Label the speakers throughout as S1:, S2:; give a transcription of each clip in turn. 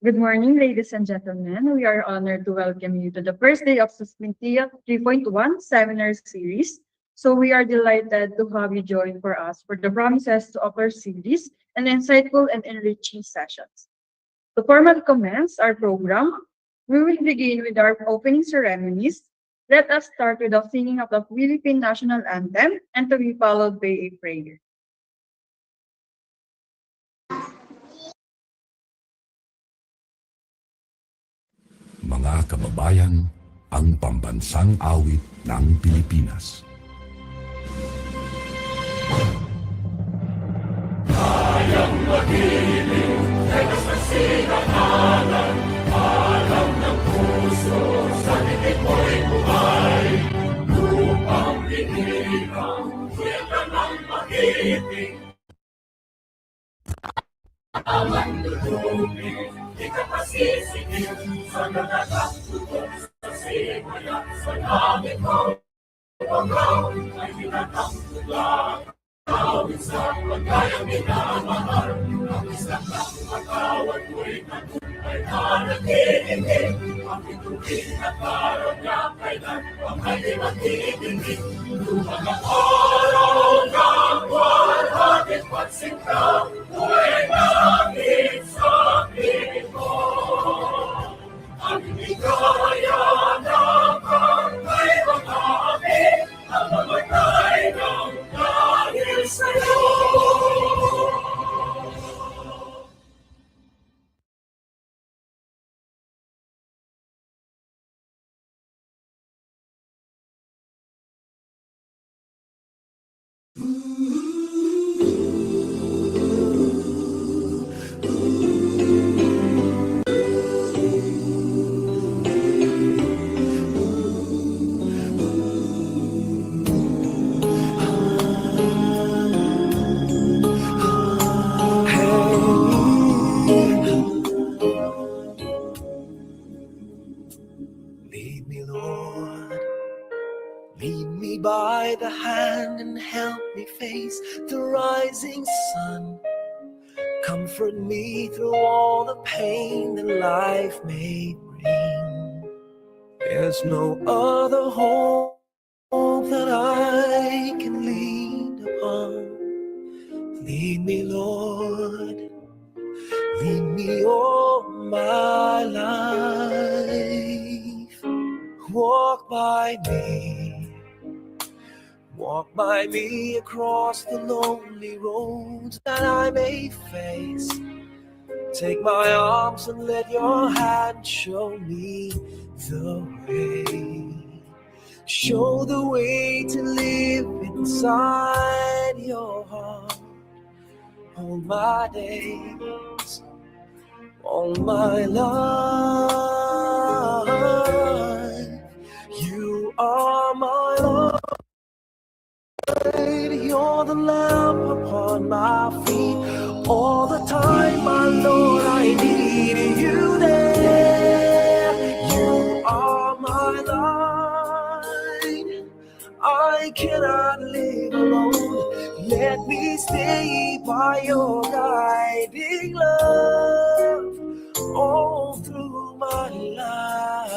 S1: Good morning, ladies and gentlemen. We are honored to welcome you to the first day of Sapientia 3.1 seminar series. So we are delighted to have you join for us for the Promises to Offer series and insightful and enriching sessions. To formally commence our program, we will begin with our opening ceremonies. Let us start with the singing of the Philippine National Anthem and to be followed by a prayer.
S2: Mga kababayan, ang pambansang awit ng Pilipinas.
S3: Lead me, Lord, lead me by the hand and help me face the rising sun. Comfort me through all the pain that life may bring. There's no other hope that I can lean upon. Lead me, Lord, lead me all my life. Walk by me across the lonely roads that I may face. Take my arms and let your hand show me the way. Show the way to live inside your heart. All my days, all my life, you are my Lord. You're the lamp upon my feet. All the time, my Lord, I need you there. You are my light. I cannot live alone. Let me stay by your guiding love all through my life.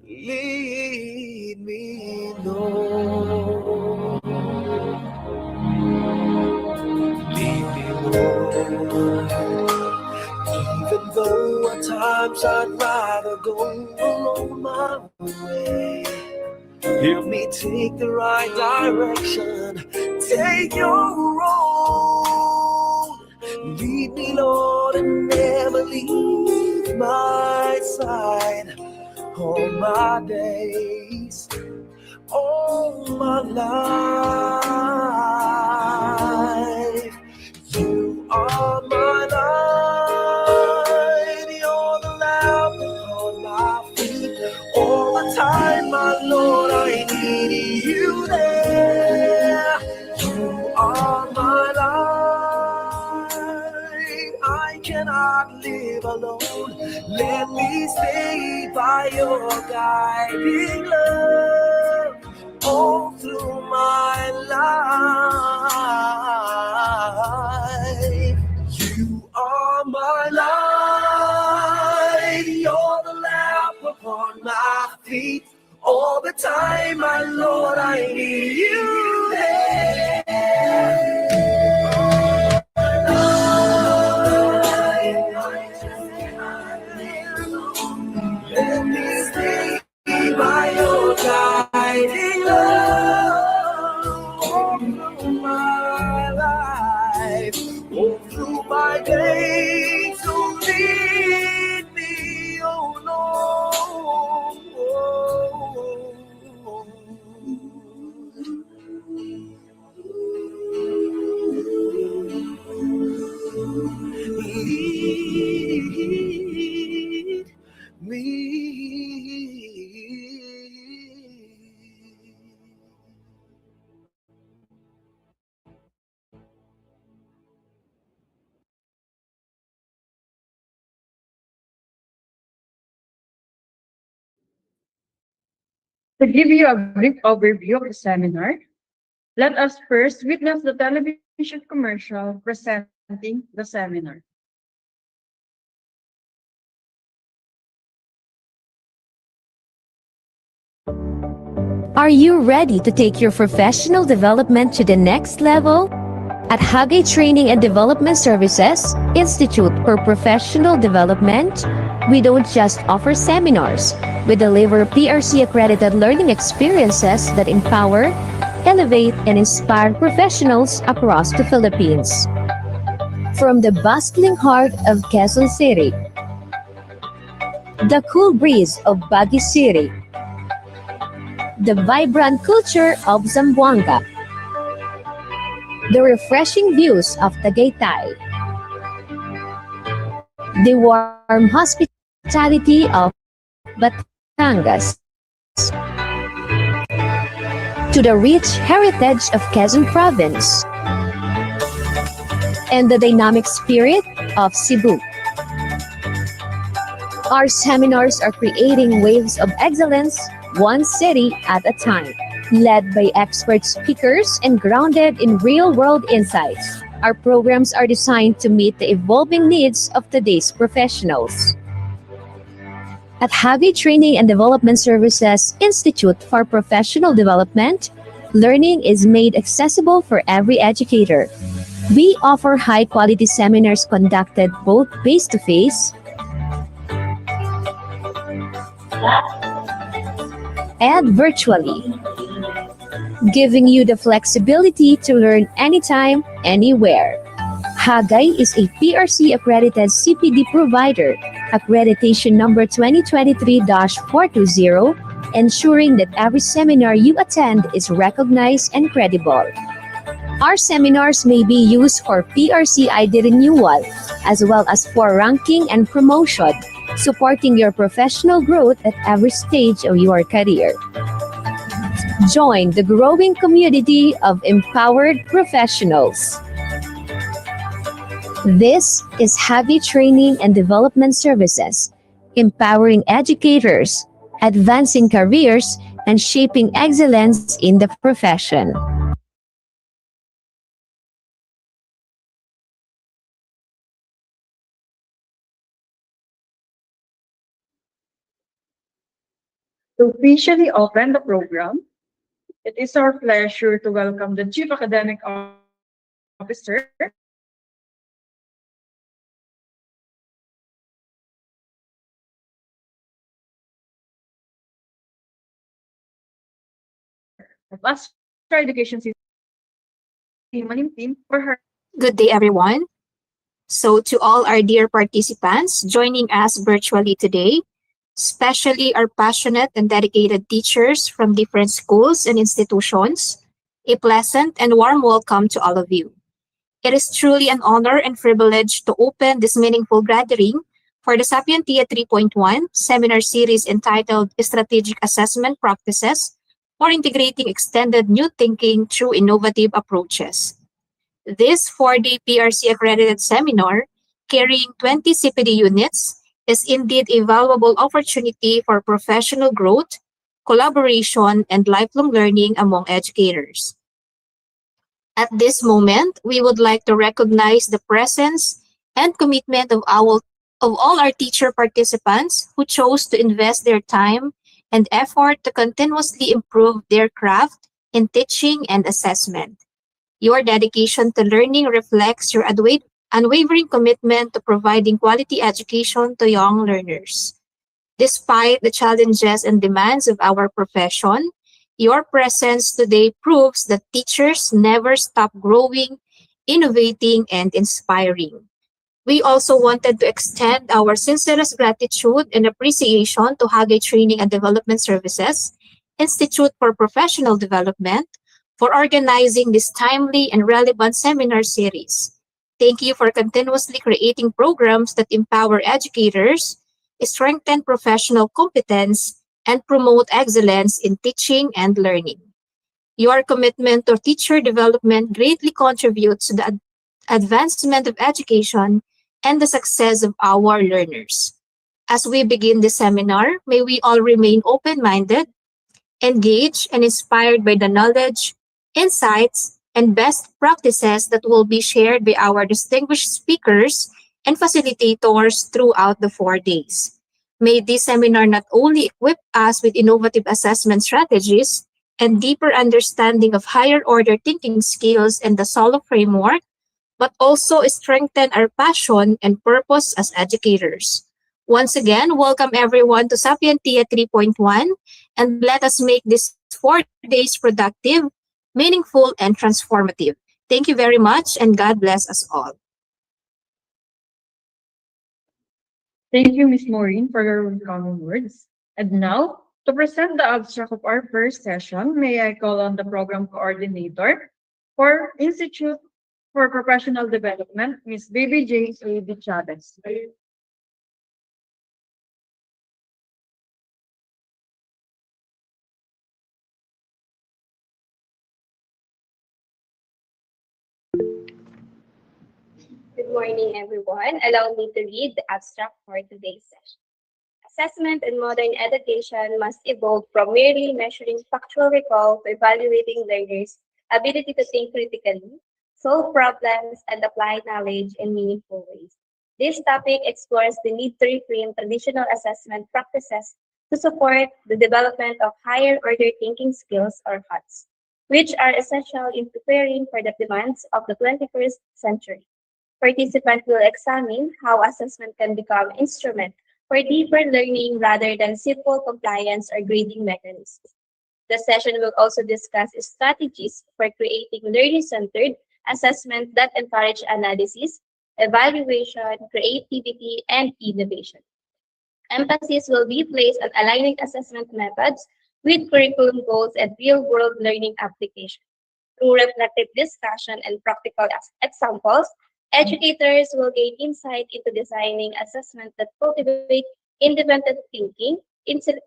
S3: Lead me, Lord. Lead me, Lord. Even though at times I'd rather go alone my way. Help me take the right direction. Take your road. Lead me, Lord, and never leave my side. All my days, all my life, you are my light. You're the lamp upon my feet. All the time, my Lord, I need you there. You are my light. I cannot live alone. Let me stay by your guiding love all through my life. You are feet. All the time, my Lord, I need you there. Let me stay by your guiding love all through my life, all through my days. So lead me, oh Lord. Lead me.
S1: To give you a brief overview of the seminar, let us first witness the television commercial presenting the seminar.
S4: Are you ready to take your professional development to the next level? At Hagay Training and Development Services Institute for Professional Development, we don't just offer seminars, we deliver PRC-accredited learning experiences that empower, elevate, and inspire professionals across the Philippines. From the bustling heart of Quezon City, the cool breeze of Baguio City, the vibrant culture of Zamboanga, the refreshing views of Tagaytay, the warm hospitality of Batangas, to the rich heritage of Quezon Province, and the dynamic spirit of Cebu. Our seminars are creating waves of excellence, one city at a time, led by expert speakers and grounded in real-world insights. Our programs are designed to meet the evolving needs of today's professionals. At Hagay Training and Development Services Institute for Professional Development, learning is made accessible for every educator. We offer high-quality seminars conducted both face-to-face and virtually, giving you the flexibility to learn anytime, anywhere. Hagay is a PRC-accredited CPD provider, accreditation number 2023-420, ensuring that every seminar you attend is recognized and credible. Our seminars may be used for PRC ID renewal, as well as for ranking and promotion, supporting your professional growth at every stage of your career. Join the growing community of empowered professionals. This is Hagay Training and Development Services, empowering educators, advancing careers, and shaping excellence in the profession.
S1: To officially open the program, it is our pleasure to welcome the Chief Academic Officer of Astra Education System, Team, for her.
S5: Good day, everyone. So, to all our dear participants joining us virtually today, especially our passionate and dedicated teachers from different schools and institutions, a pleasant and warm welcome to all of you. It is truly an honor and privilege to open this meaningful gathering for the Sapientia 3.1 seminar series entitled Strategic Assessment Practices for Integrating Extended New Thinking Through Innovative Approaches. This 4-day PRC accredited seminar, carrying 20 CPD units, is indeed a valuable opportunity for professional growth, collaboration, and lifelong learning among educators. At this moment, we would like to recognize the presence and commitment of all our teacher participants who chose to invest their time and effort to continuously improve their craft in teaching and assessment. Your dedication to learning reflects your unwavering commitment to providing quality education to young learners. Despite the challenges and demands of our profession, your presence today proves that teachers never stop growing, innovating, and inspiring. We also wanted to extend our sincerest gratitude and appreciation to Hagay Training and Development Services, Institute for Professional Development, for organizing this timely and relevant seminar series. Thank you for continuously creating programs that empower educators, strengthen professional competence, and promote excellence in teaching and learning. Your commitment to teacher development greatly contributes to the advancement of education and the success of our learners. As we begin this seminar, may we all remain open-minded, engaged, and inspired by the knowledge, insights, and best practices that will be shared by our distinguished speakers and facilitators throughout the 4 days. May this seminar not only equip us with innovative assessment strategies and deeper understanding of higher order thinking skills and the SOLO framework, but also strengthen our passion and purpose as educators. Once again, welcome everyone to Sapientia 3.1, and let us make these 4 days productive, meaningful, and transformative. Thank you very much, and God bless us all.
S1: Thank you, Ms. Maureen, for your welcoming words. And now, to present the abstract of our first session, may I call on the program coordinator for Institute for Professional Development, Ms. Baby J. A. D. Chavez.
S6: Good morning, everyone. Allow me to read the abstract for today's session. Assessment in modern education must evolve from merely measuring factual recall to evaluating learners' ability to think critically, solve problems, and apply knowledge in meaningful ways. This topic explores the need to reframe traditional assessment practices to support the development of higher order thinking skills or HOTS, which are essential in preparing for the demands of the 21st century. Participants will examine how assessment can become an instrument for deeper learning rather than simple compliance or grading mechanisms. The session will also discuss strategies for creating learner-centered assessment that encourage analysis, evaluation, creativity, and innovation. Emphasis will be placed on aligning assessment methods with curriculum goals and real-world learning application. Through reflective discussion and practical examples, educators will gain insight into designing assessment that cultivate independent thinking,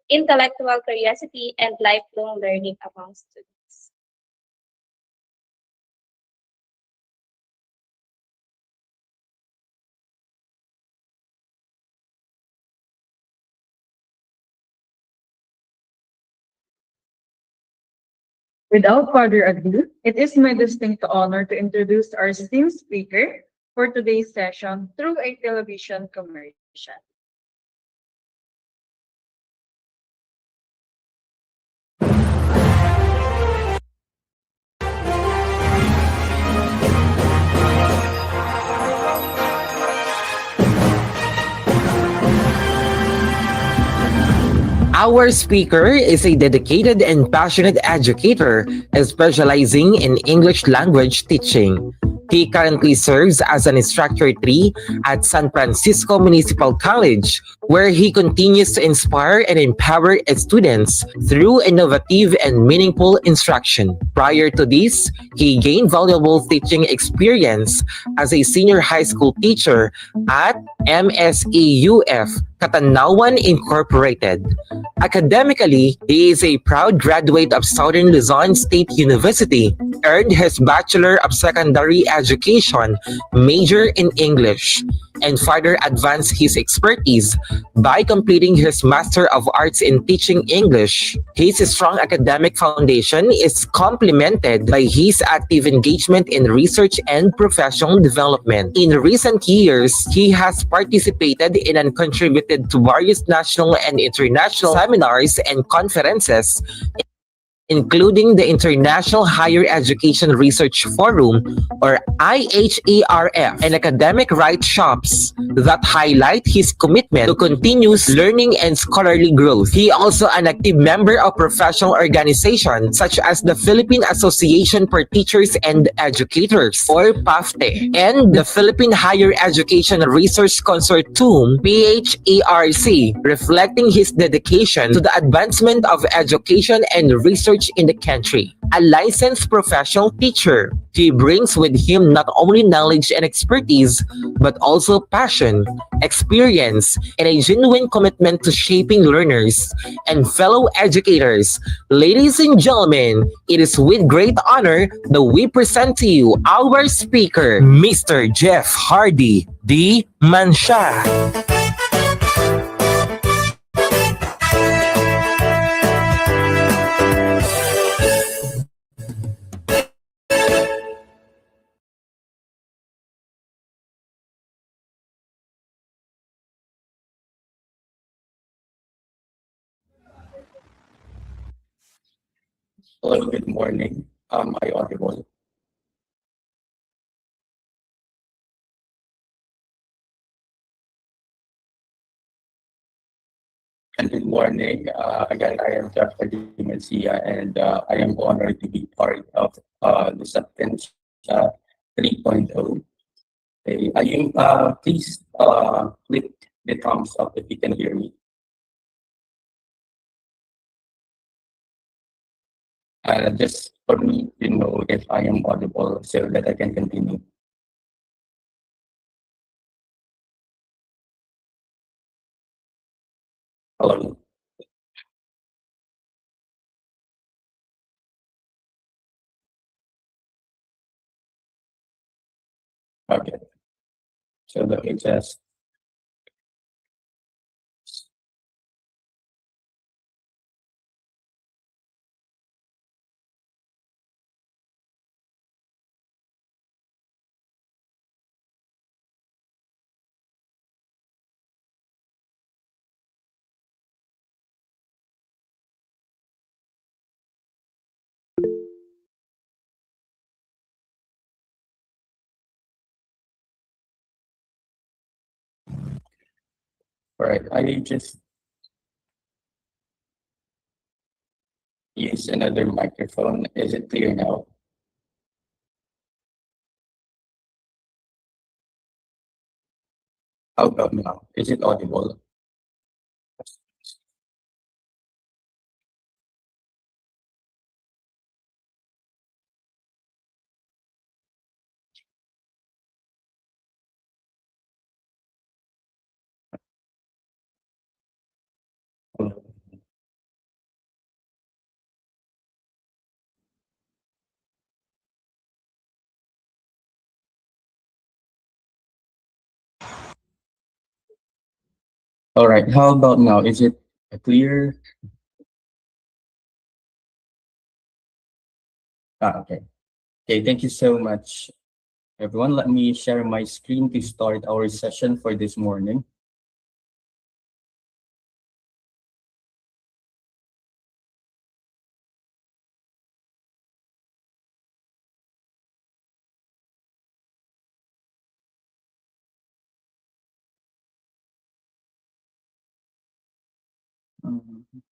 S6: intellectual curiosity, and lifelong learning among students.
S1: Without further ado, it is my distinct honor to introduce our esteemed speaker for today's session through a television commercial.
S7: Our speaker is a dedicated and passionate educator specializing in English language teaching. He currently serves as an instructor 3 at San Francisco Municipal College, where he continues to inspire and empower students through innovative and meaningful instruction. Prior to this, he gained valuable teaching experience as a senior high school teacher at MSEUF, Katanawan Incorporated. Academically, he is a proud graduate of Southern Luzon State University, earned his Bachelor of Secondary Education, major in English. and further advance his expertise by completing his Master of Arts in Teaching English. His strong academic foundation is complemented by his active engagement in research and professional development. In recent years, he has participated in and contributed to various national and international seminars and conferences, including the International Higher Education Research Forum, or IHERF, and academic write-shops that highlight his commitment to continuous learning and scholarly growth. He also an active member of professional organizations such as the Philippine Association for Teachers and Educators, or PAFTE, and the Philippine Higher Education Research Consortium, PHERC, reflecting his dedication to the advancement of education and research in the country. A licensed professional teacher, he brings with him not only knowledge and expertise, but also passion, experience, and a genuine commitment to shaping learners and fellow educators. Ladies and gentlemen, it is with great honor that we present to you our speaker, Mr. Jeff Hardy D. Mansha.
S8: Hello, good morning. Am I audible? And good morning. Again, I am Dr. Di Mencia, and I am honored to be part of the Sapientia 3.0. Okay, please click the thumbs up if you can hear me. Just for me to know if I am audible so that I can continue. Hello. Okay. So let me just right. I just use another microphone. Is it clear now? How about now? Is it audible? All right. How about now? Is it clear? Okay. Okay. Thank you so much, everyone. Let me share my screen to start our session for this morning. Mhm.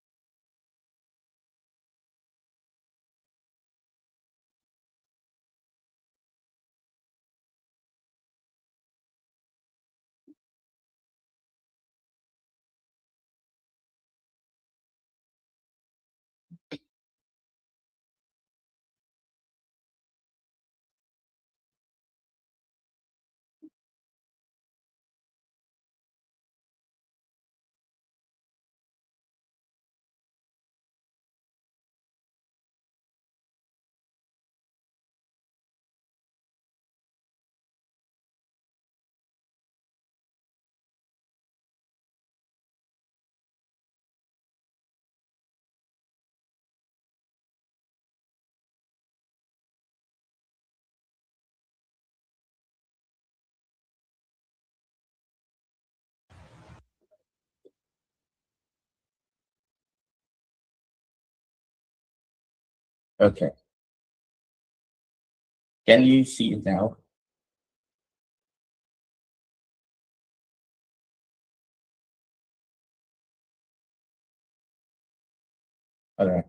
S8: Okay. Can you see it now? All right.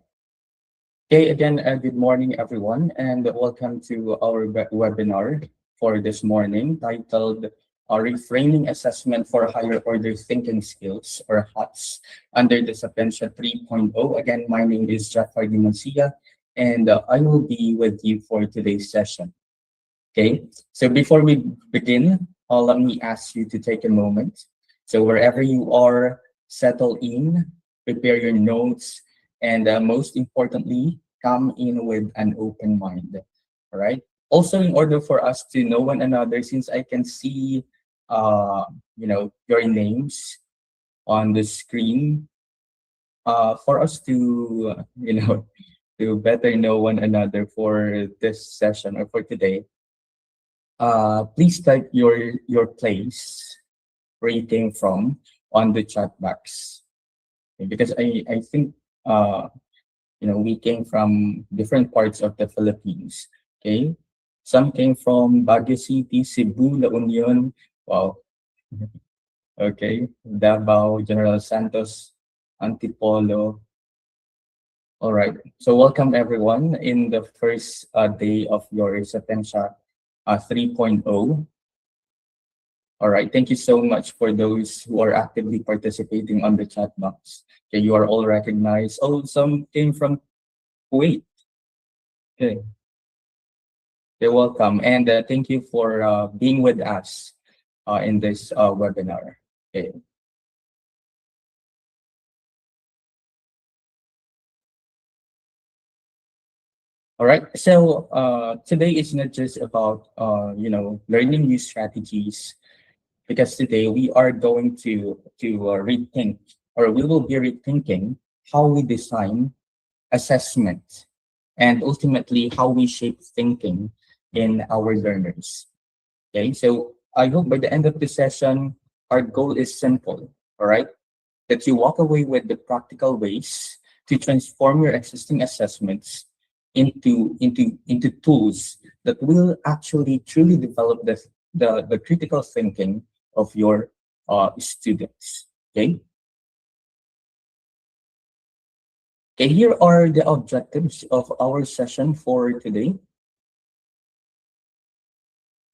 S8: Okay, again, good morning, everyone, and welcome to our webinar for this morning titled Reframing Assessment for Higher Order Thinking Skills, or HOTS, under the Sapientia 3.0. Again, my name is Jeffrey Mancia, and I will be with you for today's session. Okay, so before we begin, let me ask you to take a moment. So wherever you are, settle in, prepare your notes, and most importantly, come in with an open mind. All right. Also, in order for us to know one another, since I can see, your names on the screen, for us to, to better know one another for this session or for today, please type your place where you came from on the chat box. Okay, because I think we came from different parts of the Philippines. Okay, some came from Baguio City, Cebu, La Union. Wow. Okay, Davao, General Santos, Antipolo. All right. So welcome everyone in the first day of your Sapientia 3.0. All right. Thank you so much for those who are actively participating on the chat box. Okay, you are all recognized. Oh, some came from Kuwait. Okay, you're welcome. And thank you for being with us in this webinar. Okay. All right. So today is not just about learning new strategies, because today we are going to rethink, or we will be rethinking how we design assessment, and ultimately how we shape thinking in our learners. Okay, so I hope by the end of the session, our goal is simple, all right? That you walk away with the practical ways to transform your existing assessments into tools that will actually truly develop the critical thinking of your students. Okay. Okay, here are the objectives of our session for today.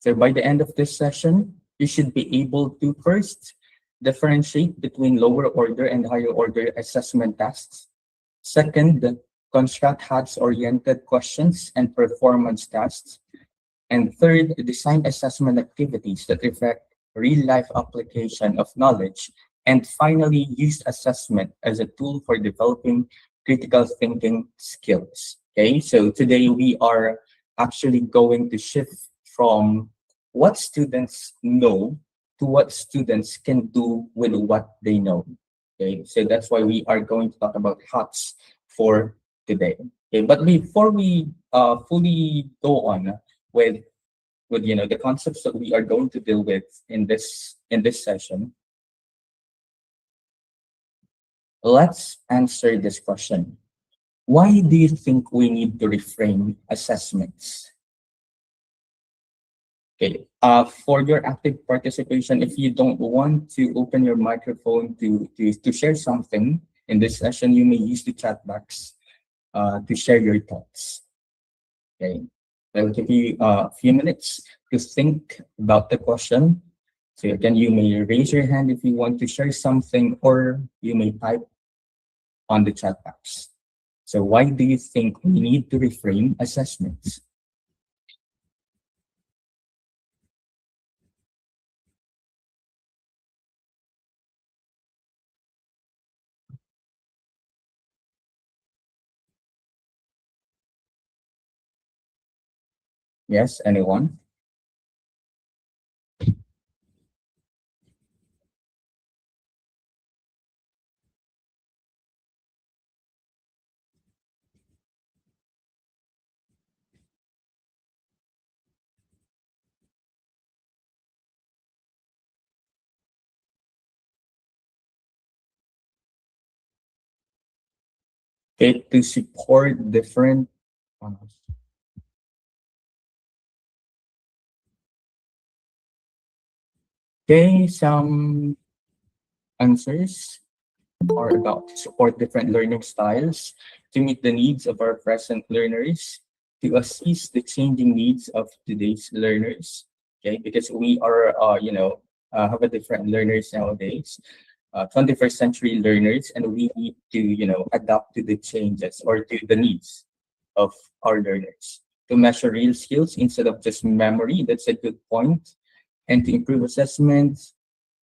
S8: So by the end of this session, you should be able to first differentiate between lower order and higher order assessment tasks. Second, construct HATS-oriented questions and performance tasks. And third, design assessment activities that reflect real-life application of knowledge. And finally, use assessment as a tool for developing critical thinking skills. Okay, so today we are actually going to shift from what students know to what students can do with what they know. Okay, so that's why we are going to talk about HOTS for today. Okay, but before we fully go on with the concepts that we are going to deal with in this session, let's answer this question. Why do you think we need to reframe assessments? Okay, for your active participation, if you don't want to open your microphone to share something in this session, you may use the chat box to share your thoughts. Okay, I'll give you a few minutes to think about the question. So again, you may raise your hand if you want to share something, or you may type on the chat box. So why do you think we need to reframe assessments? Yes, anyone? Okay, to support different Okay, some answers are about to support different learning styles to meet the needs of our present learners, to assist the changing needs of today's learners. Okay, because we are, have a different learners nowadays, 21st century learners, and we need to, adapt to the changes or to the needs of our learners. To measure real skills instead of just memory, that's a good point. And to improve assessments,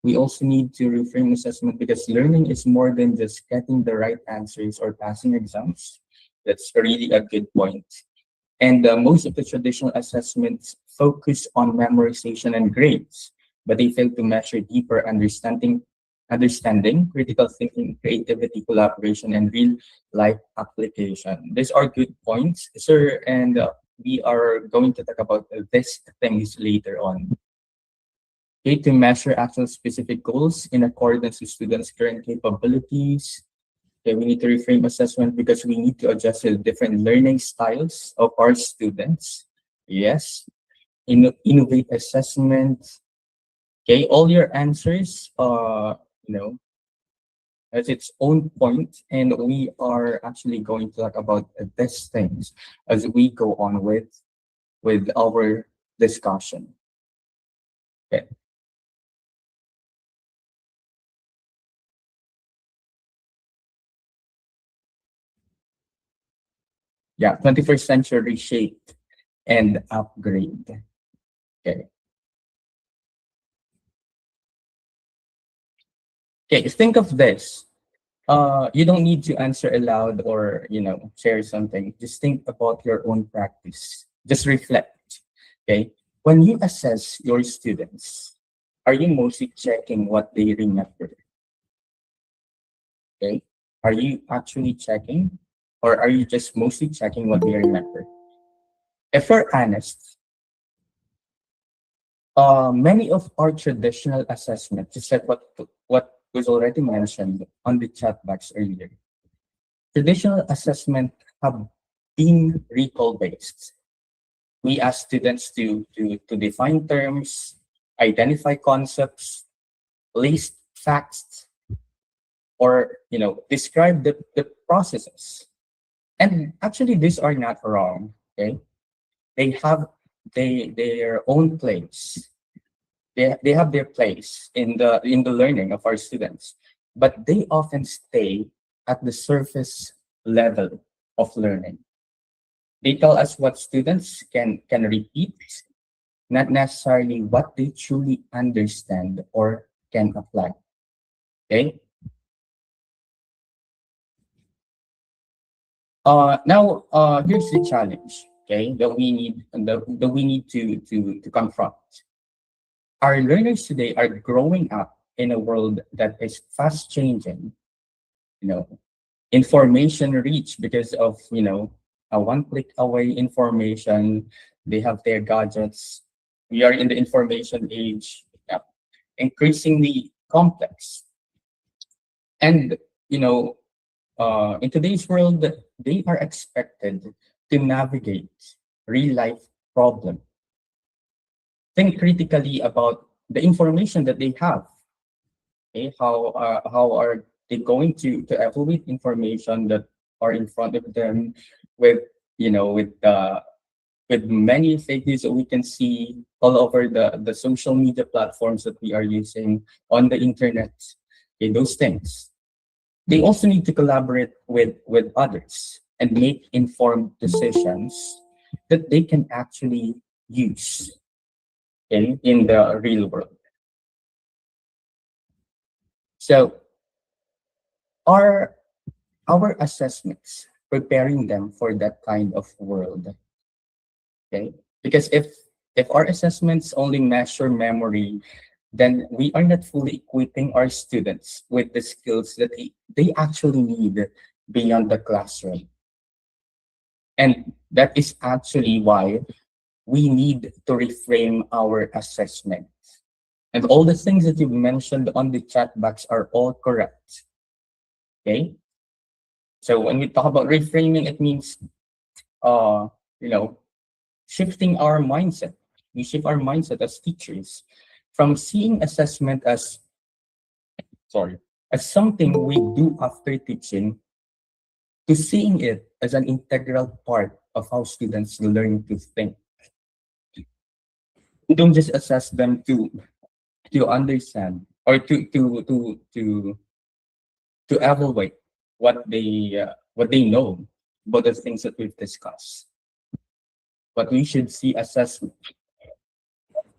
S8: we also need to reframe assessment because learning is more than just getting the right answers or passing exams. That's really a good point. And most of the traditional assessments focus on memorization and grades, but they fail to measure deeper understanding, critical thinking, creativity, collaboration, and real life application. These are good points, sir, and we are going to talk about these things later on. Okay, to measure actual specific goals in accordance with students' current capabilities. Okay, we need to reframe assessment because we need to adjust to the different learning styles of our students. Yes. Innovate assessment. Okay, all your answers, has its own point, and we are actually going to talk about these things as we go on with our discussion. Okay. Yeah, 21st century shape and upgrade. Okay. Okay, think of this. You don't need to answer aloud or, share something. Just think about your own practice. Just reflect. Okay. When you assess your students, are you mostly checking what they remember? Okay. Are you actually checking, or are you just mostly checking what they remember? If we're honest, many of our traditional assessments, just like what was already mentioned on the chat box earlier, traditional assessment have been recall based. We ask students to define terms, identify concepts, list facts, or describe the processes. And actually, these are not wrong. Okay, they have their own place. They have their place in the learning of our students, but they often stay at the surface level of learning. They tell us what students can repeat, not necessarily what they truly understand or can apply. Okay. Now, here's the challenge. Okay, that we need to confront. Our learners today are growing up in a world that is fast changing. You know, information reach because of a one click away information. They have their gadgets. We are in the information age. Yeah, increasingly complex. And in today's world, they are expected to navigate real life problem. Think critically about the information that they have. Okay, how are they going to evaluate information that are in front of them with with many fake news that we can see all over the social media platforms that we are using on the internet. Okay, those things. They also need to collaborate with others and make informed decisions that they can actually use in the real world. So are our assessments preparing them for that kind of world? Okay, because if our assessments only measure memory, then we are not fully equipping our students with the skills that they actually need beyond the classroom. And that is actually why we need to reframe our assessment. And all the things that you've mentioned on the chat box are all correct. Okay? So when we talk about reframing, it means uh, you know, shifting our mindset. We shift our mindset as teachers from seeing assessment as, sorry, as something we do after teaching to seeing it as an integral part of how students learn to think. We don't just assess them to understand or to evaluate what they know about the things that we've discussed. But we should see assessment,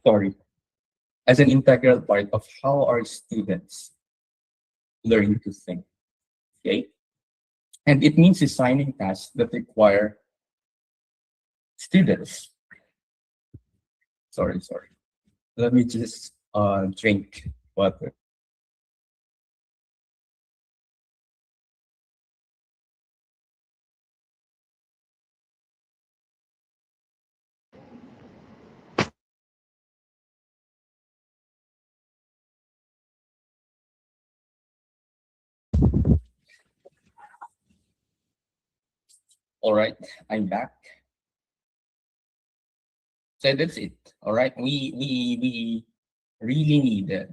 S8: sorry, as an integral part of how our students learn to think. Okay, and it means designing tasks that require students. Sorry. Let me just drink water. All right, I'm back. So that's it. All right, we really need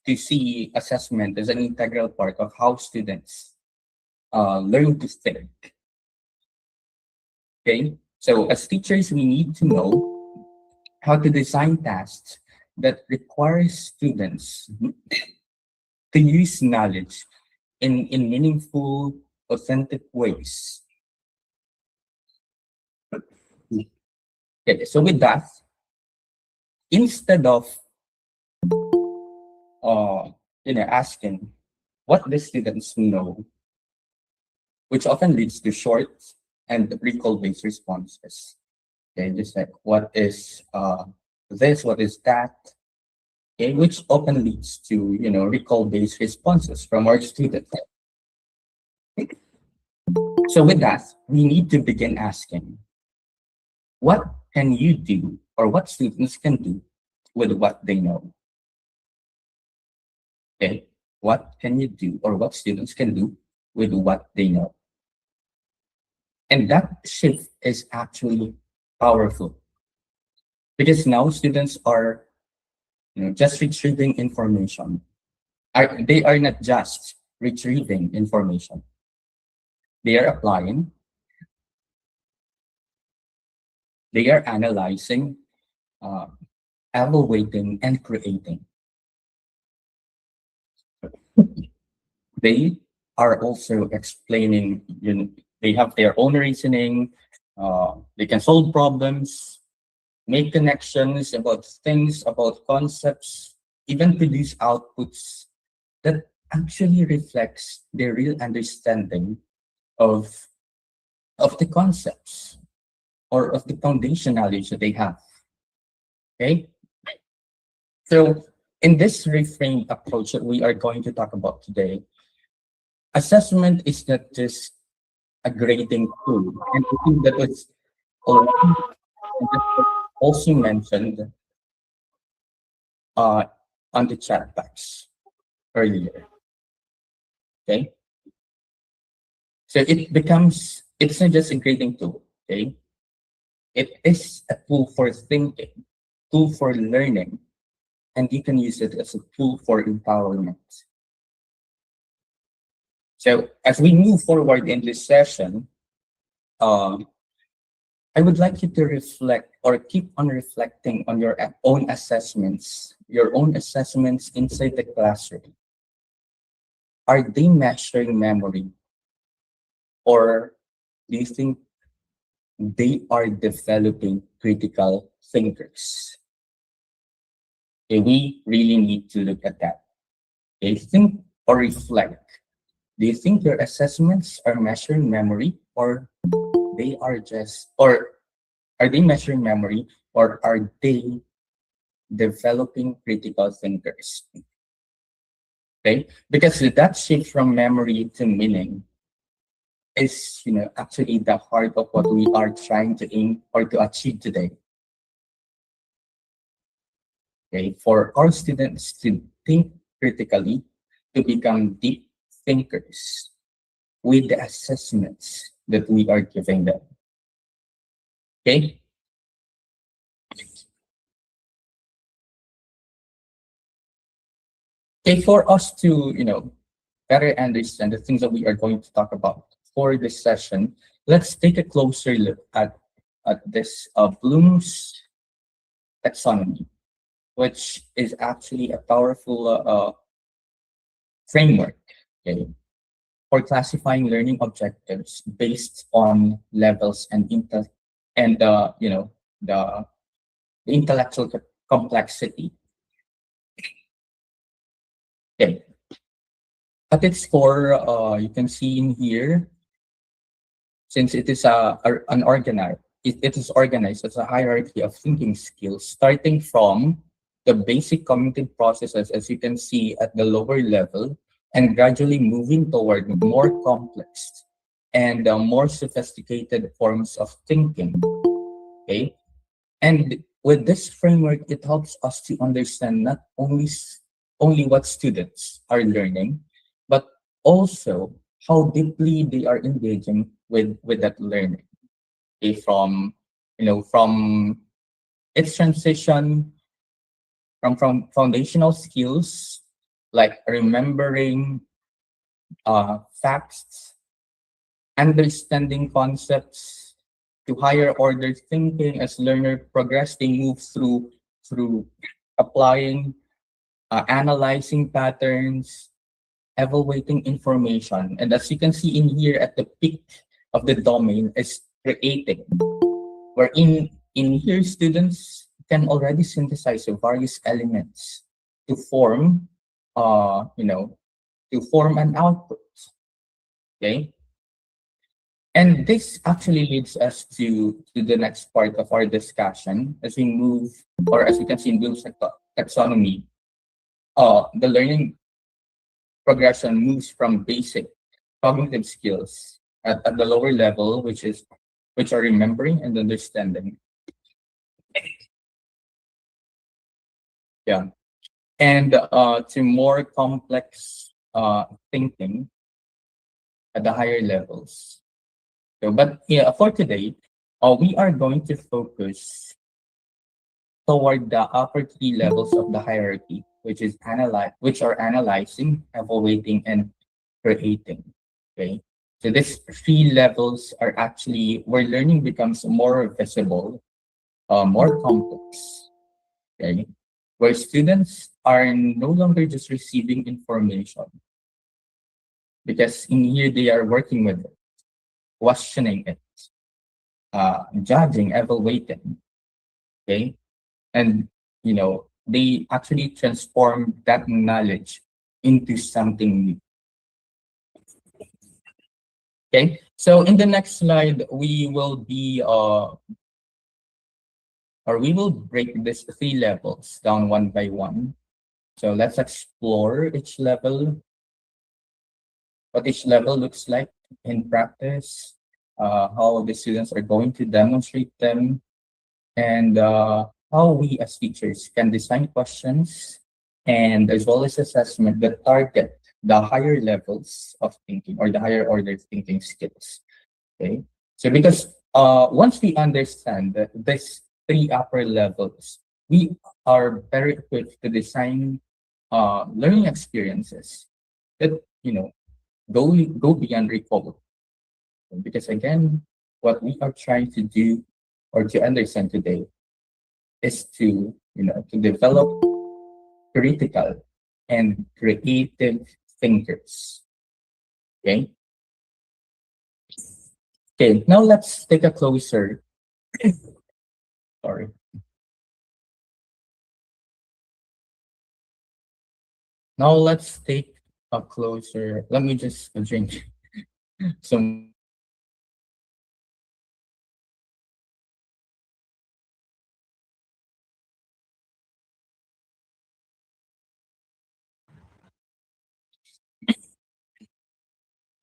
S8: to see assessment as an integral part of how students learn to think. Okay, so as teachers, we need to know how to design tasks that require students to use knowledge in meaningful, authentic ways. Okay, so with that, instead of asking what the students know, which often leads to short and recall-based responses. Okay, just like what is this, what is that? Okay, which often leads to recall-based responses from our students. So with that, we need to begin asking, what can you do, or what students can do with what they know? Okay, what can you do, or what students can do with what they know? And that shift is actually powerful because now students are just retrieving information. They are not just retrieving information. They are applying, they are analyzing, uh, evaluating, and creating. They are also explaining, they have their own reasoning, they can solve problems, make connections about things, about concepts, even produce outputs that actually reflects their real understanding of the concepts or of the foundation knowledge that they have. Okay, so in this reframed approach that we are going to talk about today, assessment is not just a grading tool, and I think that was already also mentioned uh, on the chat box earlier. Okay, so it's not just a grading tool. Okay, it is a tool for thinking, tool for learning, and you can use it as a tool for empowerment. So as we move forward in this session, um, I would like you to reflect or keep on reflecting on your own assessments inside the classroom. Are they measuring memory, or do you think they are developing critical thinkers? Okay, we really need to look at that. Okay, think or reflect. Do you think your assessments are measuring memory, or they are just, or are they measuring memory, or are they developing critical thinkers? Okay, because that shift from memory to meaning is, actually the heart of what we are trying to aim or to achieve today. Okay, for our students to think critically, to become deep thinkers with the assessments that we are giving them. Okay. Okay, for us to, better understand the things that we are going to talk about for this session, let's take a closer look at this Bloom's taxonomy, which is actually a powerful framework, okay, for classifying learning objectives based on levels and the, the intellectual complexity. Okay. At its core, you can see in here, since it is an organized, it is organized as a hierarchy of thinking skills, starting from the basic cognitive processes, as you can see at the lower level, and gradually moving toward more complex and more sophisticated forms of thinking. Okay, and with this framework, it helps us to understand not only what students are learning, but also how deeply they are engaging with that learning. Okay, from its transition from foundational skills like remembering facts, understanding concepts, to higher order thinking. As learner progress, they move through applying, analyzing patterns, evaluating information. And as you can see in here at the peak of the domain is creating, wherein in here students can already synthesize various elements to form, to form an output. Okay. And this actually leads us to the next part of our discussion as we move, or as you can see in Bloom's taxonomy, the learning progression moves from basic cognitive skills at the lower level, which are remembering and understanding. Yeah. And to more complex thinking at the higher levels. So, but yeah, for today, we are going to focus toward the upper three levels of the hierarchy, which are analyzing, evaluating, and creating. Okay. So these three levels are actually where learning becomes more visible, more complex. Okay. Where students are no longer just receiving information, because in here they are working with it, questioning it, judging, evaluating. Okay. And they actually transform that knowledge into something new. Okay, so in the next slide we will be or we will break these three levels down one by one. So let's explore each level, what each level looks like in practice, how the students are going to demonstrate them, and how we as teachers can design questions and as well as assessment that target the higher levels of thinking or the higher order thinking skills. Okay, so because once we understand that these three upper levels, we are very equipped to design learning experiences that go beyond recall. Because again, what we are trying to do or to understand today is to develop critical and creative thinkers. Okay. Okay. Now let's take a closer. Sorry. Now let's take a closer. Let me just drink some.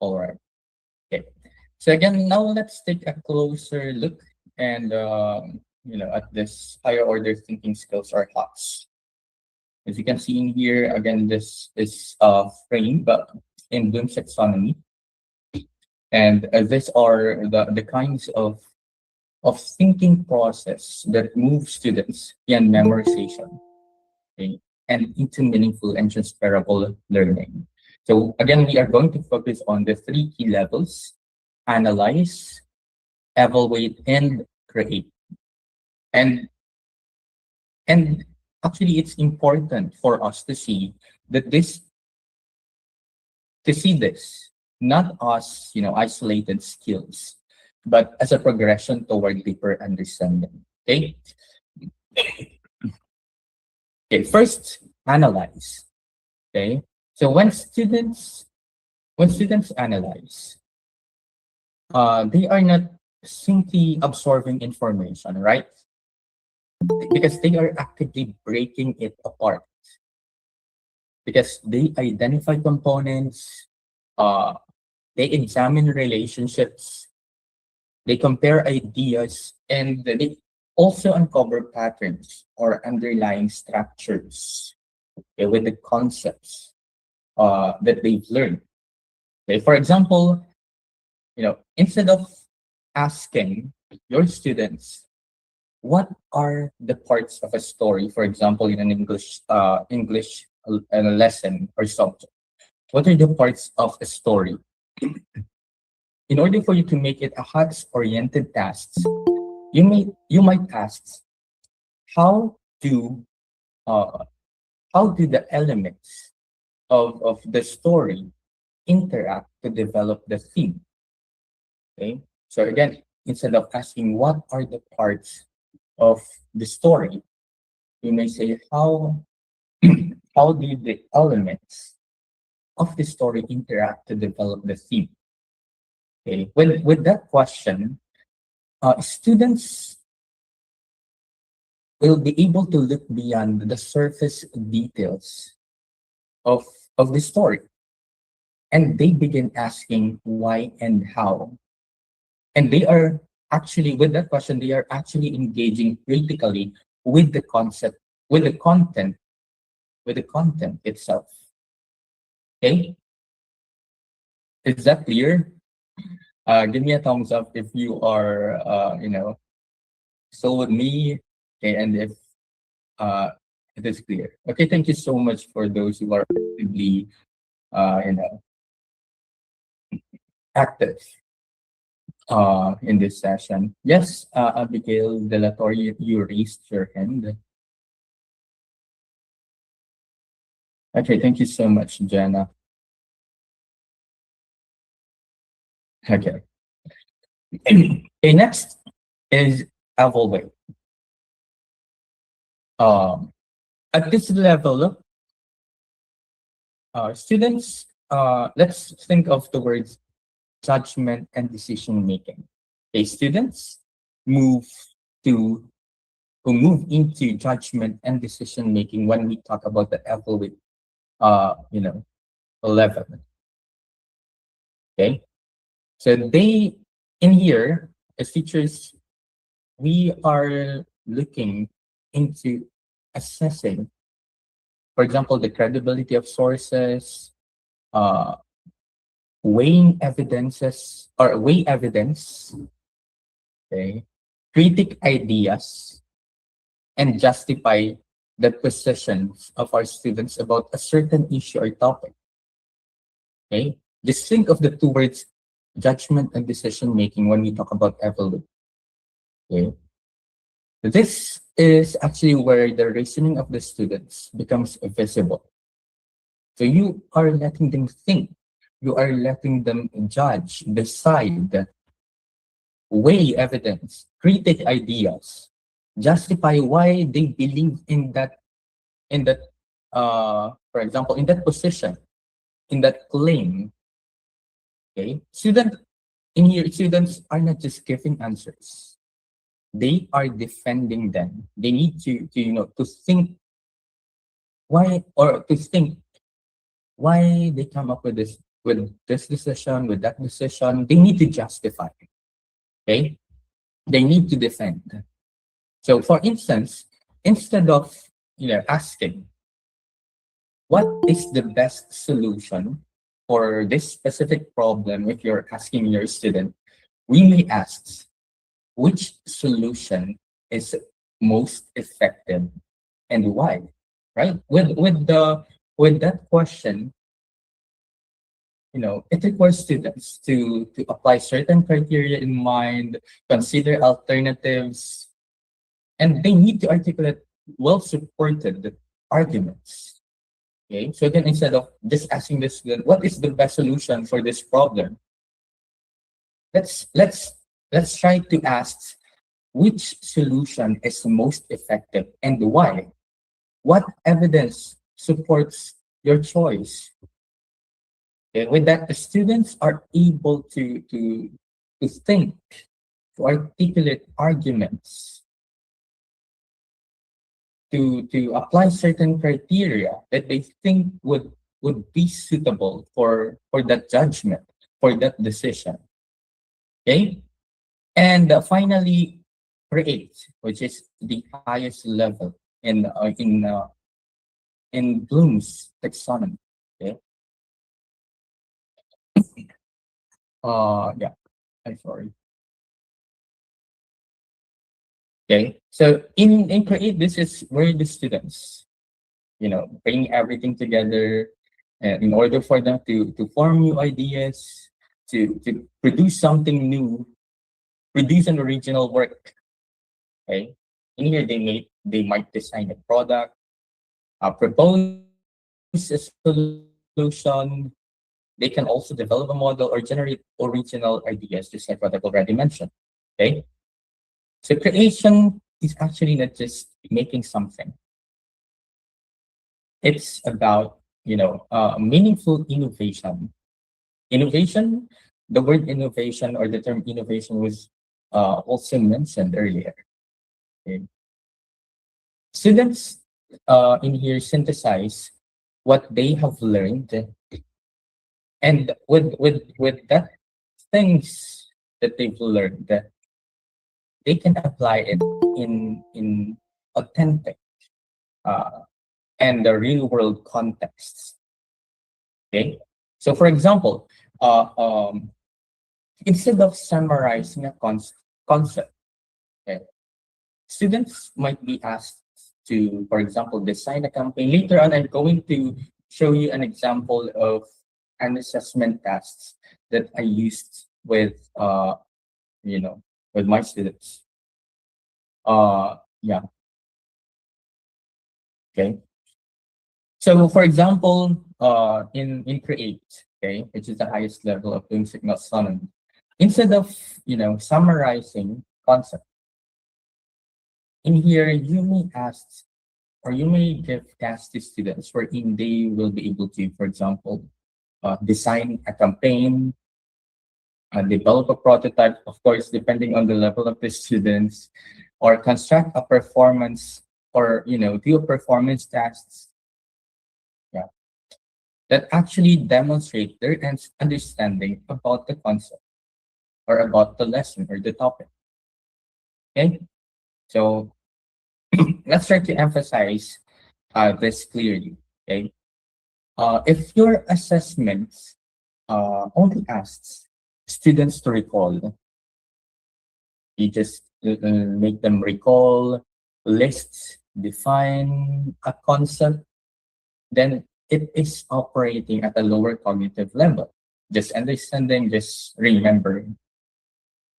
S8: All right. Okay. So again, now let's take a closer look and at this higher order thinking skills or HOTS. As you can see in here, again, this is framed but in Bloom's taxonomy, and these are the kinds of of thinking process that moves students beyond memorization, okay, and into meaningful and transferable learning. So again, we are going to focus on the three key levels: analyze, evaluate, and create. And and actually, it's important for us that this to see this not as isolated skills, but as a progression toward deeper understanding. Okay. Okay. First, analyze. Okay. So when students analyze, they are not simply absorbing information, right? Because they are actively breaking it apart. Because they identify components, uh, they examine relationships, they compare ideas, and they also uncover patterns or underlying structures, okay, with the concepts that they've learned. Okay, for example, instead of asking your students what are the parts of a story, for example, in an lesson or subject, what are the parts of a story? In order for you to make it a HATS-oriented task, you might ask how do uh, how do the elements of the story interact to develop the theme. Okay, so again, instead of asking what are the parts of the story, you may say how do the elements of the story interact to develop the theme. Okay, with that question, students will be able to look beyond the surface details of the story, and they begin asking why and how. And they are actually, with that question, they are actually engaging critically with the concept, with the content, with the content itself. Okay, is that clear? Give me a thumbs up if you are, still with me. Okay, and if uh, it is clear. Okay, thank you so much for those who are actively, you know, active in this session. Yes, Abigail Delator, you raised your hand. Okay, thank you so much, Jenna. Okay. Okay, next is evaluate. Um, at this level, students, let's think of the words judgment and decision making. Okay, students move to who move into judgment and decision making when we talk about the evaluate, uh, you know, level. Okay, so they in here as teachers, we are looking into assessing, for example, the credibility of sources, uh, weighing evidences or weigh evidence, okay, critic ideas, and justify the positions of our students about a certain issue or topic. Okay, just think of the two words judgment and decision making when we talk about evaluate. Okay, this is actually where the reasoning of the students becomes visible. So you are letting them think, you are letting them judge, decide, weigh evidence, critique ideas, justify why they believe in that for example, in that position, in that claim. Okay, students are not just giving answers; they are defending them. They need to think why they come up with this decision, with that decision. They need to justify. Okay, they need to defend. So, for instance, instead of asking what is the best solution for this specific problem, if you're asking your student, we may ask which solution is most effective and why? Right? With that question, it requires students to apply certain criteria in mind, consider alternatives, and they need to articulate well-supported arguments. Okay, so then instead of just asking the student, what is the best solution for this problem? Let's try to ask which solution is most effective and why. What evidence supports your choice? Okay, with that, the students are able to think, to articulate arguments, to apply certain criteria that they think would be suitable for that judgment, for that decision. Okay, and finally, create, which is the highest level in Bloom's taxonomy. Okay, yeah, I'm sorry. Okay, so in create, this is where the students, bring everything together, in order for them to form new ideas, to produce something new, produce an original work. Okay, in here they might design a product, propose a solution. They can also develop a model or generate original ideas, just like what I've already mentioned. Okay, so creation is actually not just making something. It's about meaningful innovation. Innovation, the word innovation or the term innovation was also mentioned earlier. Okay. Students in here synthesize what they have learned, and with that things that they've learned, they can apply it in authentic and the real world contexts. Okay, so for example, instead of summarizing a concept, okay, students might be asked to, for example, design a campaign. Later on, I'm going to show you an example of an assessment tasks that I used with with my students. Yeah. Okay. So for example, in create, okay, which is the highest level of doing signal taxonomy, instead of summarizing concept, in here you may ask or you may give tasks to students wherein they will be able to, for example, design a campaign, develop a prototype, of course, depending on the level of the students, or construct a performance or do a performance tasks. Yeah, that actually demonstrate their understanding about the concept or about the lesson or the topic. Okay, so let's try to emphasize this clearly. Okay, if your assessment only asks students to recall, you just make them recall, list, define a concept, then it is operating at a lower cognitive level. Just understanding, just remembering.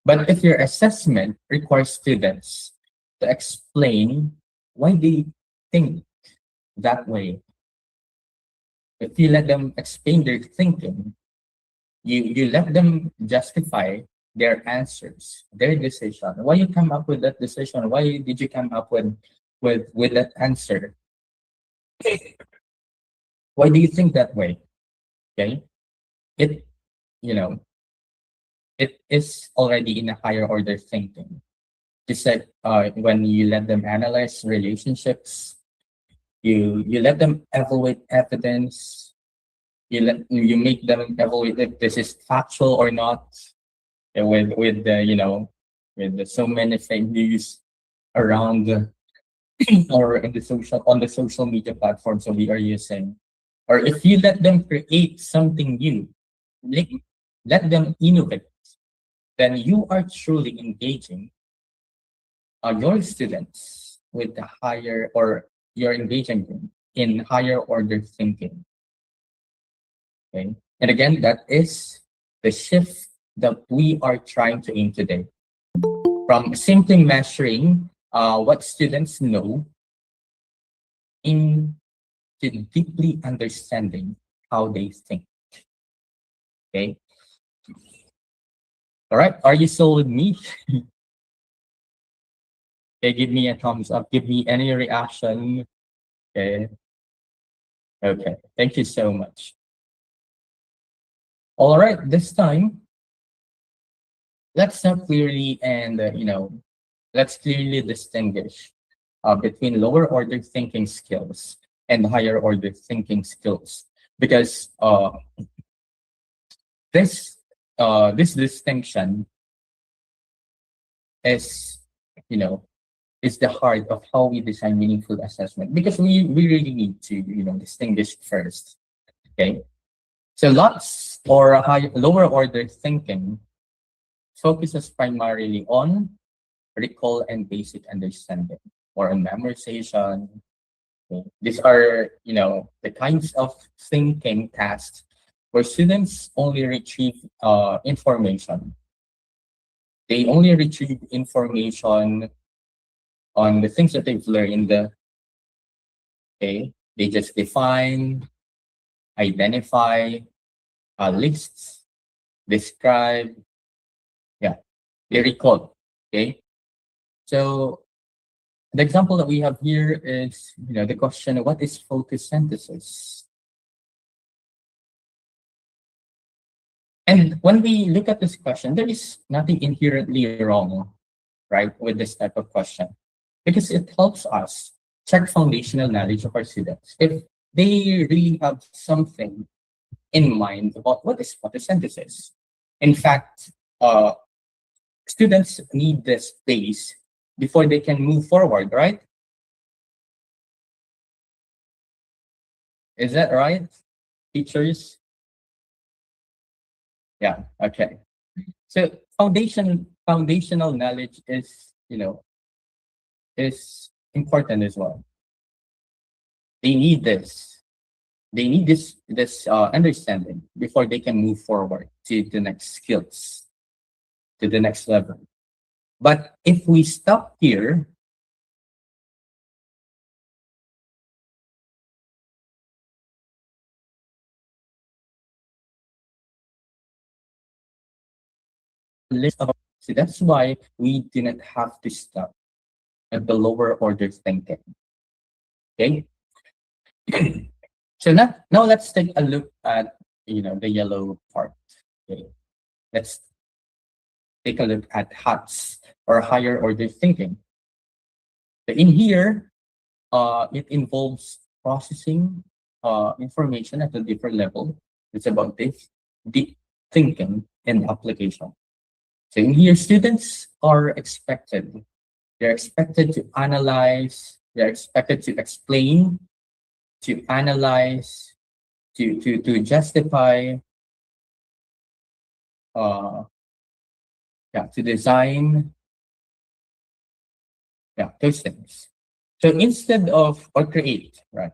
S8: But if your assessment requires students to explain why they think that way, if you let them explain their thinking, you let them justify their answers, their decision. Why you come up with that decision? Why did you come up with that answer? Why do you think that way? Okay, it you know it is already in a higher order thinking. Just like when you let them analyze relationships, you let them evaluate evidence. You make them evaluate if this is factual or not. And with the so many fake news around or in the social media platforms that we are using, or if you let them create something new, let them innovate, then you are truly engaging your students with the higher, or you're engaging them in higher order thinking. Okay. And again, that is the shift that we are trying to aim today. From simply measuring what students know into deeply understanding how they think. Okay. All right. Are you still with me? Okay, give me a thumbs up. Give me any reaction. Okay. Okay. Thank you so much. All right. This time, let's not clearly and let's clearly distinguish between lower order thinking skills and higher order thinking skills, because this this distinction is you know is the heart of how we design meaningful assessment, because we really need to distinguish first. Okay, so lots or lower order thinking focuses primarily on recall and basic understanding, or on memorization. Okay. These are the kinds of thinking tasks where students only retrieve information. They only retrieve information on the things that they've learned. Okay, they just define, identify, lists, describe, yeah, they recall. Okay, so the example that we have here is the question: what is photosynthesis? And when we look at this question, there is nothing inherently wrong, right, with this type of question, because it helps us check foundational knowledge of our students if they really have something in mind about what is photosynthesis. In fact, students need this base before they can move forward, right? Is that right, teachers? Yeah, okay. So foundational knowledge is is important as well. They need this. They need this understanding before they can move forward to the next skills, to the next level. But if we stop here, list of, so that's why we do not have to stop at the lower order thinking. Okay. So now let's take a look at the yellow part. Okay. Let's take a look at HATS, or higher order thinking. So in here, it involves processing information at a different level. It's about this deep thinking and application. So in here, students are expected. They're expected to analyze. They're expected to explain, to analyze, to justify, to design, those things. So instead of, or create, right?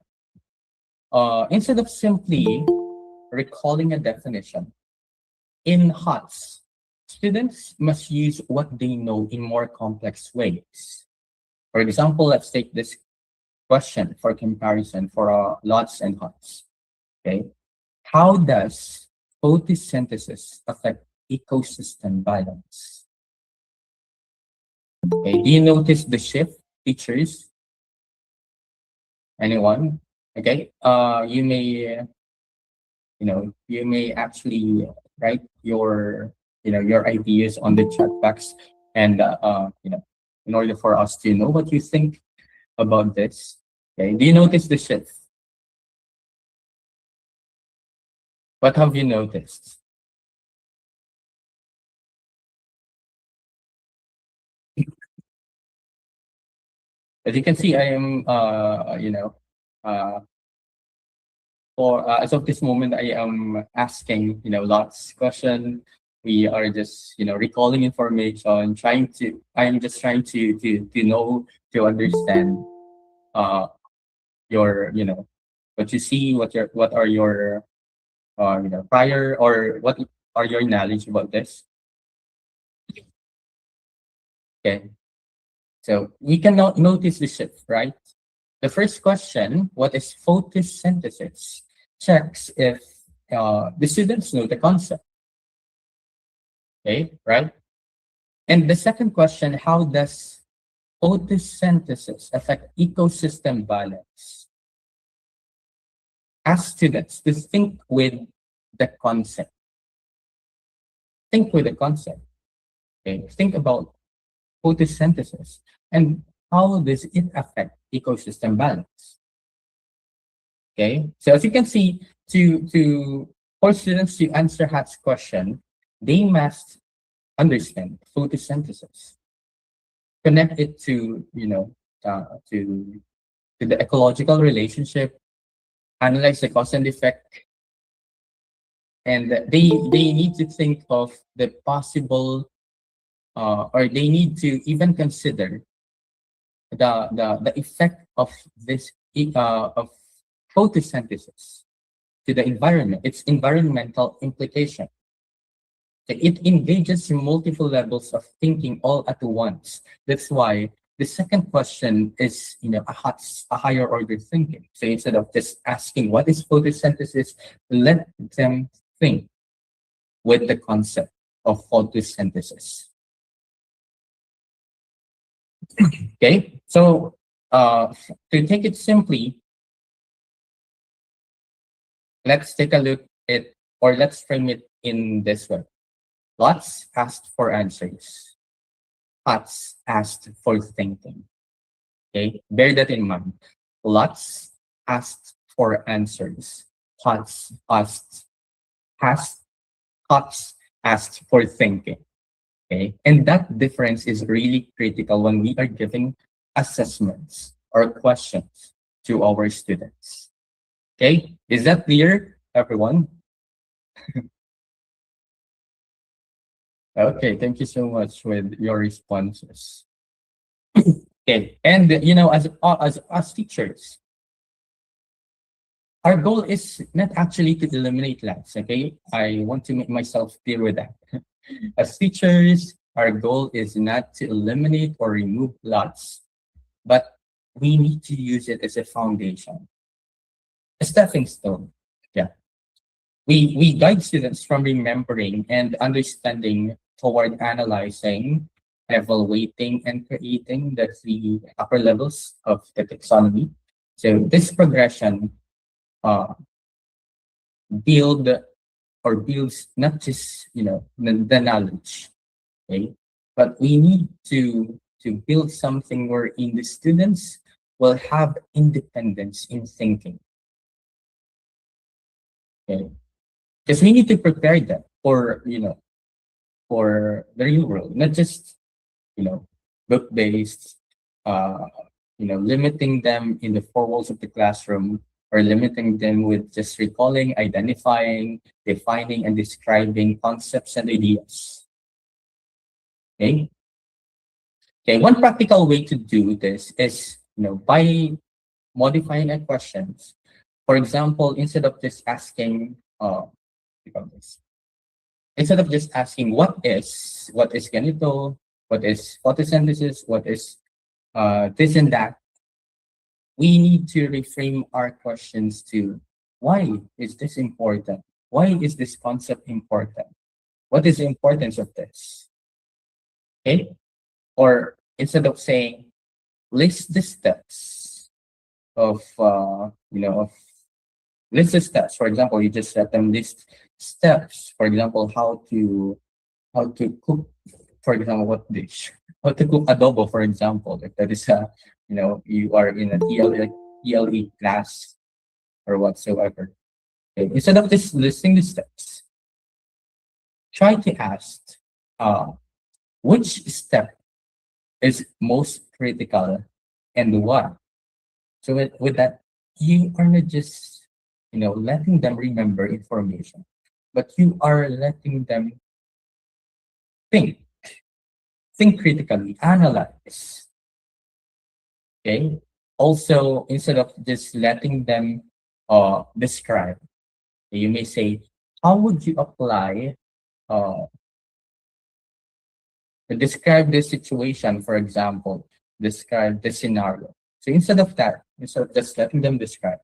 S8: Instead of simply recalling a definition, in HOTS, students must use what they know in more complex ways. For example, let's take this question for comparison for LOTS and HOTS. Okay, how does photosynthesis affect ecosystem balance? Okay, do you notice the shift, teachers? Anyone? Okay, you may actually write your your ideas on the chat box, and in order for us to know what you think about this. Okay, do you notice the shift? What have you noticed? As you can see, I am for as of this moment, I am asking lots question, we are just, recalling information, I'm just trying to know, to understand, uh, your, what you see, what are your, prior, or what are your knowledge about this. Okay. So we can notice the shift, right? The first question, what is photosynthesis? Checks if the students know the concept. Okay, right? And the second question, how does photosynthesis affect ecosystem balance? Ask students to think with the concept. Think with the concept. Okay, think about photosynthesis and how does it affect ecosystem balance. Okay, so as you can see, for students to answer Hat's question, they must understand photosynthesis, connect it to, to the ecological relationship, analyze the cause and effect, and they need to think of the possible, or they need to even consider the effect of this of photosynthesis to the environment, its environmental implication. It engages in multiple levels of thinking all at once. That's why the second question is, a higher order thinking. So instead of just asking what is photosynthesis, let them think with the concept of photosynthesis. Okay, so to take it simply, let's take a look at, or let's frame it in this way. Lots asked for answers. Lots asked for thinking. Okay, bear that in mind. Lots asked for answers. Lots asked, lots asked for thinking. Okay, and that difference is really critical when we are giving assessments or questions to our students. Okay, is that clear, everyone? Okay, thank you so much with your responses. Okay, and as teachers, our goal is not actually to eliminate lots. Okay, I want to make myself clear with that. As teachers, our goal is not to eliminate or remove lots, but we need to use it as a foundation, a stepping stone. Yeah, we guide students from remembering and understanding toward analyzing, evaluating, and creating the three upper levels of the taxonomy. So this progression uh, build or builds not just the knowledge, okay, but we need to build something wherein the students will have independence in thinking. Okay, because we need to prepare them for for the real world, not just book based, uh, limiting them in the four walls of the classroom, or limiting them with just recalling, identifying, defining, and describing concepts and ideas. Okay. Okay. One practical way to do this is, by modifying a questions. For example, instead of just asking, instead of just asking what is ganito, what is photosynthesis, what is this and that, we need to reframe our questions to why is this important? Why is this concept important? What is the importance of this? Okay? Or instead of saying list the steps of of list the steps. For example, you just let them list steps. For example, how to cook, for example, what dish? How to cook adobo, for example, if that is a, you are in a TLE class or whatsoever. Okay. Instead of just listing the steps, try to ask which step is most critical and why. So with that, you are not just, letting them remember information, but you are letting them think, think critically, analyze. Okay. Also, instead of just letting them describe, you may say, how would you apply uh, describe this situation, for example, describe the scenario. So instead of that, instead of just letting them describe,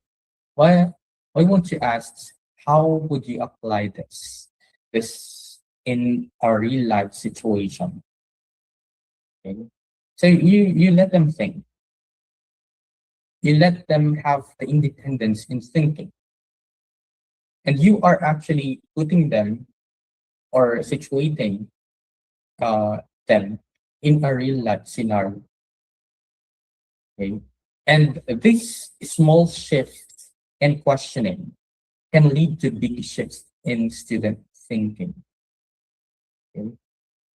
S8: why why won't you ask how would you apply this in a real life situation? Okay. So you let them think. You let them have the independence in thinking. And you are actually putting them or situating them in a real life scenario. Okay. And this small shift in questioning can lead to big shifts in student thinking. Okay.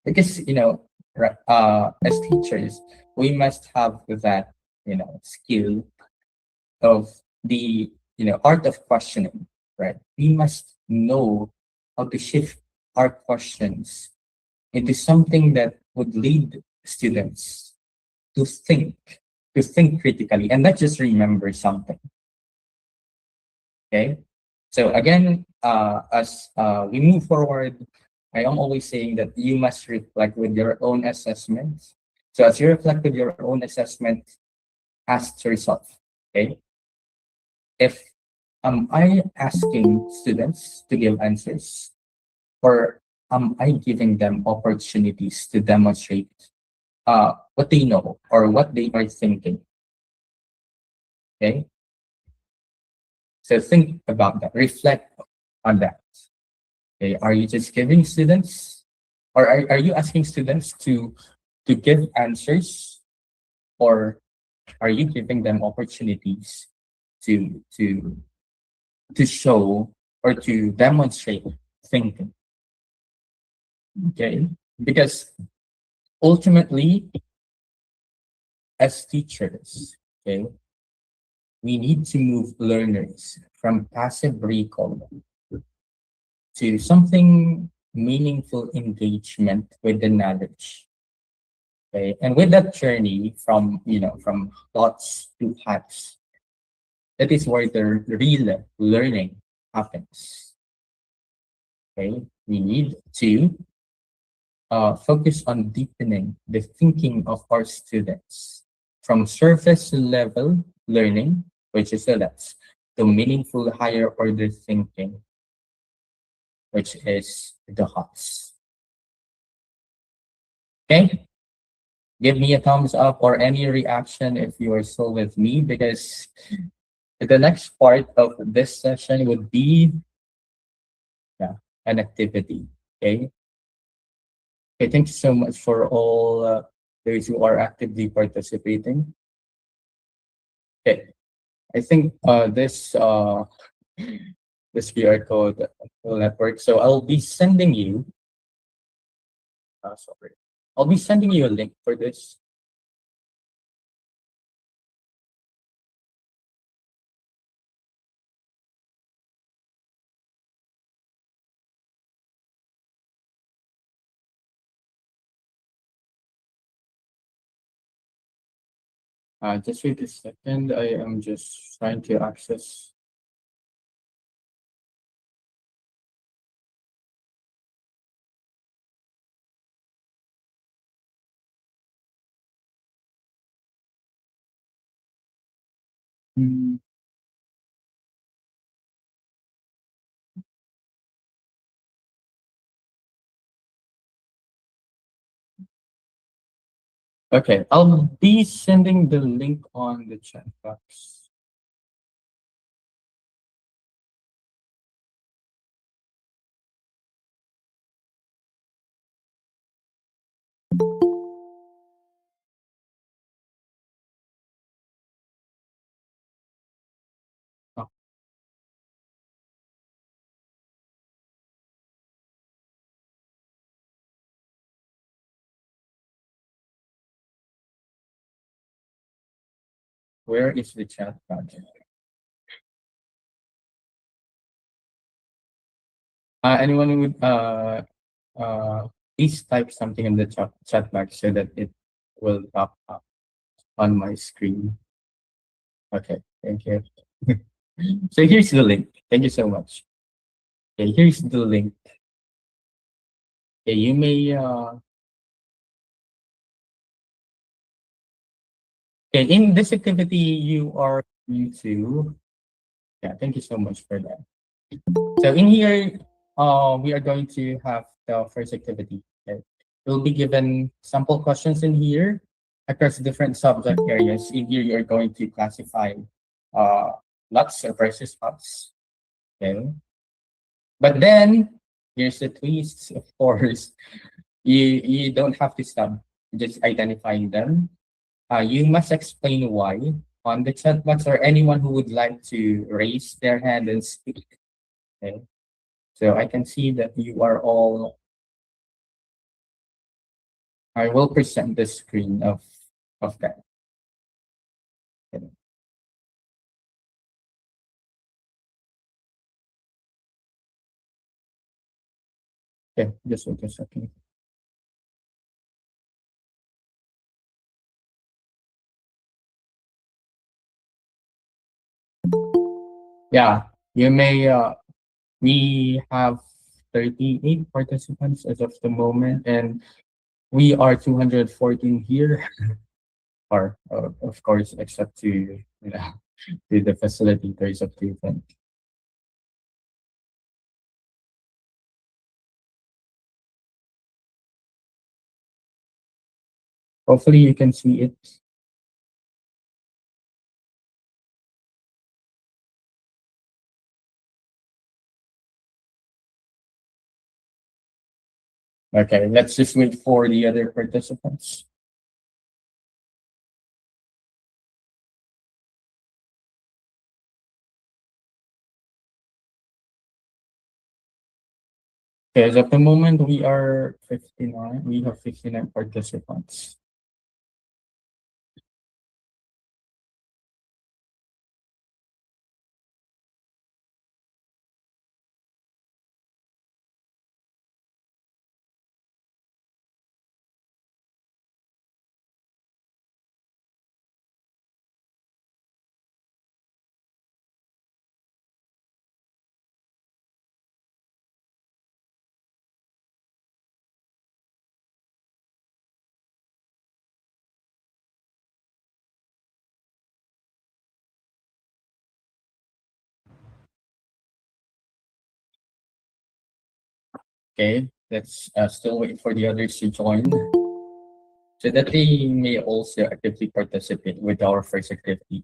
S8: Because, as teachers, we must have that, skill of the, art of questioning, right? We must know how to shift our questions into something that would lead students to think, to think critically and not just remember something. Okay. So again, as we move forward, I am always saying that you must reflect with your own assessments. So as you reflect with your own assessment, ask yourself, okay, if am I asking students to give answers, or am I giving them opportunities to demonstrate what they know or what they are thinking? Okay. So think about that. Reflect on that. Okay. Are you just giving students, or are you asking students to give answers, or are you giving them opportunities to to to show or to demonstrate thinking? Okay. Because ultimately, as teachers, okay, we need to move learners from passive recall to something meaningful engagement with the knowledge. Okay. And with that journey from, from thoughts to hacks, that is where the real learning happens. Okay. We need to focus on deepening the thinking of our students from surface level learning, which is the less, to meaningful higher order thinking, which is the HOTS. Okay? Give me a thumbs up or any reaction if you are still with me, because the next part of this session would be an activity. Okay? Okay, thank you so much for all those who are actively participating. Okay, I think this QR code will not work. So I'll be sending you. Sorry, I'll be sending you a link for this. Just wait a second. I am just trying to access. Hmm. Okay, I'll be sending the link on the chat box. Oh, where is the chat box? Anyone would please type something in the chat box so that it will pop up on my screen. Okay, thank you. So here's the link. Thank you so much. Okay, here's the link. Okay, you may okay, in this activity you are going to, yeah, thank you so much for that. So in here, we are going to have the first activity. Okay. You'll be given sample questions in here across different subject areas. In here, you're going to classify uh, lots versus lots. Okay. But then here's the twist, of course. You don't have to stop just identifying them. You must explain why on the chat box, or anyone who would like to raise their hand and speak. Okay. So I can see that you are all. I will present the screen of that. Okay, just wait a second. Yeah, you may. We have 38 participants as of the moment, and we are 214 here. Or of course, except to to the facilitators of the event. Hopefully, you can see it. Okay, let's just wait for the other participants. Okay, as of the moment, we are 59. We have 59 participants. Okay, let's still wait for the others to join so that they may also actively participate with our first activity.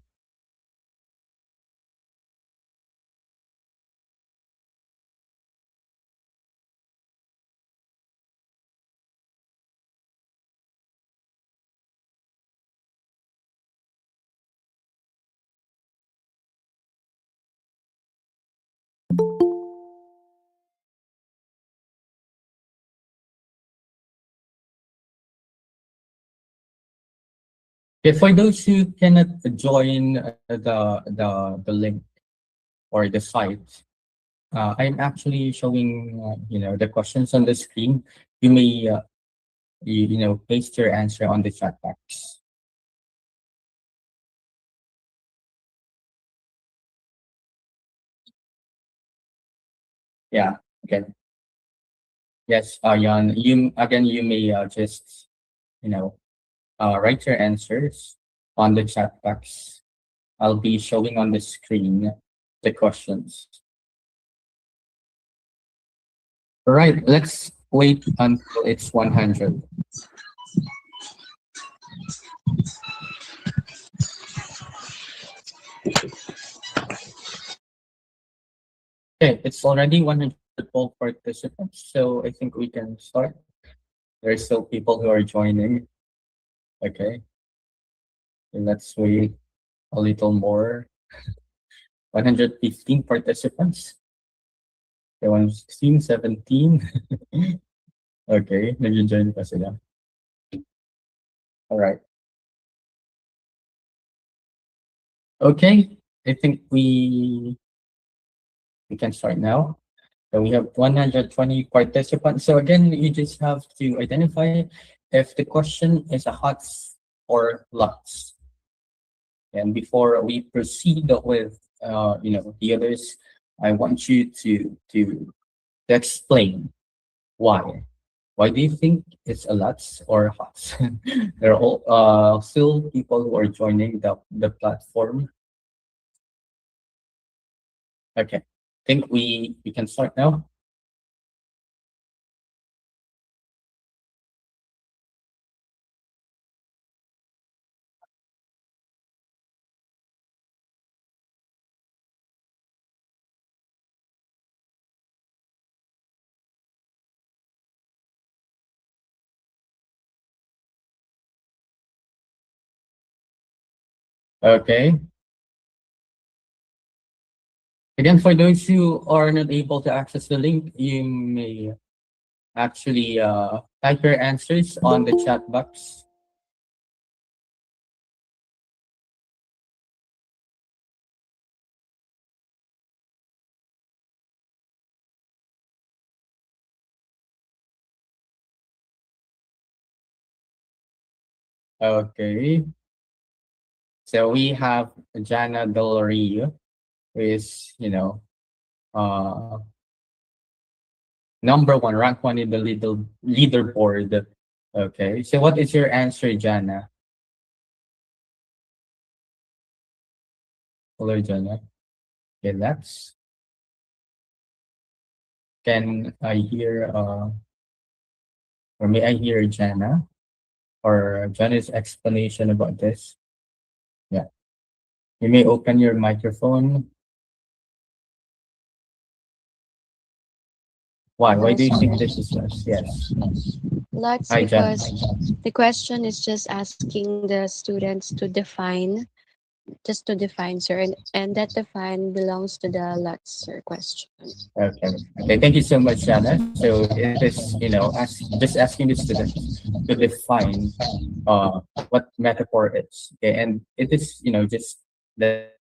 S8: Okay, for those who cannot join the link or the site, I'm actually showing the questions on the screen. You may paste your answer on the chat box. Yeah. Okay. Yes, Jan. You may just write your answers on the chat box. I'll be showing on the screen the questions. All right, let's wait until it's 100. Okay, it's already 112 participants, so I think we can start. There are still people who are joining. Okay, and let's wait a little more. 115 participants. Okay, 116, 17. Okay, nag-join pa sila. All right. Okay, I think we can start now. So we have 120 participants. So again, you just have to identify if the question is a HOTS or LOTS. And before we proceed with the others, I want you to explain why. Why do you think it's a LOTS or HOTS? There are all still people who are joining the platform. Okay. I think we can start now. Okay. Again, for those who are not able to access the link, you may actually type your answers on the chat box. Okay. So we have Jana Del Rio, who is, uh, number one, rank one in the leaderboard. Okay. So what is your answer, Jana? Hello, Jana. Okay, that's can I hear or may I hear Jana or Jana's explanation about this? Yeah. You may open your microphone. Why? Why do
S9: Yes,
S8: you think this is
S9: yes.
S8: us? Yes.
S9: Lots
S8: Hi, Jana.
S9: because the question is just asking the students to define, just to define, sir, and that define belongs to the lots, sir, question.
S8: Okay. Okay. Thank you so much, Jana. So it is, just asking the students to define what metaphor is. Okay. And it is, just that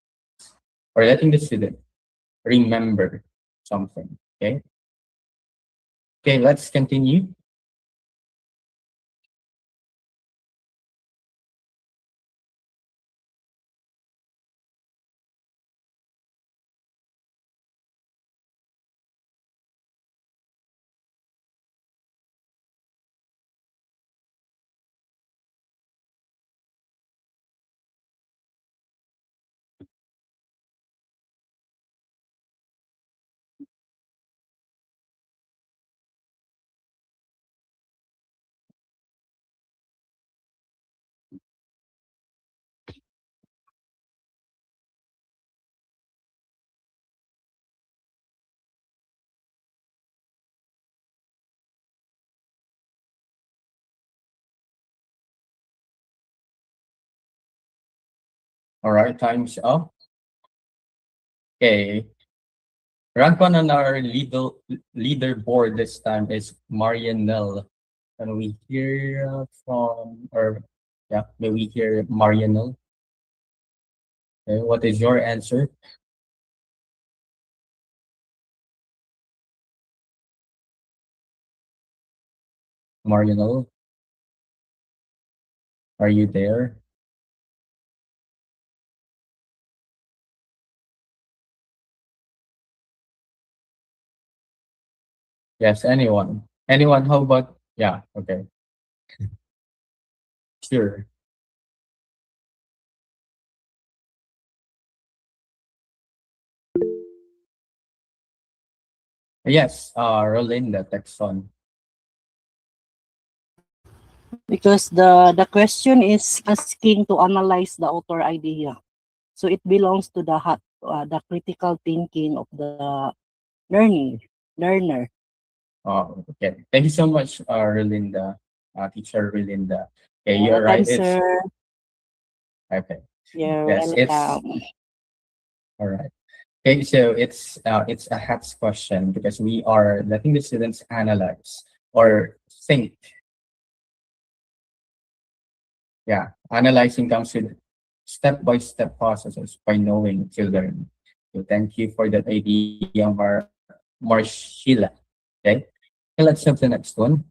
S8: or letting the student remember something. Okay. Okay, let's continue. All right, time's up. Okay. Rank one on our leaderboard this time is Marianelle. Can we hear from, or yeah, may we hear Marianelle? Okay, what is your answer? Marianelle, are you there? Yes, anyone. Anyone, how about, yeah, okay, sure. Yes, Rolinda Texon.
S10: Because the question is asking to analyze the author idea, so it belongs to the critical thinking of the learner.
S8: Okay. Thank you so much, Rolinda, teacher Rolinda. Okay, you're
S10: Welcome,
S8: right. It's
S10: sir.
S8: okay.
S10: You're
S8: Yes, it's
S10: welcome.
S8: all right. Okay, so it's a hats question because we are letting the students analyze or think. Yeah, analyzing comes with step-by-step processes by knowing to learn. So thank you for that idea, Marshila. Okay. And let's have the next one.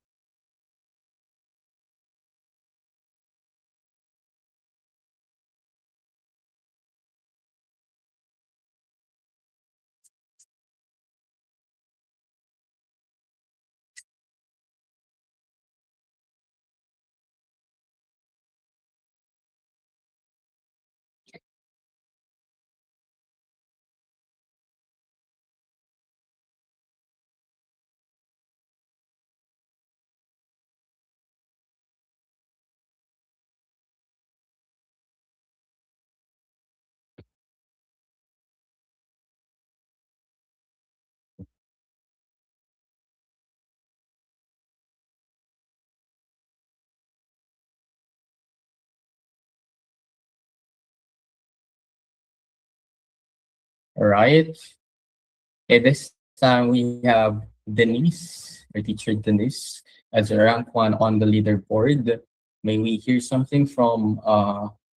S8: All right. Okay, this time we have Denise, our teacher Denise, as a rank one on the leaderboard. May we hear something from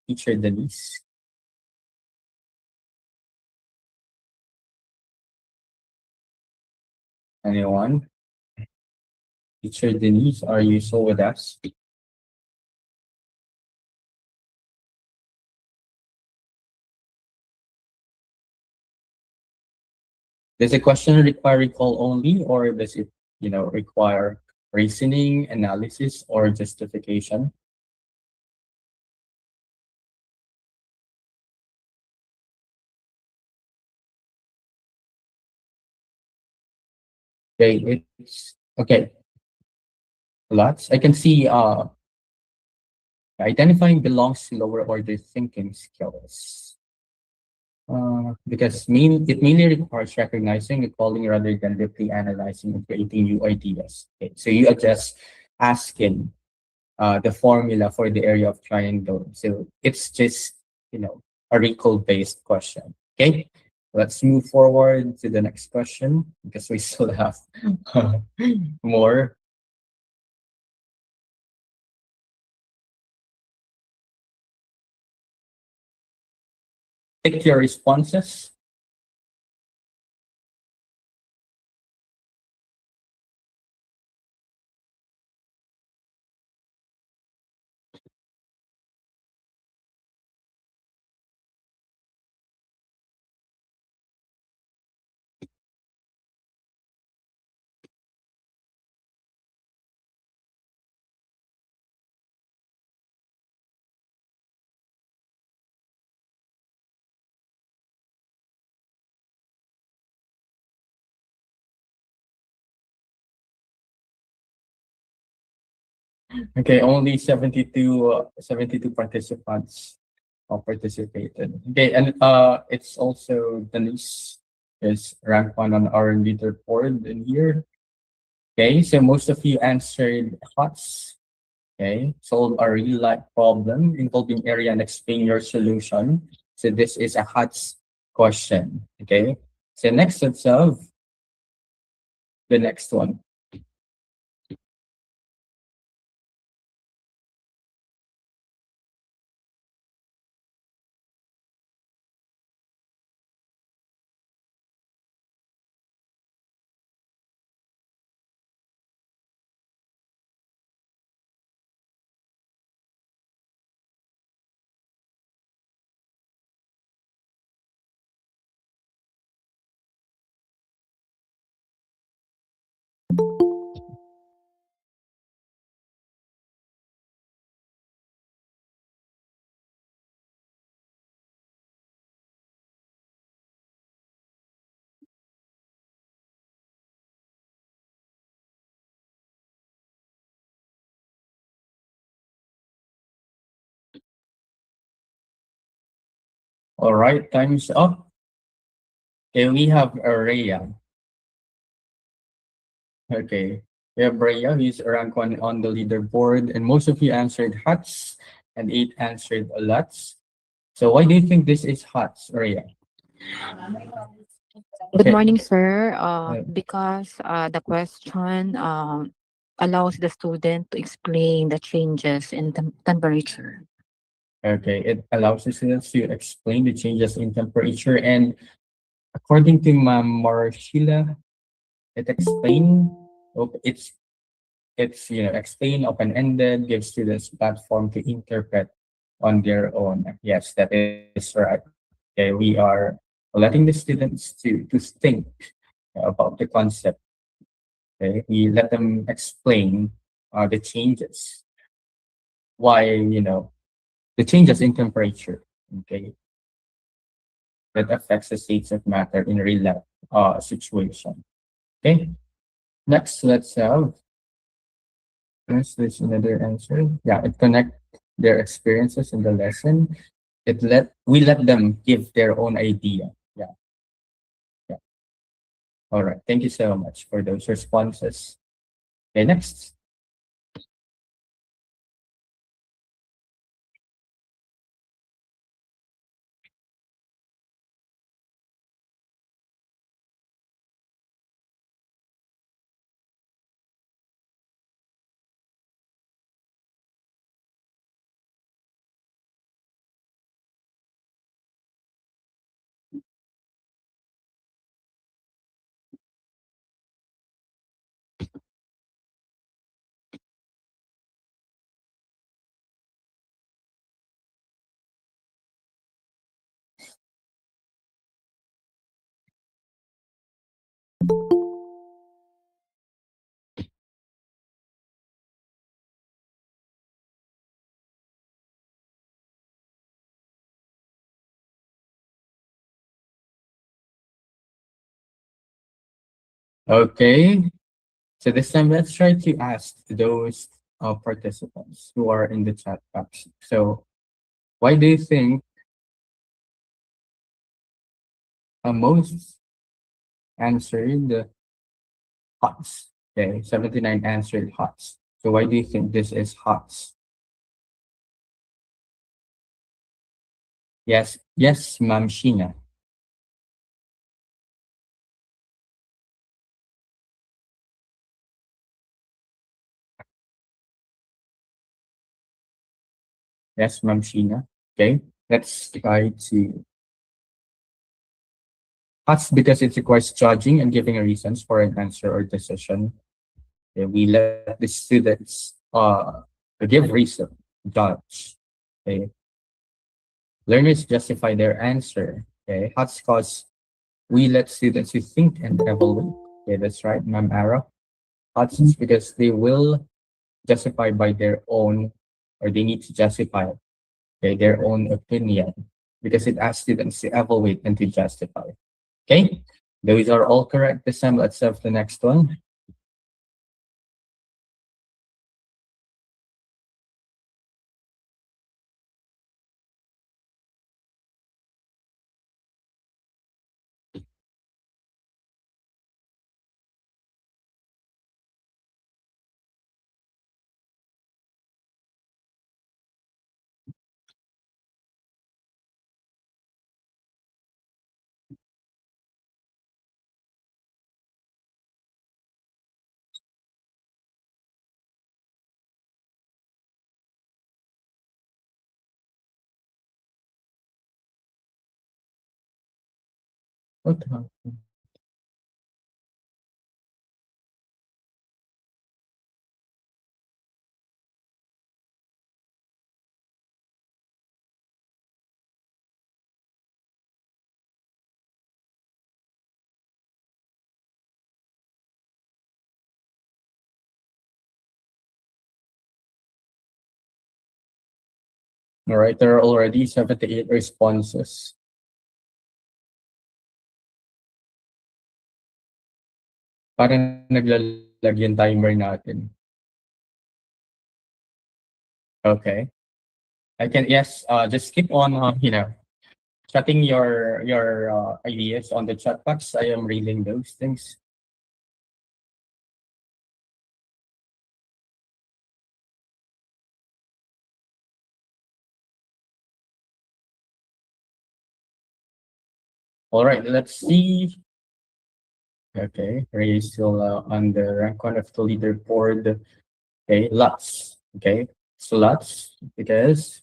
S8: teacher Denise? Anyone? Teacher Denise, are you still with us? Does the question require recall only, or does it, require reasoning, analysis, or justification? Okay, it's okay. Lots. I can see identifying belongs to lower order thinking skills. Because it mainly requires recognizing, recalling rather than deeply analyzing and creating new ideas. Okay, so you are just asking the formula for the area of triangle. So it's just, a recall based question. Okay, let's move forward to the next question because we still have more. Pick your responses. Okay, only 72 participants participated. Okay, and it's also Denise is rank one on our leaderboard in here. Okay, so most of you answered HOTS. Okay, solve a real life problem involving area and explain your solution. So this is a HOTS question. Okay, so next let's have the next one. All right, time's up. Okay, we have Araya. Okay. We have Rhea, who's rank one on the leaderboard, and most of you answered HOTS and 8 answered LUTs. So why do you think this is HOTS, Rhea?
S11: Good
S8: Okay.
S11: morning, sir.
S8: Uh,
S11: Because the question allows the student to explain the changes in temperature.
S8: Okay, it allows the students to explain the changes in temperature, and according to Ma'am Marshila, It explain, it's explain open-ended, gives students platform to interpret on their own. Yes, that is right. Okay, we are letting the students to think about the concept. Okay, we let them explain the changes, why the changes in temperature. Okay, that affects the states of matter in real life situation. Okay, next let's have there's another answer. Yeah, it connect their experiences in the lesson. We let them give their own idea. Yeah, yeah. All right. Thank you so much for those responses. Okay, next. Okay. So this time, let's try to ask those participants who are in the chat box. So, why do you think most answered HOTS? Okay, 79 answered HOTS. So, why do you think this is HOTS? Yes, yes, Ma'am Sheena. Yes, Ma'am Sheena. Okay, let's try to. HOTS because it requires judging and giving reasons for an answer or decision. Okay, we let the students give reason, judge. Okay, learners justify their answer. Okay, HOTS cause we let students to think and evaluate. Okay, that's right, Ma'am Ara. HOTS is because they will justify by their own, or they need to justify their own opinion because it asks students to evaluate and to justify. Okay, those are all correct. This time, let's have the next one. What the- All right, there are already 78 responses. Parang naglalag yung timer natin. Okay. I can, yes, just keep on, chatting your ideas on the chat box. I am reading those things. All right, let's see. Okay, Ray is still on the rank one of the leaderboard. Okay, lots. Okay, so lots because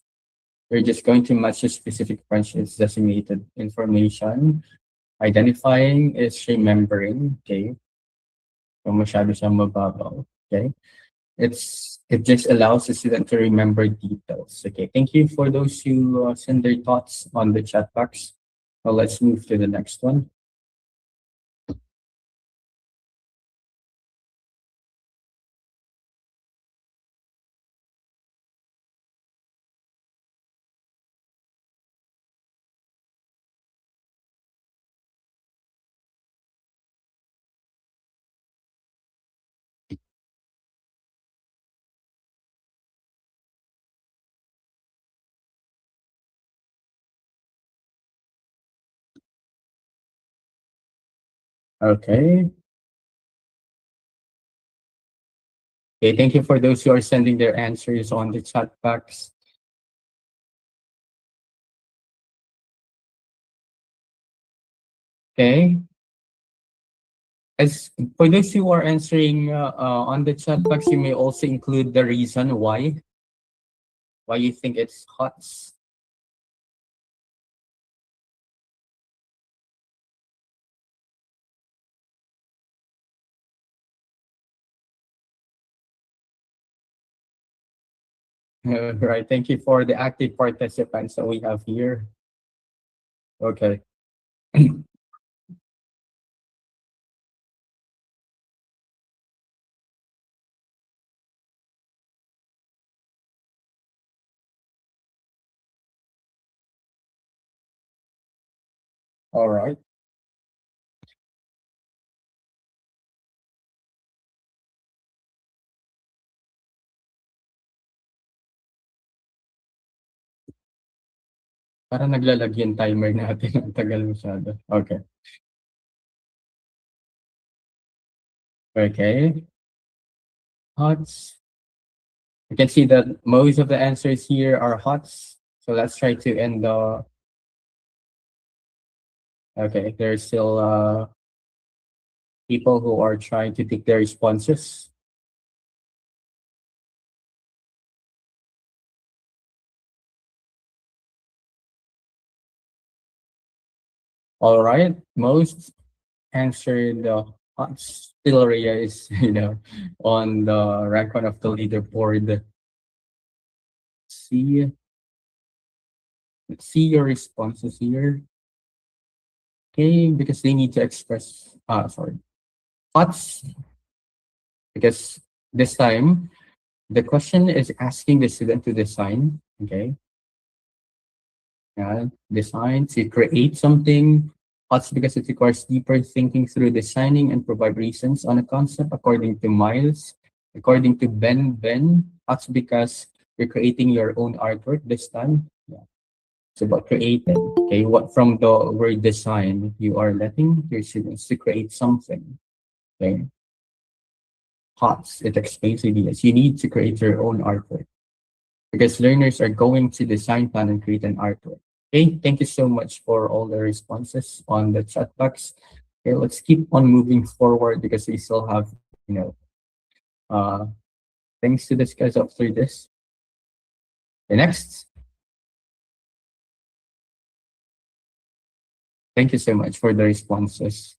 S8: we're just going to match the specific functions designated information. Identifying is remembering. Okay, Kung masyado siyang mababaw. Okay? It just allows the student to remember details. Okay, thank you for those who send their thoughts on the chat box. Well, let's move to the next one. Okay. Okay, thank you for those who are sending their answers on the chat box. Okay. As for those who are answering on the chat box, you may also include the reason why you think it's HOTS. Right. Thank you for the active participants that we have here. Okay. All right. Para naglalag yung timer natin. Ang tagal masyado. Okay. Okay. HOTS. You can see that most of the answers here are HOTS. So let's try to end the. Okay, there's still people who are trying to take their responses. All right, most answered HOTS. Still Rhea is, on the rank one of the leaderboard. See, let's see your responses here. Okay, because they need to express, sorry, HOTS, because this time the question is asking the student to design, okay? Design to create something. HOTS because it requires deeper thinking through designing and provide reasons on a concept according to Miles. According to Ben, HOTS because you're creating your own artwork this time. Yeah. It's about creating. Okay, what from the word design, you are letting your students to create something. Okay. HOTS, it explains ideas. You need to create your own artwork because learners are going to design, plan, and create an artwork. Okay, thank you so much for all the responses on the chat box. Okay, let's keep on moving forward because we still have, uh, things to discuss after this. The next. Thank you so much for the responses.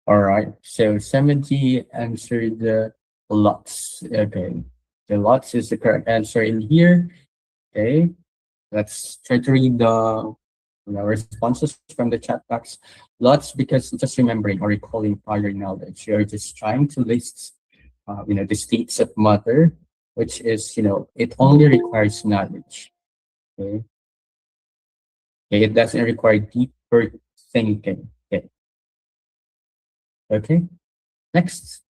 S8: All right, so 70 answered lots. Okay, the lots is the correct answer in here. Okay, let's try to read the responses from the chat box. Lots because just remembering or recalling prior knowledge. You're just trying to list the states of matter, which is, it only requires knowledge. Okay. Okay, it doesn't require deeper thinking. Okay. Okay. Next.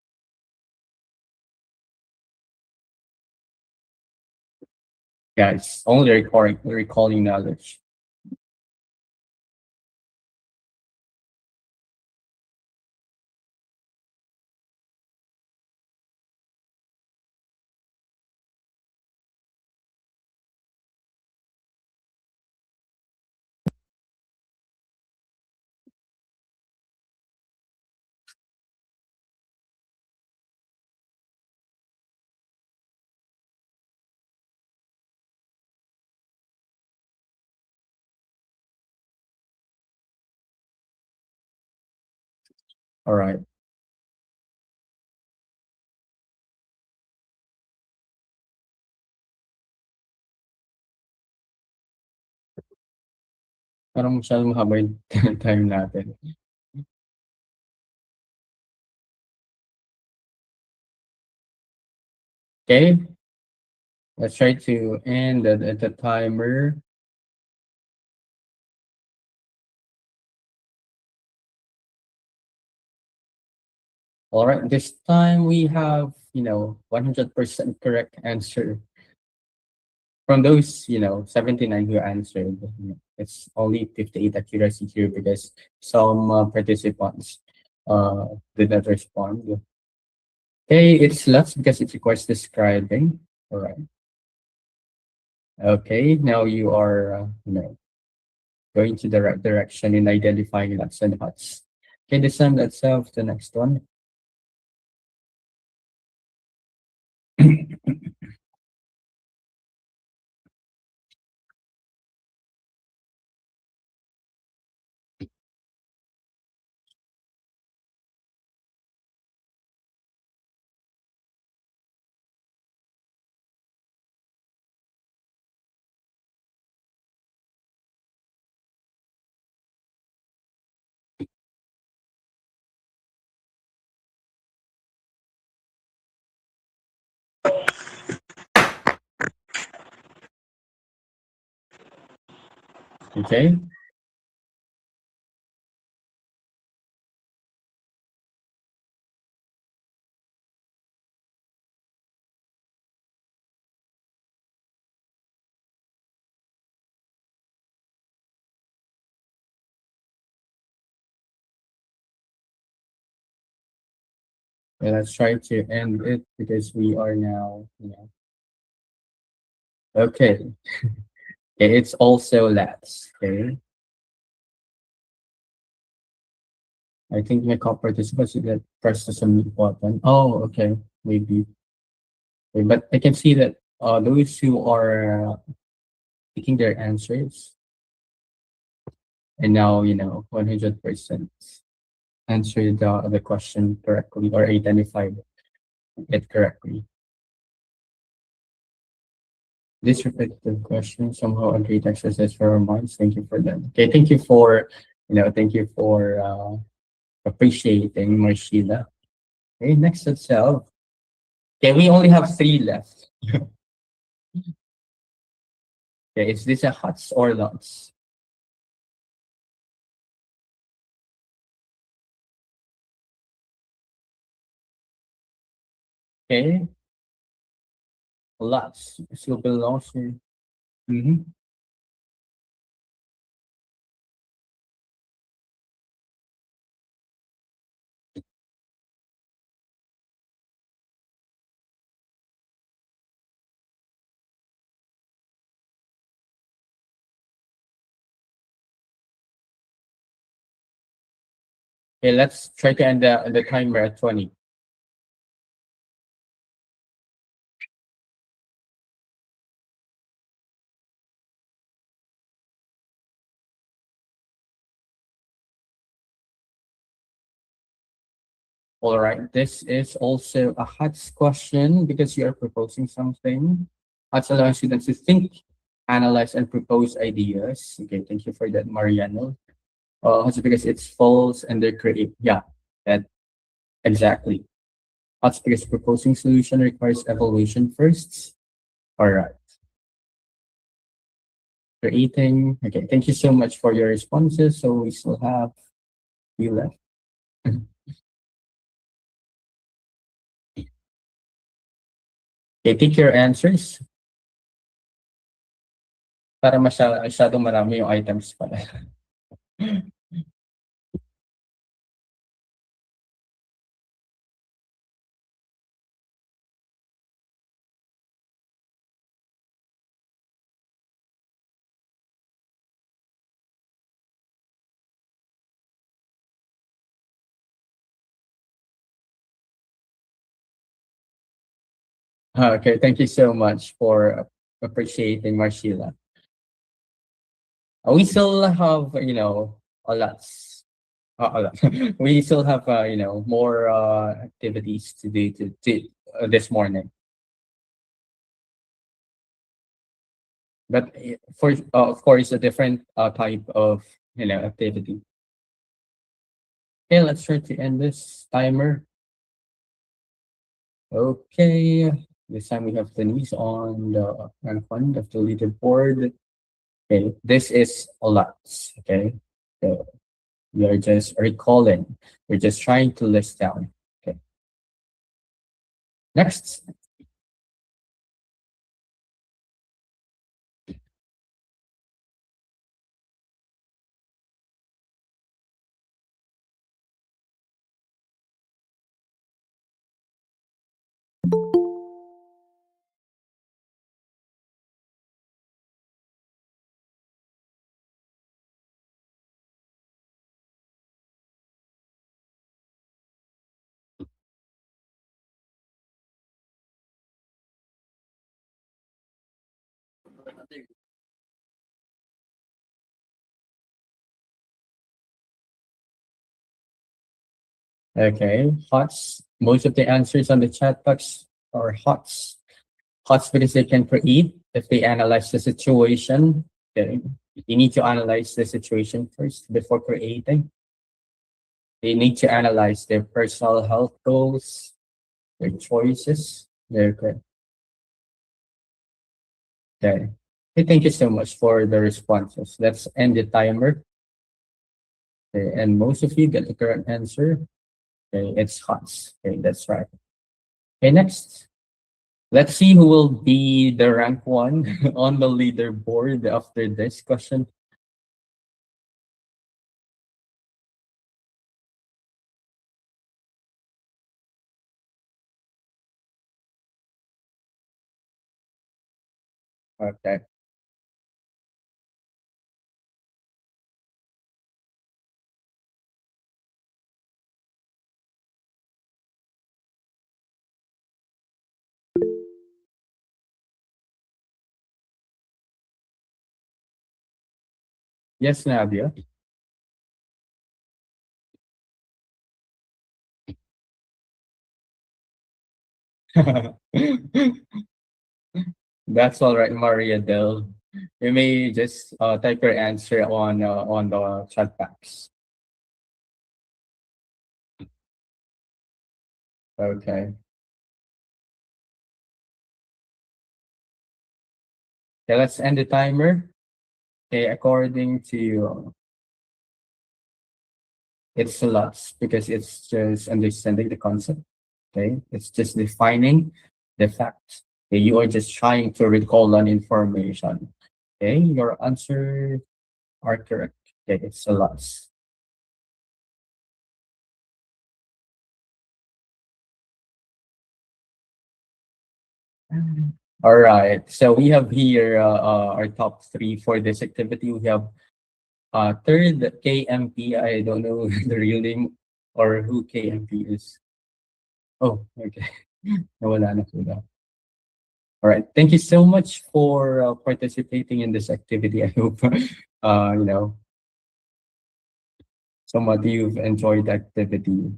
S8: Yeah, it's only recalling knowledge. All right. Parang masyadong mahaba yung time natin. Okay. Let's try to end the timer. All right. This time we have, 100% correct answer. From those, 79 who answered, it's only 58 accuracy here because some participants did not respond. Okay, it's less because it requires describing. All right. Okay, now you are, going to the right direction in identifying lots and huts. Okay, the sum itself, the next one. Okay. And let's try to end it because we are now, okay. Okay, it's also less. Okay. I think my co-participants should get press the submit button. Oh, okay. Maybe. Okay, but I can see that those who are picking their answers and now, 100% answered the question correctly or identified it correctly. This repetitive question somehow a great exercise for our minds. Thank you for that. Okay, thank you for appreciating Marshila. Okay, next itself. Okay, we only have 3 left. Okay, is this a huts or lots? Okay, lots still belongs to. Mhm. Okay, let's try to end the timer at 20. All right, this is also a HUTS question because you are proposing something. HUTS allows students to think, analyze, and propose ideas. Okay, thank you for that, Mariano. HUTS because it's false and they're creative. Yeah, that exactly. Hot because proposing solution requires evaluation first. All right. Creating. Okay, thank you so much for your responses. So we still have you left. Okay, take your answers. Para masyadong marami yung items pala. Okay, thank you so much for appreciating Marcela. We still have, a lot. A lot. We still have, more activities to do this morning. But for of course, a different type of activity. Okay, let's try to end this timer. Okay, this time we have Denise on the front of the leaderboard. Okay, this is a lot. Okay, so we are just recalling. We're just trying to list down. Okay, next. Okay, HOTS. Most of the answers on the chat box are HOTS. HOTS because they can create if they analyze the situation. Okay. You need to analyze the situation first before creating. They need to analyze their personal health goals, their choices. Okay. Okay. Okay, thank you so much for the responses. Let's end the timer. Okay, and most of you get the correct answer. Okay, it's HOTS. Okay, that's right. Okay, next. Let's see who will be the rank one on the leaderboard after this question. Okay. Yes, Nadia. That's all right, Maria Del. You may just type your answer on the chat box. Okay. Okay, let's end the timer. Okay, according to it's a lot because it's just understanding the concept. Okay, it's just defining the fact. Okay, you are just trying to recall an information. Okay, your answers are correct. Okay, it's a lot. All right. So we have here our top three for this activity. We have third KMP. I don't know the real name or who KMP is. Oh, okay. Nawala na sila. All right. Thank you so much for participating in this activity. I hope some of you've enjoyed the activity.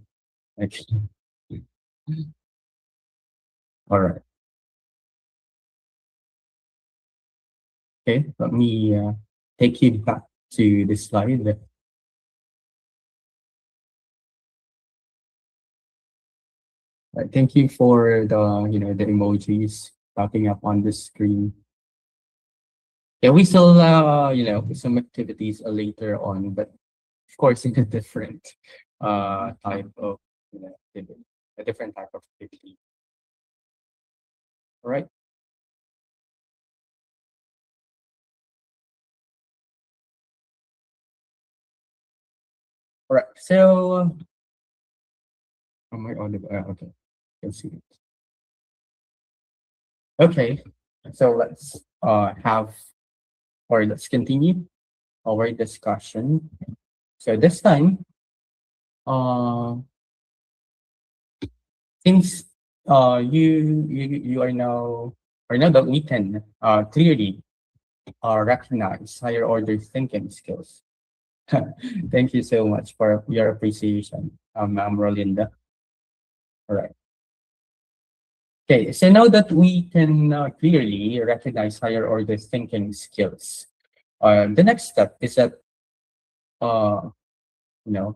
S8: Actually. All right. Okay. Let me take you back to the slide. Thank you for the emojis popping up on the screen. Yeah, we still some activities later on, but of course in a different type of activity, a different type of activity. All right. All right. So, am I audible? Okay, can see it. Okay, so let's continue our discussion. So this time, uh, since you are now that we can clearly recognize higher order thinking skills. Thank you so much for your appreciation, Ma'am Rolinda. All right. Okay, so now that we can clearly recognize higher order thinking skills, the next step is that uh, you know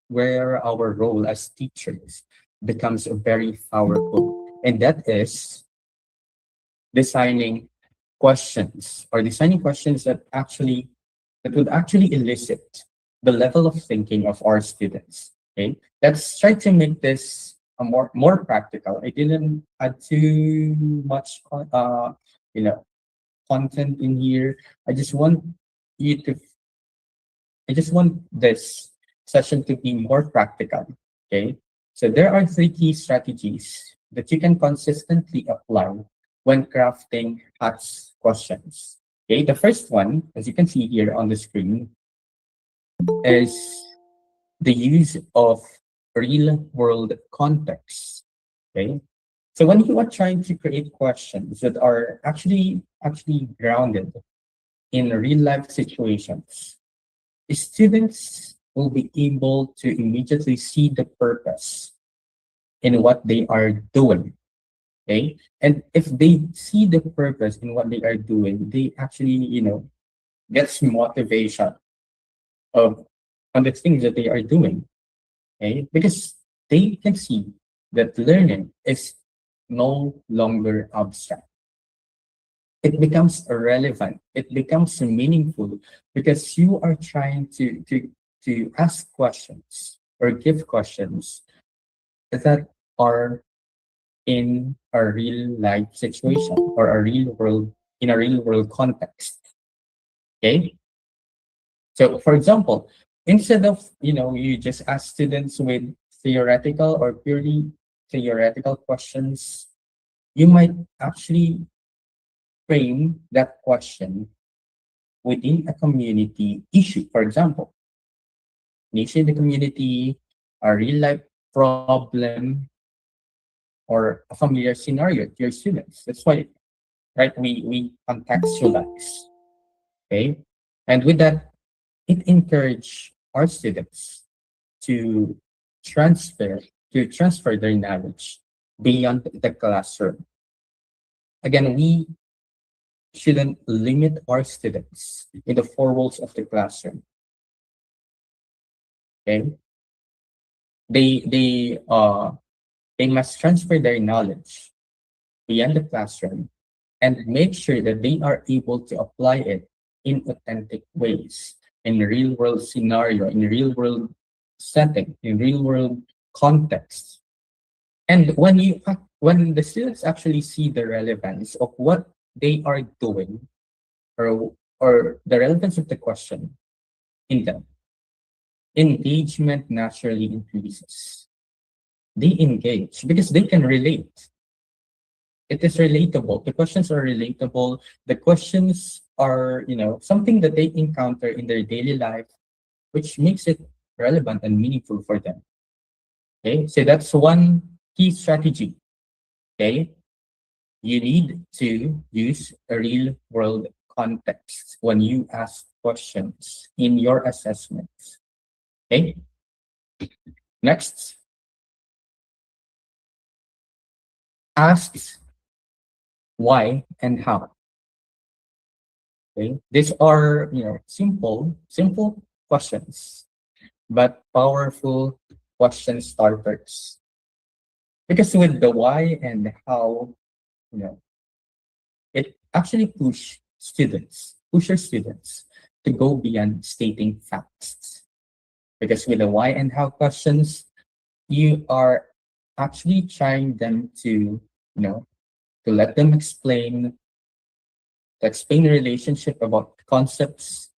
S8: where our role as teachers becomes very powerful, and that is designing questions that would actually elicit the level of thinking of our students. Okay, let's try to make this a more practical. I didn't add too much you know content in here. I just want you to I just want this session to be more practical. Okay. So there are three key strategies that you can consistently apply when crafting HATS questions. Okay. The first one, as you can see here on the screen, is the use of real world context. Okay. So when you are trying to create questions that are actually grounded in real life situations, students will be able to immediately see the purpose in what they are doing. Okay. And if they see the purpose in what they are doing, they actually, gets motivation of on the things that they are doing. Okay. Because they can see that learning is no longer abstract. It becomes relevant. It becomes meaningful because you are trying to ask questions or give questions that are in a real life situation or a real world context. Okay. So for example, instead of you just ask students with theoretical or purely theoretical questions, you might actually frame that question within a community issue. For example, an issue in the community, a real life problem, or a familiar scenario to your students. That's why, right, we contextualize. Okay. And with that, it encourage our students to transfer transfer their knowledge beyond the classroom. Again, we shouldn't limit our students in the four walls of the classroom. Okay. They must transfer their knowledge beyond the classroom and make sure that they are able to apply it in authentic ways, in real world scenario, in real world setting, in real world context. And when the students actually see the relevance of what they are doing, or the relevance of the question in them, engagement naturally increases. They engage because they can relate. It is relatable. The questions are relatable. The questions are, something that they encounter in their daily life, which makes it relevant and meaningful for them. Okay, so that's one key strategy. Okay, you need to use a real world context when you ask questions in your assessments. Okay, next, ask why and how. Okay, these are simple questions, but powerful question starters. Because with the why and how, you know, it actually pushes students to go beyond stating facts. Because with the why and how questions, you are actually trying them to, to let them explain the relationship about concepts,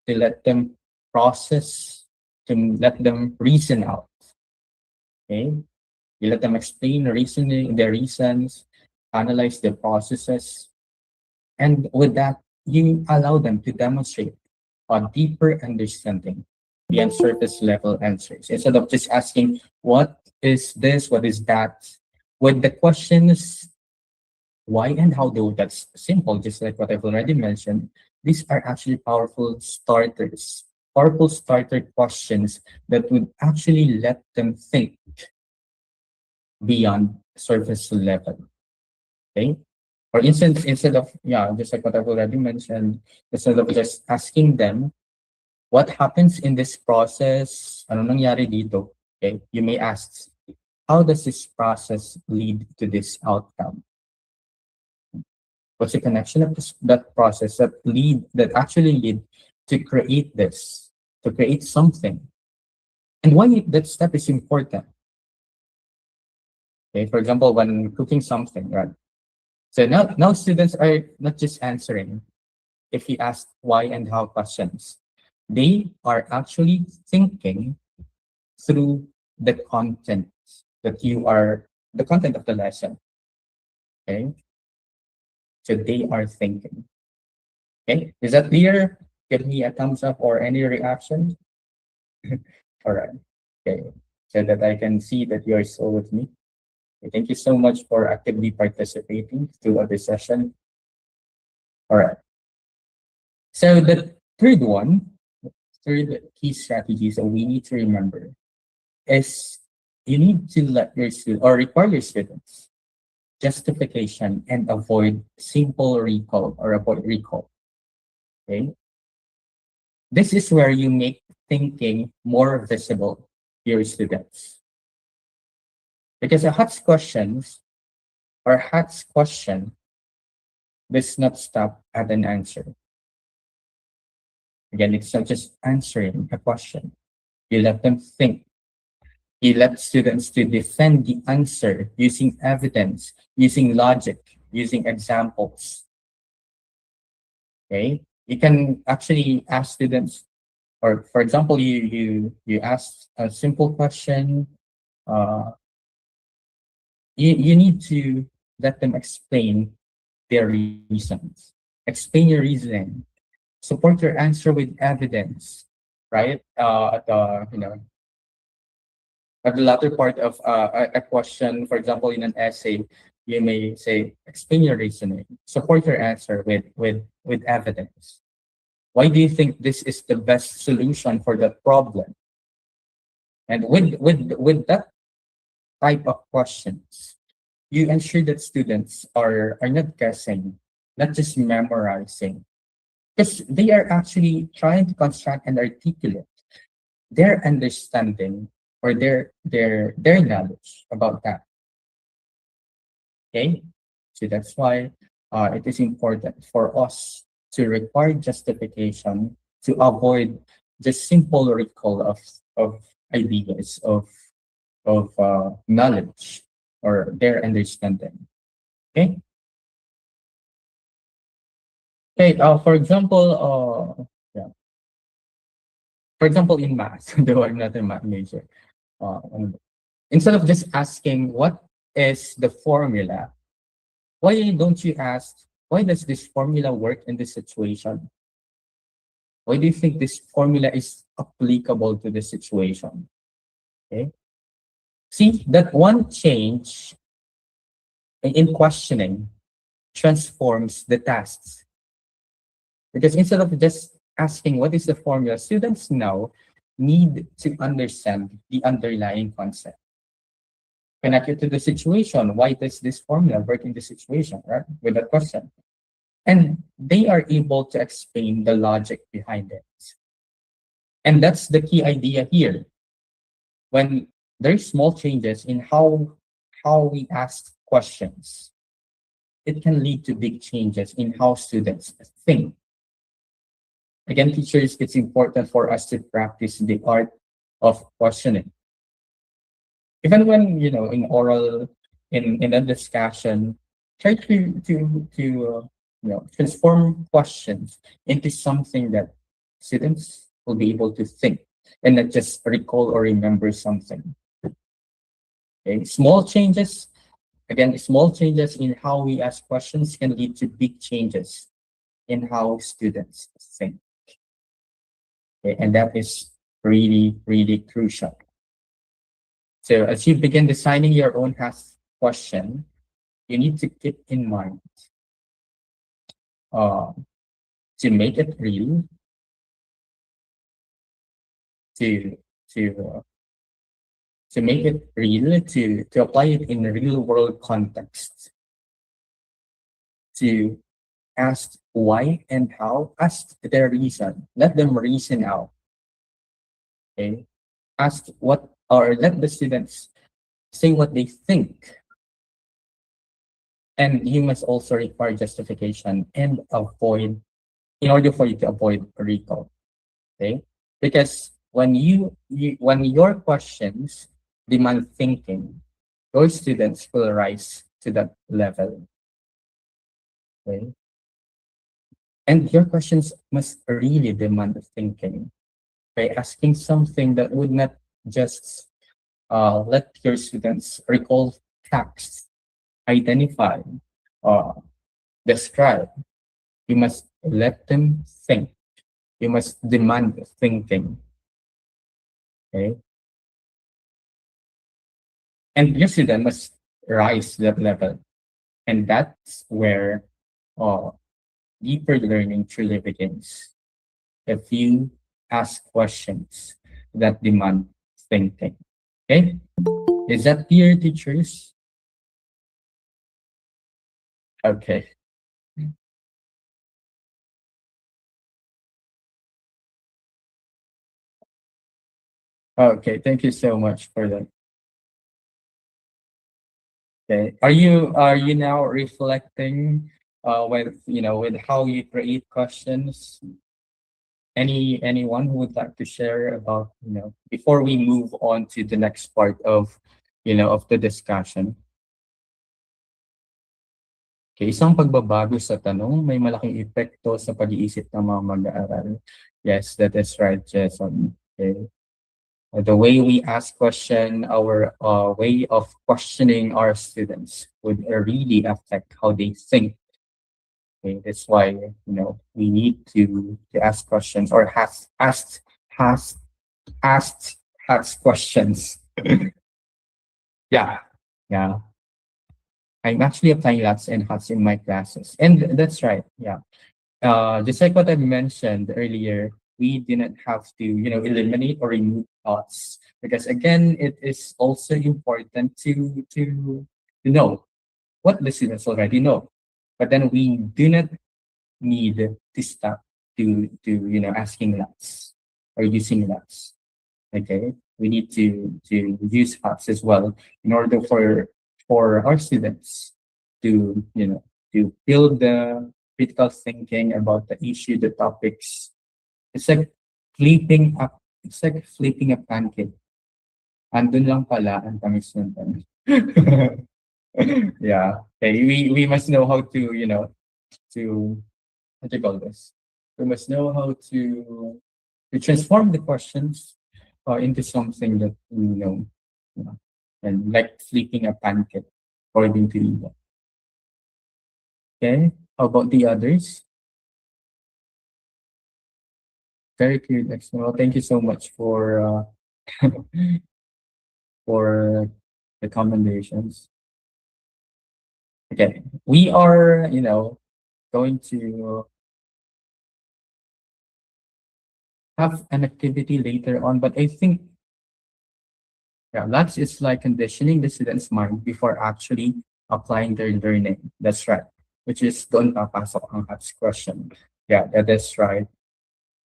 S8: to let them process, to let them reason out. Okay? You let them explain their reasons, analyze their processes, and with that, you allow them to demonstrate a deeper understanding beyond surface level answers. Instead of just asking, what is this? What is that? With the questions, why and how, though that's simple, just like what I've already mentioned, these are actually powerful starter questions that would actually let them think beyond surface level. Okay? For instance, instead of, just like what I've already mentioned, instead of just asking them, what happens in this process? Ano nangyari dito? Okay? You may ask, how does this process lead to this outcome? What's the connection of that process that actually lead to create this, to create something? And why that step is important? Okay, for example, when cooking something, right? So now students are not just answering if you ask why and how questions. They are actually thinking through the content the content of the lesson. Okay. So they are thinking. Okay. Is that clear? Give me a thumbs up or any reaction. All right. Okay. So that I can see that you are still with me. Okay, thank you so much for actively participating throughout the session. All right. So the third key strategies that we need to remember is you need to let your student or require your students justification and avoid simple recall or avoid recall. Okay. This is where you make thinking more visible to your students. Because a HATS question does not stop at an answer. Again, it's not just answering a question. You let them think. You let students to defend the answer using evidence, using logic, using examples. Okay? You can actually ask students, or for example, you ask a simple question. You need to let them explain their reasons. Explain your reasoning. Support your answer with evidence, right? At the latter part of a question, for example, in an essay, you may say, explain your reasoning. Support your answer with evidence. Why do you think this is the best solution for that problem? And with that type of questions, you ensure that students are not guessing, not just memorizing, because they are actually trying to construct and articulate their understanding or their knowledge about that. Okay, so that's why it is important for us to require justification to avoid just simple recall of ideas of knowledge or their understanding. Okay. Okay. For example, for example, in math, though I'm not a math major, instead of just asking what is the formula, why don't you ask why does this formula work in this situation? Why do you think this formula is applicable to this situation? Okay. See that one change in questioning transforms the tasks. Because instead of just asking what is the formula, students now need to understand the underlying concept. Connect it to the situation. Why does this formula work in this situation, right? With that question. And they are able to explain the logic behind it. And that's the key idea here. When
S12: there's small changes in how we ask questions. It can lead to big changes in how students think. Again, teachers, it's important for us to practice the art of questioning. Even when, in oral, in a discussion, try to transform questions into something that students will be able to think and not just recall or remember something. Okay, small changes in how we ask questions can lead to big changes in how students think. Okay, and that is really, really crucial. So as you begin designing your own question, you need to keep in mind uh, to make it real, to to uh, to make it real, to apply it in a real world context, to ask why and how, ask their reason, let them reason out. Okay, ask what, or let the students say what they think. And you must also require justification and avoid, in order for you to avoid recall. Okay, because when your questions demand thinking, your students will rise to that level. Okay, and your questions must really demand thinking by asking something that would not just let your students recall facts, identify, uh, describe. You must let them think. You must demand thinking. Okay, and your student must rise to that level, and that's where uh, deeper learning truly begins. If you ask questions that demand thinking. Okay, is that clear, teachers? Okay. Okay, thank you so much for that. Okay, are you now reflecting with with how you create questions? Anyone who would like to share about before we move on to the next part of of the discussion? Okay, isang pagbabago sa tanong may malaking epekto sa pag-iisip ng mga mag-aaral. Yes, that is right, Jason. Okay. The way we ask question, our way of questioning our students would really affect how they think. Okay, that's why we need to ask questions or has ask questions. Yeah, yeah. I'm actually applying lots and HATs in my classes, and that's right. Yeah, just like what I mentioned earlier, we didn't have to, eliminate or remove thoughts because again, it is also important to know what the students already know, but then we do not need to stop to asking lots or using lots. Okay, we need to use HATs as well in order for our students to to build the critical thinking about the issue, the topics. It's like flipping a pancake. Andun lang pala ang tamis ng tamis. Yeah. Okay. We must know how to, to what do you call this? We must know how to transform the questions into something that you know, and like flipping a pancake according to you. Okay. How about the others? Very clear, Dexter. Well, thank you so much for for the commendations. Okay, we are going to have an activity later on, but I think yeah, that's it's like conditioning the student's mind before actually applying their learning. That's right. Which is doon papasok ang HATS question. Yeah, that is right.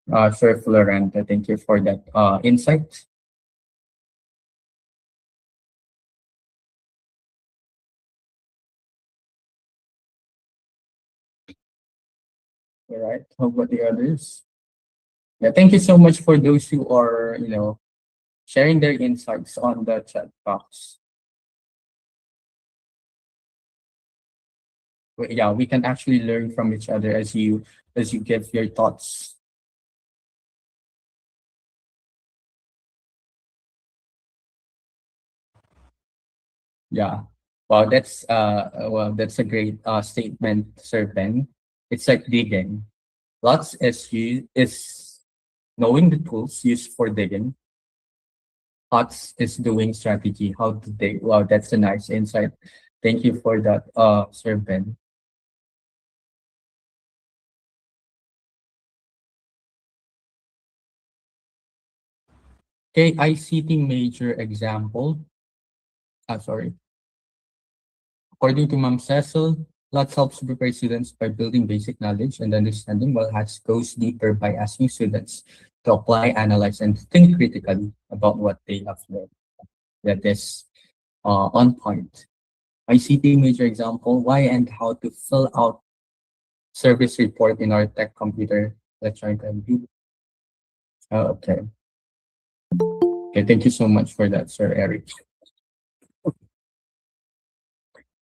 S12: Sir Florenta, thank you for that insight. All right. How about the others? Yeah, thank you so much for those who are, sharing their insights on the chat box. Yeah, we can actually learn from each other as you give your thoughts. Yeah. That's a great statement, Sir Ben. It's like digging. Lots is knowing the tools used for digging. Lots is doing strategy, how to dig. Wow, that's a nice insight. Thank you for that, Sir Ben. Okay, ICT major example. Sorry. According to Ma'am Cecil, LOTS helps prepare students by building basic knowledge and understanding, while HATS goes deeper by asking students to apply, analyze, and think critically about what they have learned. That is on point. ICT major example, why and how to fill out service report in our tech computer electronic review. Okay. Okay, thank you so much for that, Sir Eric.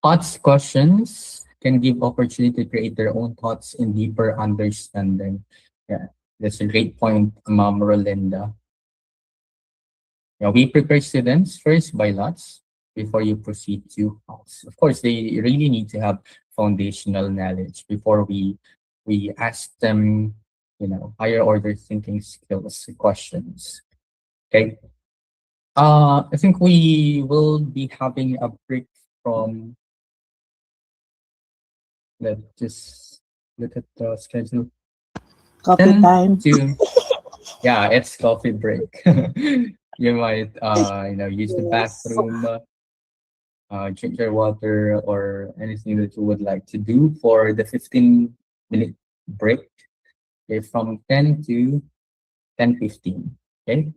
S12: Thoughts questions can give opportunity to create their own thoughts and deeper understanding. Yeah, that's a great point, Ma'am Rolinda. Yeah, we prepare students first by lots before you proceed to thoughts. Of course, they really need to have foundational knowledge before we ask them, higher order thinking skills questions. Okay. I think we will be having a break from. Let's just look at the schedule.
S10: Coffee
S12: 10
S10: time.
S12: Yeah, it's coffee break. You might, use the bathroom, drink your water, or anything that you would like to do for the 15-minute break. Okay, from 10 to 10:15. Okay,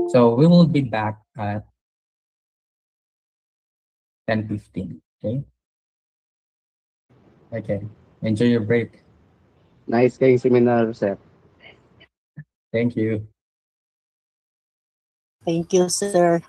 S12: so we will be back at 10:15. Okay. Okay. Enjoy your break.
S13: Nice kayong seminar, sir.
S12: Thank you.
S10: Thank you, sir.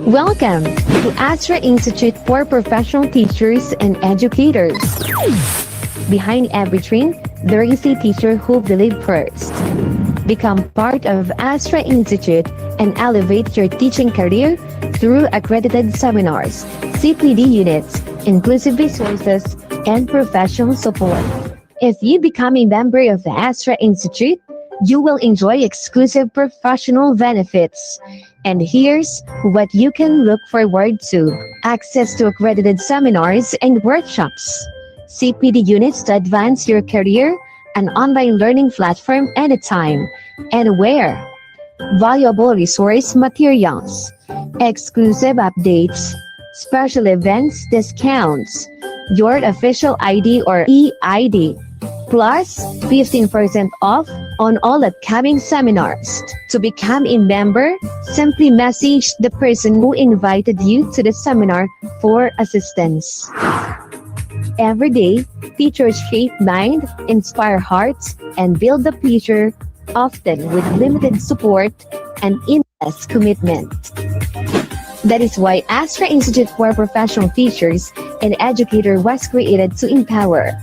S4: Welcome to Astra Institute for Professional Teachers and Educators. Behind every dream, there is a teacher who believed first. Become part of Astra Institute and elevate your teaching career through accredited seminars, CPD units, inclusive resources, and professional support. If you become a member of the Astra Institute, you will enjoy exclusive professional benefits. And here's what you can look forward to: access to accredited seminars and workshops, CPD units to advance your career, an online learning platform anytime, anywhere, valuable resource materials, exclusive updates, special events discounts, your official ID or EID, plus 15% off on all upcoming seminars. To become a member, simply message the person who invited you to the seminar for assistance. Every day, teachers shape mind, inspire hearts, and build the future, often with limited support and endless commitment. That is why Astra Institute for Professional Teachers and Educators was created to empower,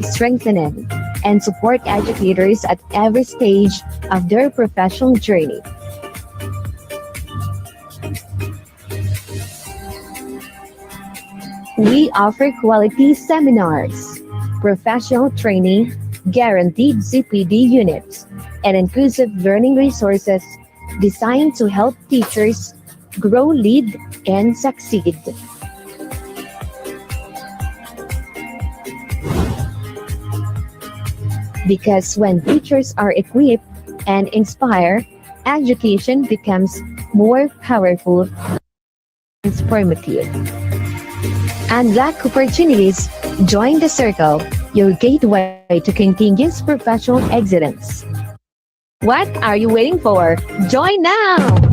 S4: strengthen, and support educators at every stage of their professional journey. We offer quality seminars, professional training, guaranteed CPD units, and inclusive learning resources designed to help teachers grow, lead, and succeed. Because when teachers are equipped and inspired, education becomes more powerful and transformative. Unlock opportunities. Join the circle, your gateway to continuous professional excellence. What are you waiting for? Join now!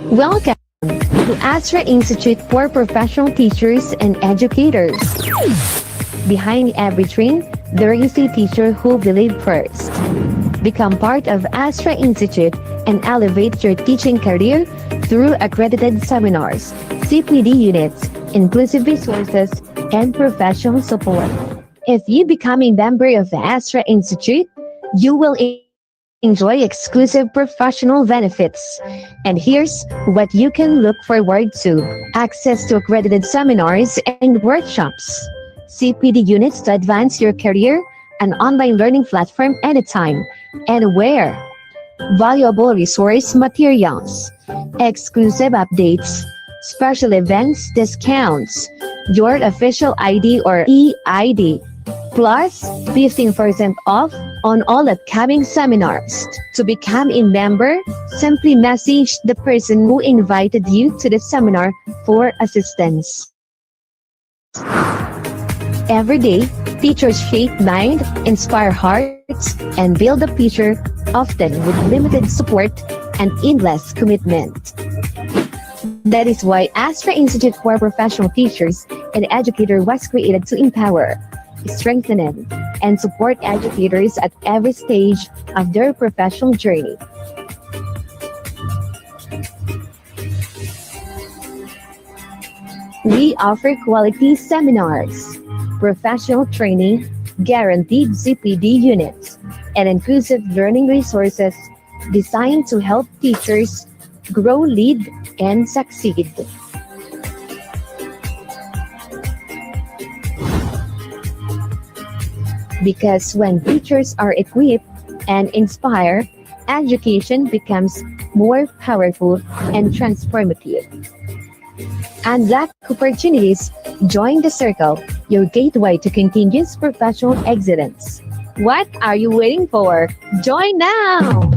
S4: Welcome to Astra Institute for Professional Teachers and Educators. Behind every dream, there is a teacher who believes first. Become part of Astra Institute and elevate your teaching career through accredited seminars, CPD units, inclusive resources, and professional support. If you become a member of the Astra Institute, you will enjoy exclusive professional benefits. And here's what you can look forward to: access to accredited seminars and workshops, CPD units to advance your career, an online learning platform anytime, anywhere, valuable resource materials, exclusive updates, special events, discounts, your official ID or EID, plus 15% off on all upcoming seminars. To become a member, simply message the person who invited you to the seminar for assistance. Every day, teachers shape mind, inspire hearts, and build a future, often with limited support and endless commitment. That is why Astra Institute for Professional Teachers and Educators was created to empower, strengthen, and support educators at every stage of their professional journey. We offer quality seminars, professional training, guaranteed CPD units, and inclusive learning resources designed to help teachers grow, lead, and succeed. Because when teachers are equipped and inspired, education becomes more powerful and transformative. Unlock opportunities, join the circle, your gateway to continuous professional excellence. What are you waiting for? Join now!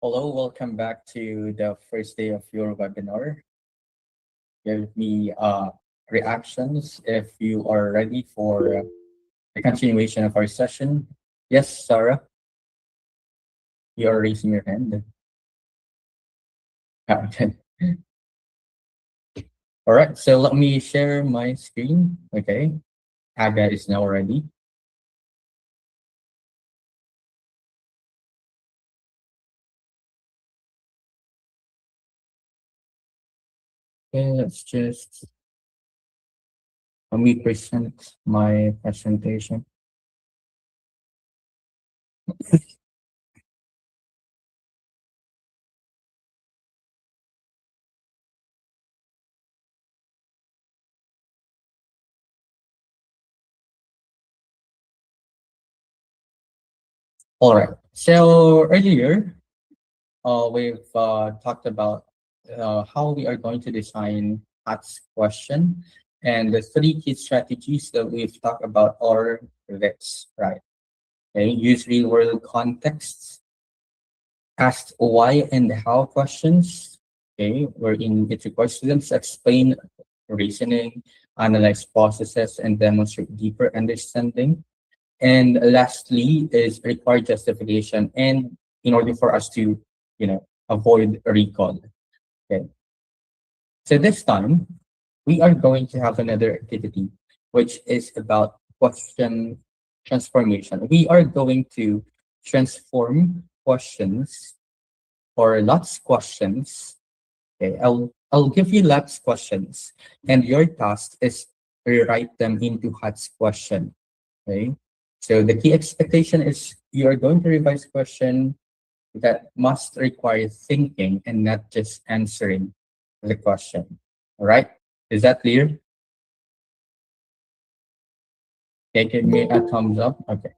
S12: Hello, welcome back to the first day of your webinar. Give me reactions if you are ready for the continuation of our session. Yes, Sarah, you are raising your hand. Okay. All right, so let me share my screen. Okay, Aga is now ready. Okay, let me present my presentation. All right, so earlier we've talked about how we are going to design ask question, and the three key strategies that we've talked about are this, right? Okay, use real world contexts, ask why and how questions, okay, wherein it requires students to explain reasoning, analyze processes, and demonstrate deeper understanding. And lastly is required justification, and in order for us to, avoid recall. Okay. So this time, we are going to have another activity, which is about question transformation. We are going to transform questions or lots questions. Okay, I'll give you lots questions, and your task is rewrite them into Hat's question. Okay, so the key expectation is you are going to revise question that must require thinking and not just answering the question. All right, is that clear? Okay, give me a thumbs up. Okay,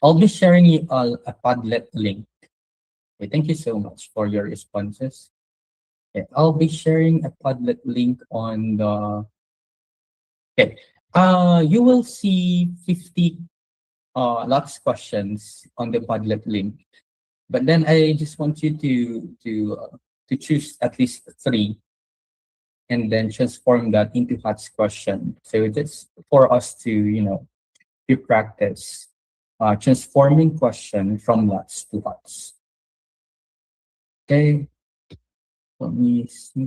S12: I'll be sharing you all a Padlet link. Okay, thank you so much for your responses. Okay, I'll be sharing a Padlet link on the. Okay, you will see 50 lots questions on the Padlet link, but then I just want you to choose at least three and then transform that into Hat's question. So just for us to to practice transforming question from lots to Hats. Okay, let me see.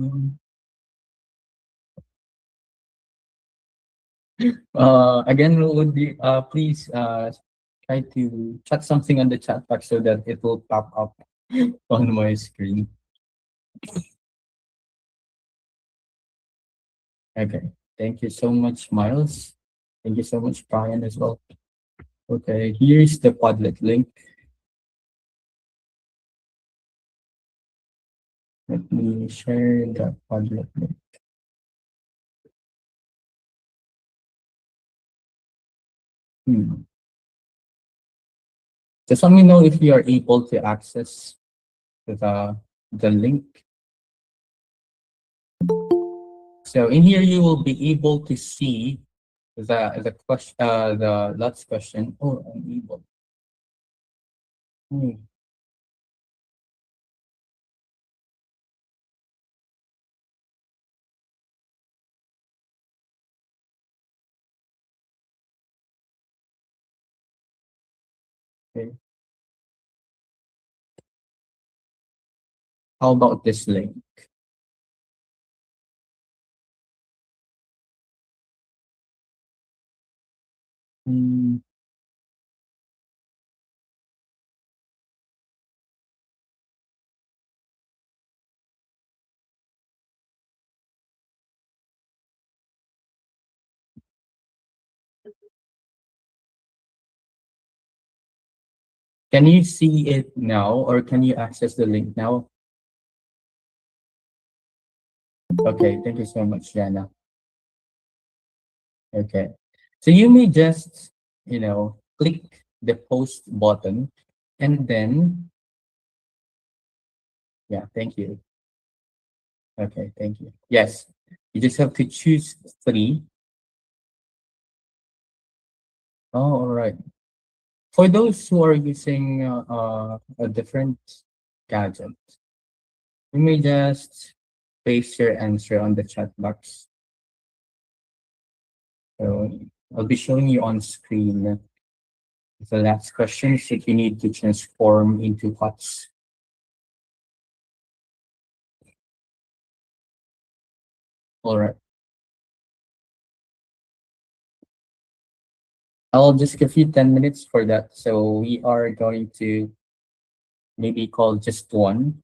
S12: Again, would you please try to chat something on the chat box so that it will pop up on my screen. Okay, thank you so much, Miles. Thank you so much, Brian, as well. Okay, here's the Padlet link. Let me share the Padlet link. Just let me know if you are able to access the link. So in here you will be able to see the question the last question. Oh, I'm able. Okay. How about this link? Hmm. Can you see it now, or can you access the link now? Okay, thank you so much, Jana. Okay, so you may just, click the post button and then, yeah, thank you. Okay, thank you. Yes, you just have to choose three. Oh, all right. For those who are using a different gadget, you may just paste your answer on the chat box. So I'll be showing you on screen the last questions that you need to transform into pots. All right. I'll just give you 10 minutes for that. So we are going to maybe call just one.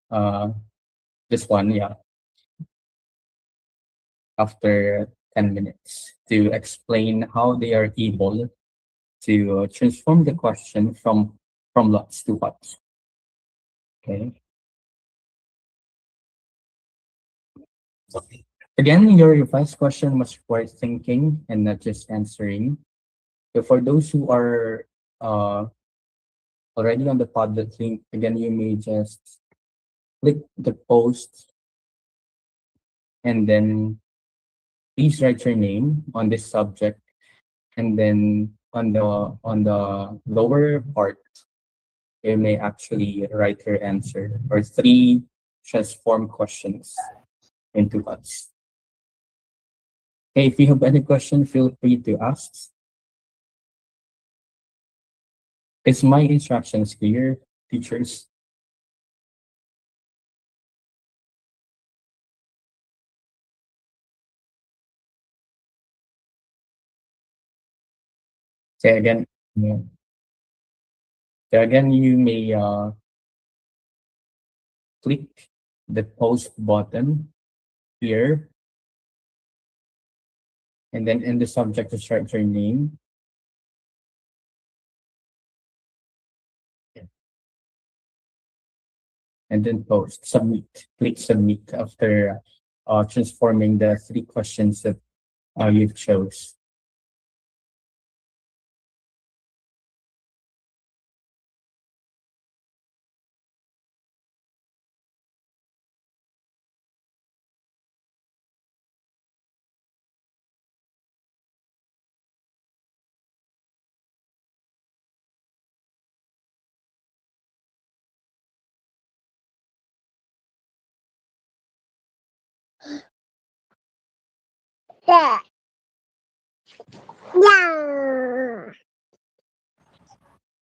S12: Uh, just one, yeah, after 10 minutes to explain how they are able to transform the question from lots to what. Okay. Again, your revised question must require thinking and not just answering. So for those who are uh, already on the Padlet link, again, you may just click the post and then please write your name on this subject. And then on the lower part, you may actually write your answer or three transform questions into us. Okay, if you have any question, feel free to ask. Is my instructions clear, teachers? Say again. Yeah. So again, you may click the post button here, and then in the subject, just write your name. And then post, submit, click submit after transforming the three questions that you chose.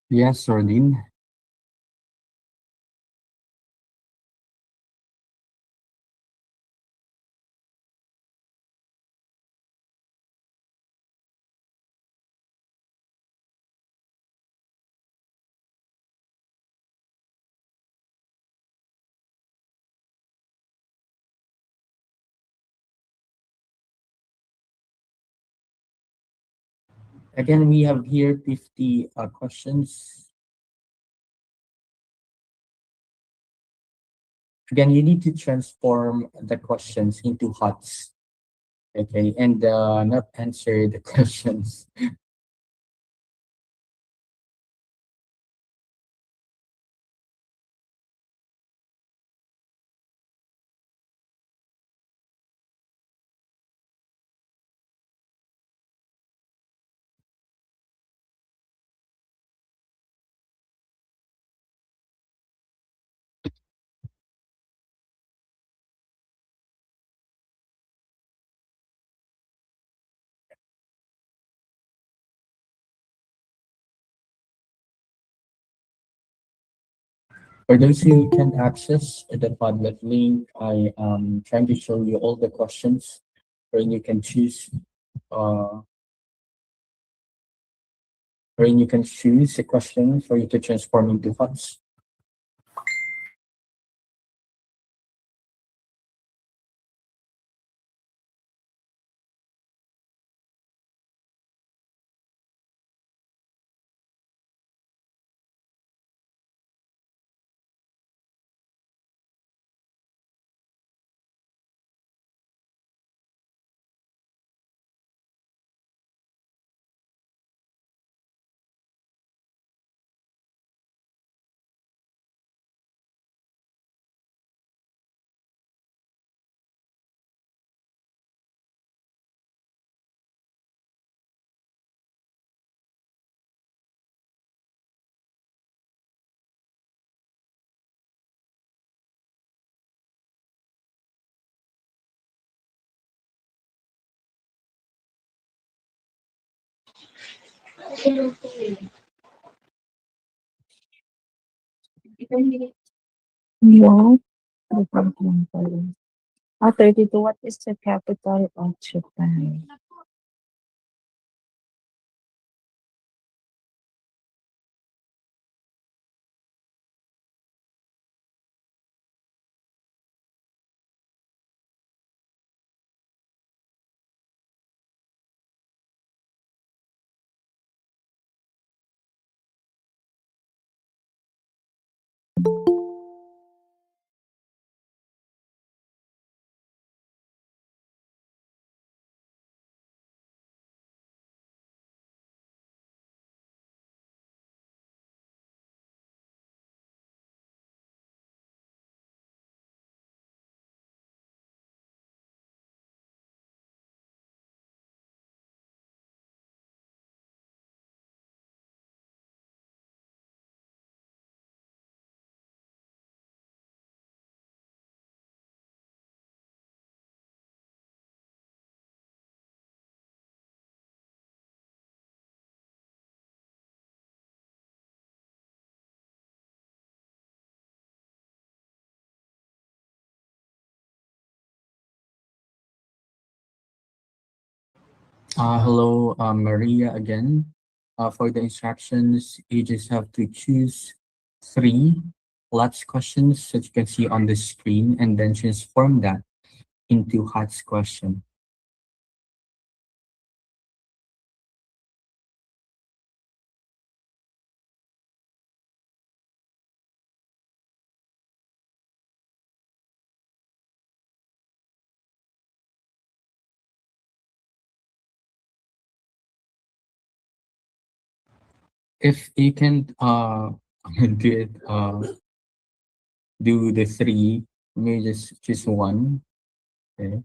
S12: Yes, Rodin. Again, we have here 50 questions. Again, you need to transform the questions into HUTs. Okay, and not answer the questions. For those who can access the Padlet link, I am trying to show you all the questions where you can choose uh, a question for you to transform into HUTs.
S11: Wow. 32. What is the capital of Japan?
S12: Hello, Maria again. For the instructions, you just have to choose three lots questions that you can see on the screen and then transform that into HOTS question. If you can do it, do the three, maybe just choose one. Okay.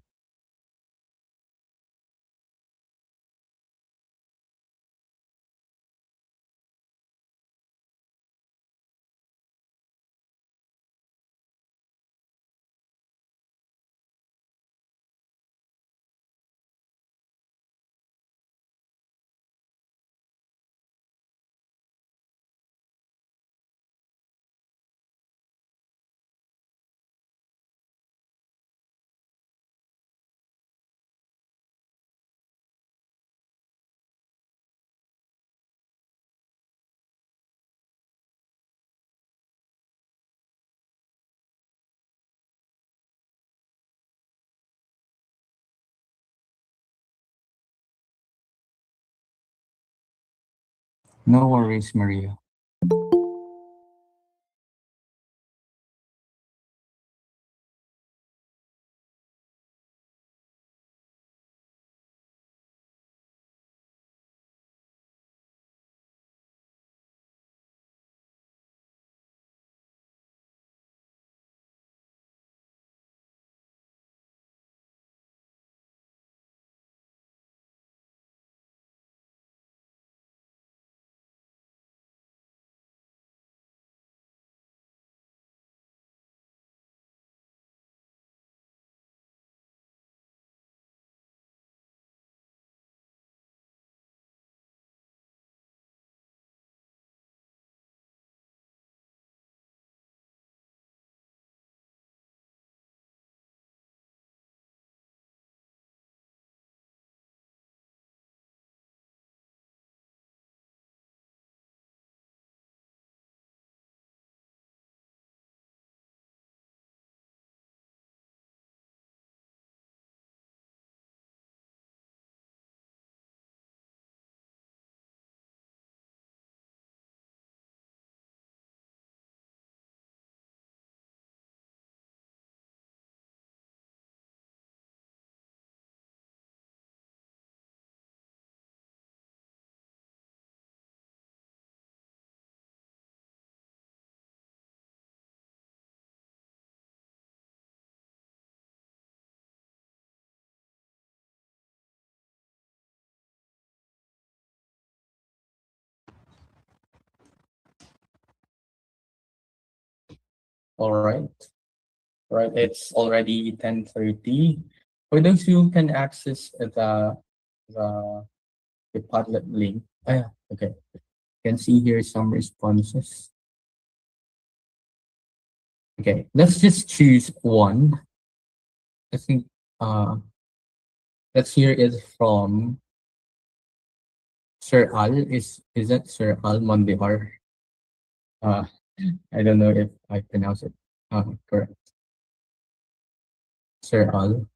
S12: No worries, Maria. All right. Right. It's already 10:30. For those who can access the the Padlet link. Yeah, okay. Can see here some responses. Okay, let's just choose one I think let's hear it from Sir Al. Is that Sir Al Mondihar? Uh, I don't know if I pronounce it correct. Sir Al,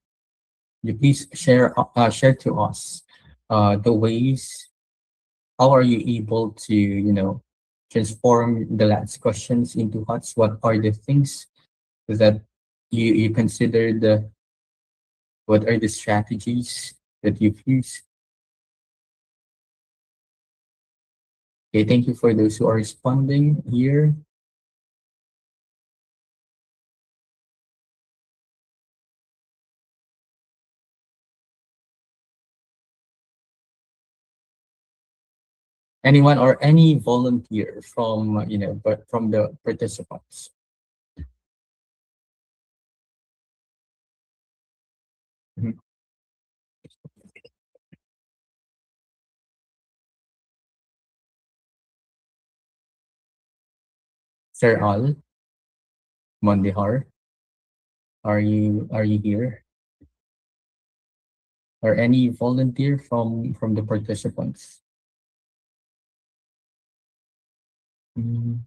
S12: you please share to us the ways how are you able to transform the last questions into huts? What are the things that you considered? What are the strategies that you've used? Okay, thank you for those who are responding here. Anyone or any volunteer from but from the participants. Mhm. Sir Al Mondihar, are you here? Or any volunteer from the participants? Mm.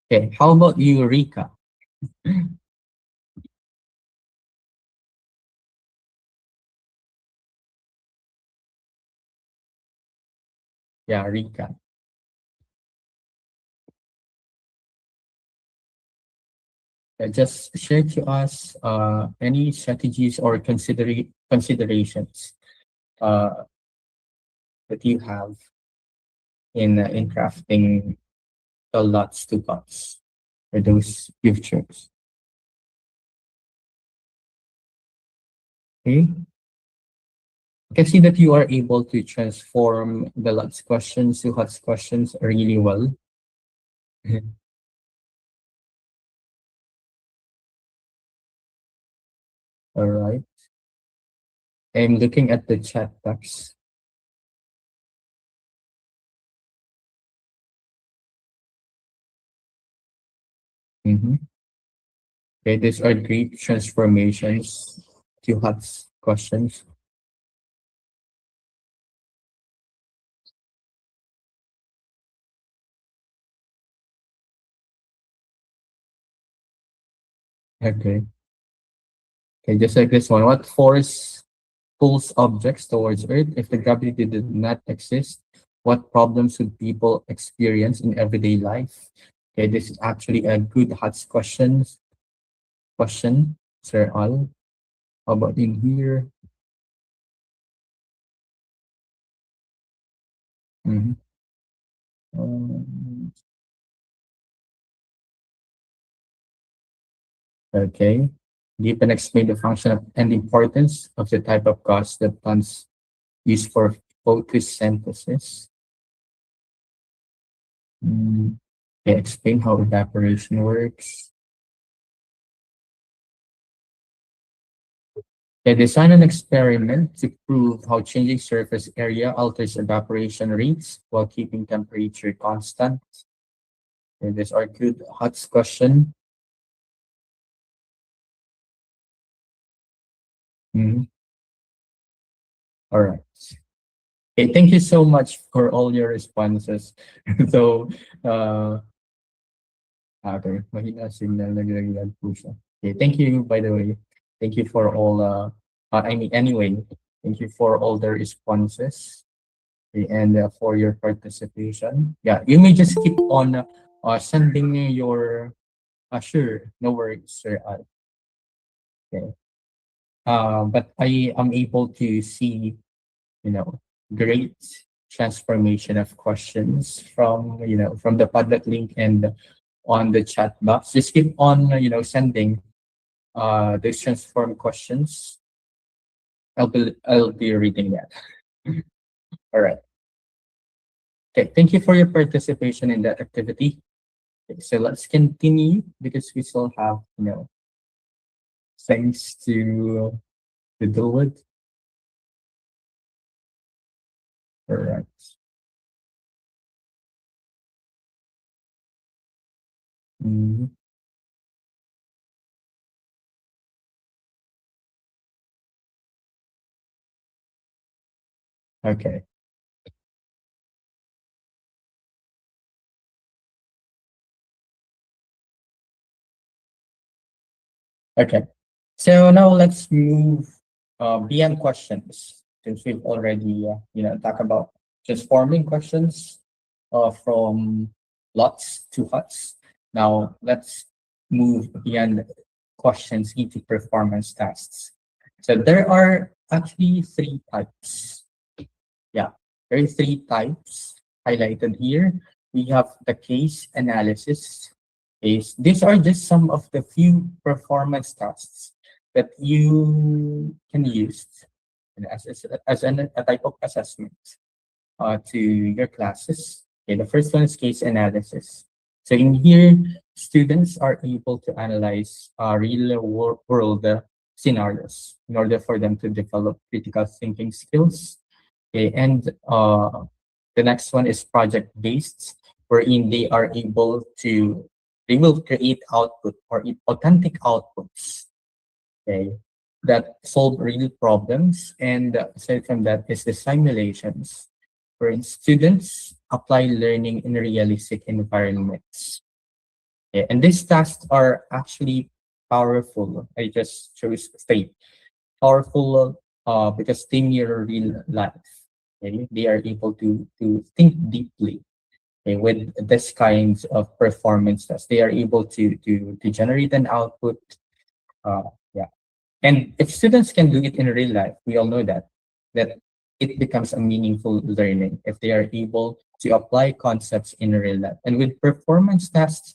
S12: Okay, how about you, Rika? Yeah, Rika. Just share to us any strategies or considerations uh, that you have in crafting the lots to cuts for those you've chose. Okay. I can see that you are able to transform the lots questions to huts questions really well. All right. I'm looking at the chat box. Mhm. Okay, these are great transformations to huts questions. Okay. Okay, just like this one. What force pulls objects towards Earth? If the gravity did not exist, what problems would people experience in everyday life? Okay, this is actually a good HUTS question, Sir Al. How about in here? Mhm. Um, okay. Give and explain the function and importance of the type of gas that plants use for photosynthesis. Mm, okay, explain how evaporation works. They design an experiment to prove how changing surface area alters evaporation rates while keeping temperature constant. Okay, these are good HUTS question. Mhm. All right. Okay, thank you so much for all your responses. So, okay, mahina signal nagdagdag po siya. Okay, thank you by the way. Thank you for all I mean anyway, thank you for all the responses. Okay, and for your participation. Yeah, you may just keep on sending me your sure, no worries, sir. Okay. But I am able to see, great transformation of questions from the Padlet link and on the chat box. Just keep on, sending those transform questions. I'll be reading that. All right. Okay. Thank you for your participation in that activity. Okay, so let's continue because we still have, things to do with. All right. Mhm. Okay. Okay. So now let's move beyond questions, since we've already talked about just forming questions from lots to huts. Now let's move beyond questions into performance tests. So there are actually three types. Yeah, there are three types highlighted here. We have the case analysis. These are just some of the few performance tests that you can use as a type of assessment to your classes. Okay, the first one is case analysis. So in here, students are able to analyze world scenarios in order for them to develop critical thinking skills. Okay, and the next one is project based, wherein they will create output or authentic outputs. Okay, that solve real problems. And aside from that is the simulations, wherein students apply learning in realistic environments. Okay, and these tasks are actually powerful. I just chose three. Powerful because they mirror real life. Okay? They are able to think deeply, okay, with this kinds of performance tests. They are able to generate an output. Yeah. And if students can do it in real life, we all know that it becomes a meaningful learning if they are able to apply concepts in real life. And with performance tests,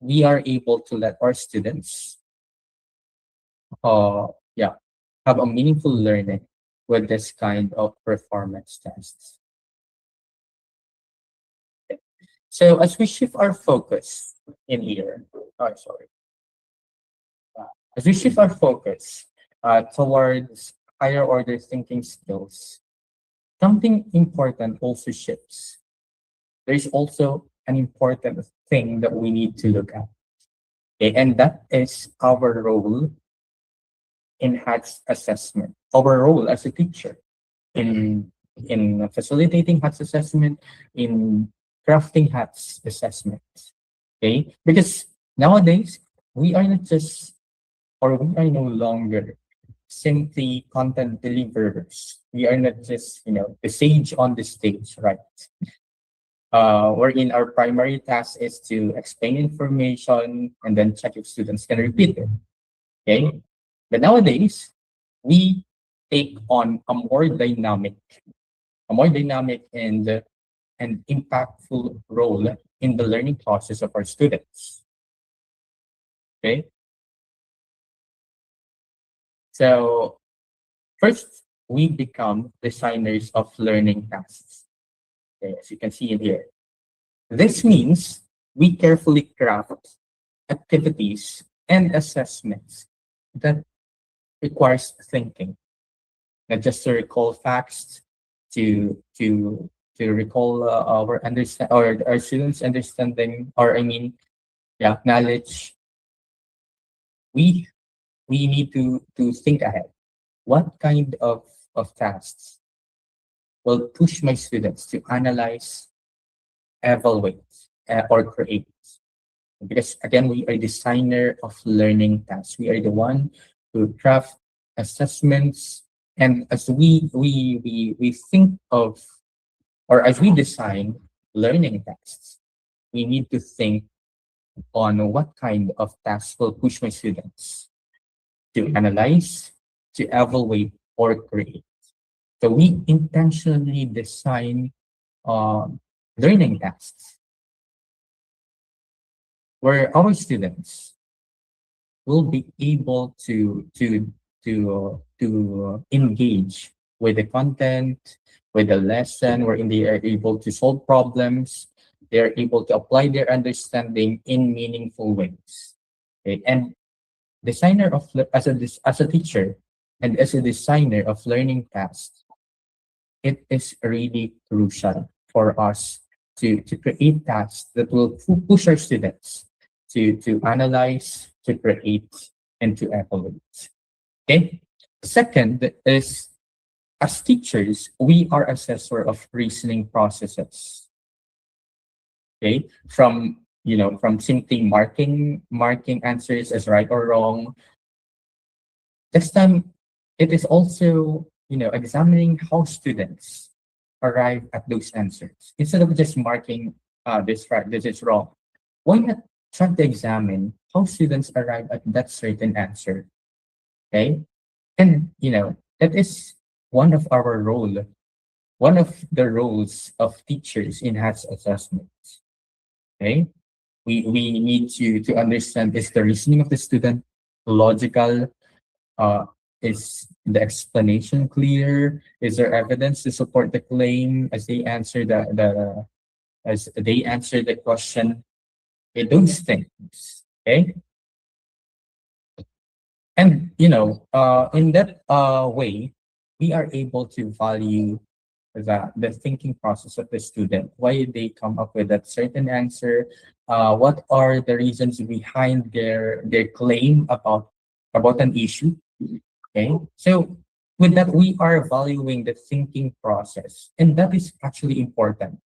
S12: we are able to let our students yeah, have a meaningful learning with this kind of performance tests. So as we shift our focus in here, oh, sorry. As we shift our focus towards higher order thinking skills, something important also shifts. There's also an important thing that we need to look at. Okay, and that is our role in HATS assessment, our role as a teacher in facilitating HATS assessment, in crafting HATS assessments. Okay, because nowadays we are not just, or we are no longer simply content deliverers. We are not just the sage on the stage, right? Wherein our primary task is to explain information and then check if students can repeat it. Okay, but nowadays we take on a more dynamic and impactful role in the learning process of our students. Okay, so first we become designers of learning tasks. Okay, as you can see in here, this means we carefully craft activities and assessments that requires thinking, not just to recall facts, to recall our students' understanding, or knowledge. We need to think ahead. What kind of tasks will push my students to analyze, evaluate, or create? Because again, we are designer of learning tasks. We are the one who craft assessments, and as we think of, or as we design learning tasks, we need to think on what kind of tasks will push my students to analyze, to evaluate, or create. So we intentionally design learning tasks where our students will be able to engage with the content, with the lesson, wherein they are able to solve problems, they are able to apply their understanding in meaningful ways. Okay? And as a teacher and as a designer of learning tasks, it is really crucial for us to create tasks that will push our students to analyze, to create, and to evaluate. Okay. Second is as teachers, we are assessor of reasoning processes. Okay, from from simply marking answers as right or wrong. This time, it is also examining how students arrive at those answers instead of just marking this right, this is wrong. Why not try to examine how students arrive at that certain answer? Okay, and that is one of our role, one of the roles of teachers in HATS assessments. Okay, we need to understand, is the reasoning of the student logical? Uh, is the explanation clear? Is there evidence to support the claim as they answer the question? Okay, those things. Okay, and in that way, we are able to value the thinking process of the student. Why they come up with that certain answer? What are the reasons behind their claim about an issue? Okay, so with that, we are valuing the thinking process, and that is actually important.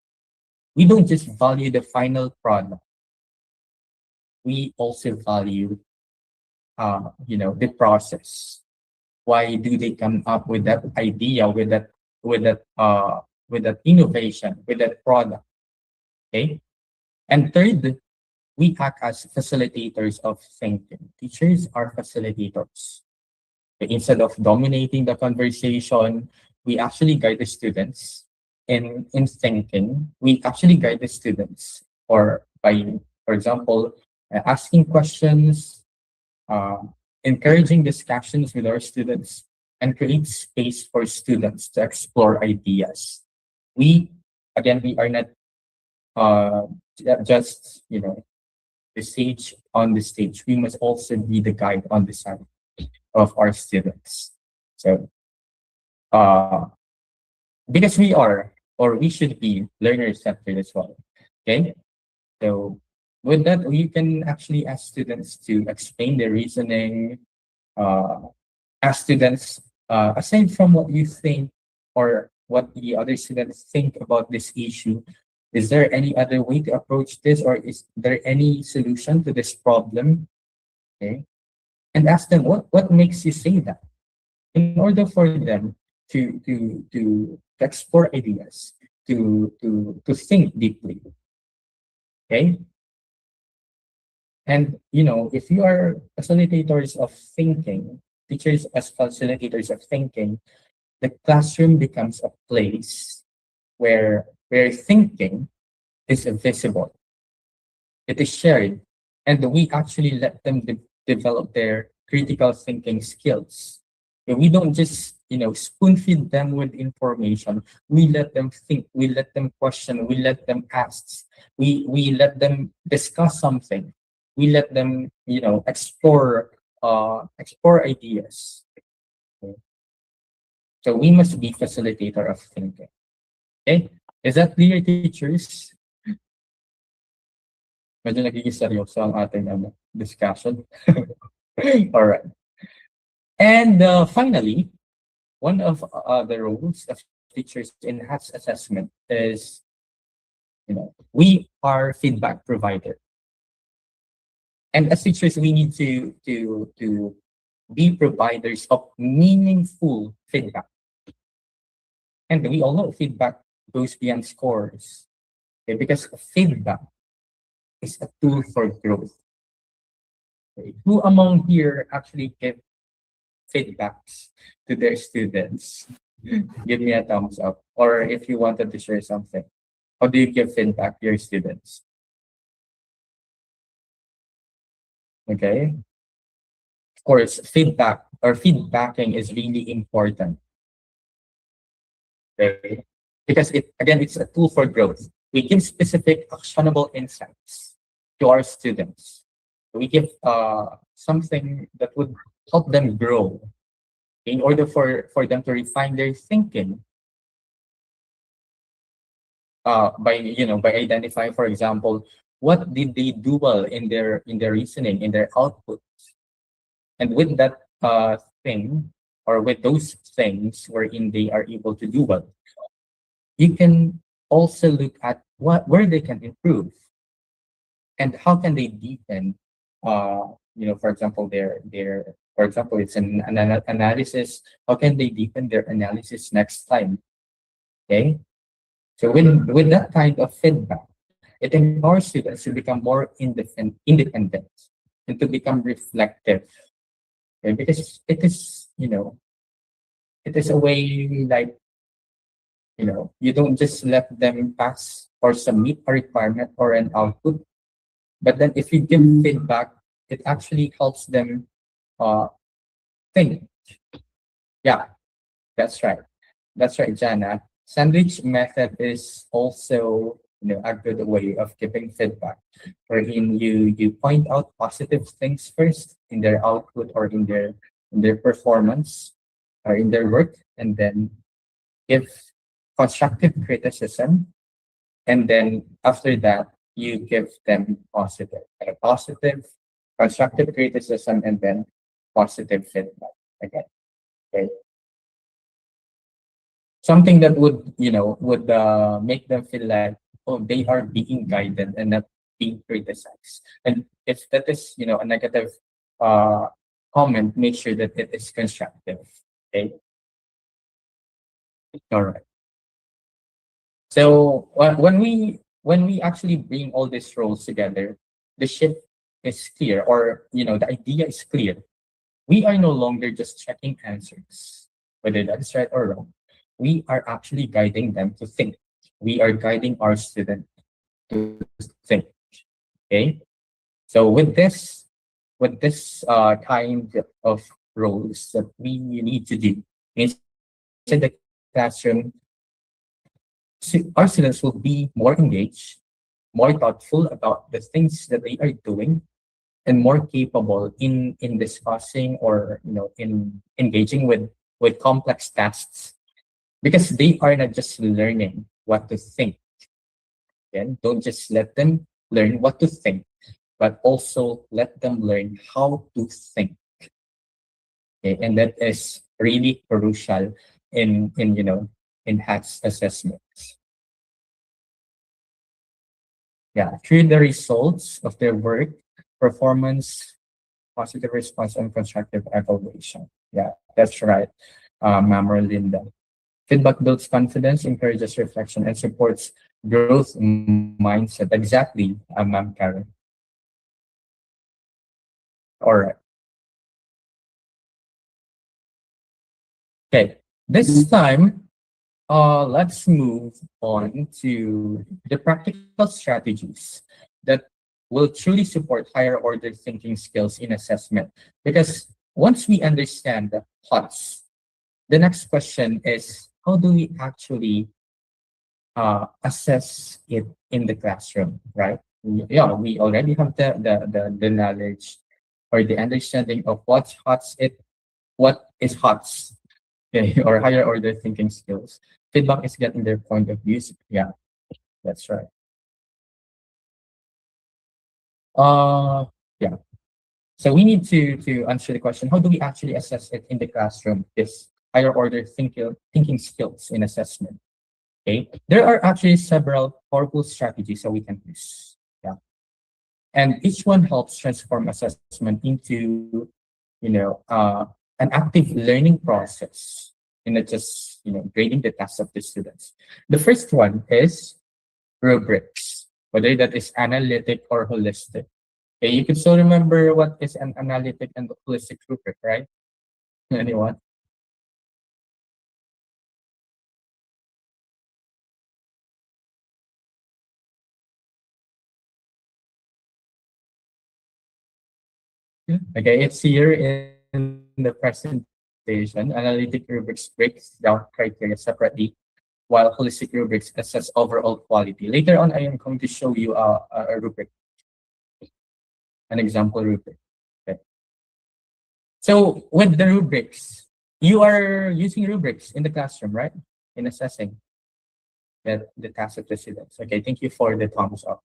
S12: We don't just value the final product; we also value, the process. Why do they come up with that idea, with that innovation, with that product? Okay, and third, we act as facilitators of thinking. Teachers are facilitators. Instead of dominating the conversation, we actually guide the students in thinking. We actually guide the students, or by, for example, asking questions, uh, encouraging discussions with our students, and create space for students to explore ideas. We, again, we are not uh, just the stage on the stage. We must also be the guide on the side of our students. So, uh, because we are, or we should be, learner centered as well. Okay. So, with that, you can actually ask students to explain their reasoning. Ask students, aside from what you think or what the other students think about this issue, is there any other way to approach this, or is there any solution to this problem? Okay. And ask them, what makes you say that, in order for them to explore ideas, to think deeply. Okay. And if you are facilitators of thinking, teachers as facilitators of thinking, the classroom becomes a place where thinking is visible, it is shared, and we actually let them develop their critical thinking skills. And we don't just spoon feed them with information. We let them think. We let them question. We let them ask. We let them discuss something. We let them explore ideas. Okay. So we must be facilitator of thinking. Okay, is that clear, teachers? Medyo nagiging seryoso ang ating discussion. All right. And finally, one of the roles of teachers in HATS assessment is, we are feedback provider. And as teachers, we need to be providers of meaningful feedback. And we all know feedback goes beyond scores. Okay, because feedback is a tool for growth. Okay. Who among here actually give feedbacks to their students? Give me a thumbs up. Or if you wanted to share something, how do you give feedback to your students? Okay. Of course, feedback or feedbacking is really important. Okay. Because it's a tool for growth. We give specific actionable insights to our students. We give something that would help them grow in order for them to refine their thinking, by identifying, for example, what did they do well in their reasoning, in their output. And with that thing, or with those things wherein they are able to do well, you can also look at where they can improve and how can they deepen. For example, for example, it's an analysis. How can they deepen their analysis next time? Okay. So with that kind of feedback, it empowers students to become more independent and to become reflective. Okay? Because it is a way like, you don't just let them pass or submit a requirement or an output, but then if you give feedback, it actually helps them uh, think. Yeah, that's right. That's right, Jana. Sandwich method is also a good way of giving feedback, wherein you point out positive things first in their output or in their performance or in their work, and then give constructive criticism, and then after that you give them positive constructive criticism, and then positive feedback again. Okay. Something that would make them feel like, oh, they are being guided and not being criticized. And if that is a negative uh comment, make sure that it is constructive. Okay. All right. So when we actually bring all these roles together, the shift is clear, or the idea is clear. We are no longer just checking answers, whether that is right or wrong. We are actually guiding them to think. We are guiding our student to think. Okay. So with this kind of roles that we need to do inside the classroom, our students will be more engaged, more thoughtful about the things that they are doing, and more capable in discussing, or in engaging with complex tasks, because they are not just learning what to think. Again, don't just let them learn what to think, but also let them learn how to think. Okay? And that is really crucial in HATS assessments. Yeah, through the results of their work, performance, positive response, and constructive evaluation. Yeah, that's right, Ma'am Linda. Feedback builds confidence, encourages reflection, and supports growth mindset. Exactly, Ma'am Karen. All right. Okay. This time, let's move on to the practical strategies that will truly support higher order thinking skills in assessment. Because once we understand the HOTS, the next question is, how do we actually assess it in the classroom, right? Yeah, we already have the knowledge or the understanding of what is HOTS, okay, or higher order thinking skills. Feedback is getting their point of views. Yeah, that's right. Yeah. So we need to answer the question: how do we actually assess it in the classroom? This higher order thinking skills in assessment. Okay, there are actually several powerful strategies that we can use. Yeah, and each one helps transform assessment into, an active learning process, and not just grading the tasks of the students. The first one is rubrics, whether that is analytic or holistic. Okay, you can still remember what is an analytic and holistic rubric, right? Anyone? Okay, it's here in the presentation. Analytic rubrics breaks down criteria separately, while holistic rubrics assess overall quality. Later on, I am going to show you a rubric, an example rubric. Okay. So with the rubrics, you are using rubrics in the classroom, right? In assessing the task of the students. Okay, thank you for the thumbs up.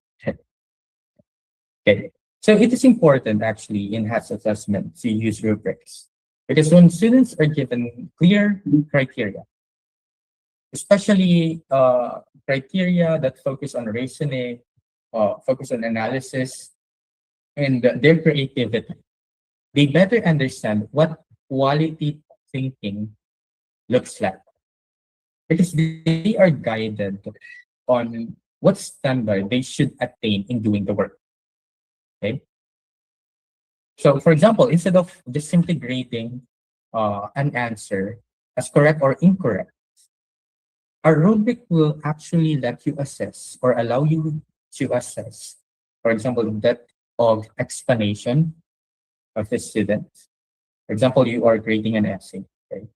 S12: Okay, so it is important actually in HATS assessment to use rubrics. Because when students are given clear criteria, especially criteria that focus on reasoning, focus on analysis, and their creativity, they better understand what quality thinking looks like. Because they are guided on what standard they should attain in doing the work. Okay. So, for example, instead of just simply grading an answer as correct or incorrect, a rubric will actually let you assess or allow you to assess, for example, depth of explanation of the student. For example, you are grading an essay. Okay?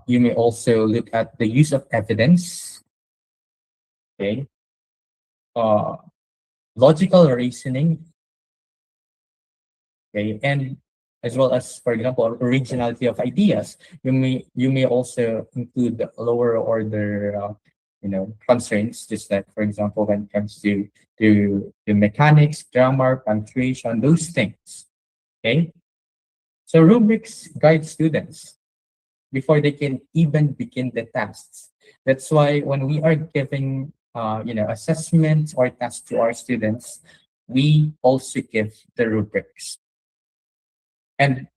S12: You may also look at the use of evidence. Okay. Uh, Logical reasoning. Okay, and as well as, for example, originality of ideas. You may also include the lower order, constraints, just like, for example, when it comes to mechanics, grammar, punctuation, those things. Okay, so rubrics guide students before they can even begin the tasks. That's why when we are giving, assessments or tasks to our students, we also give the rubrics. And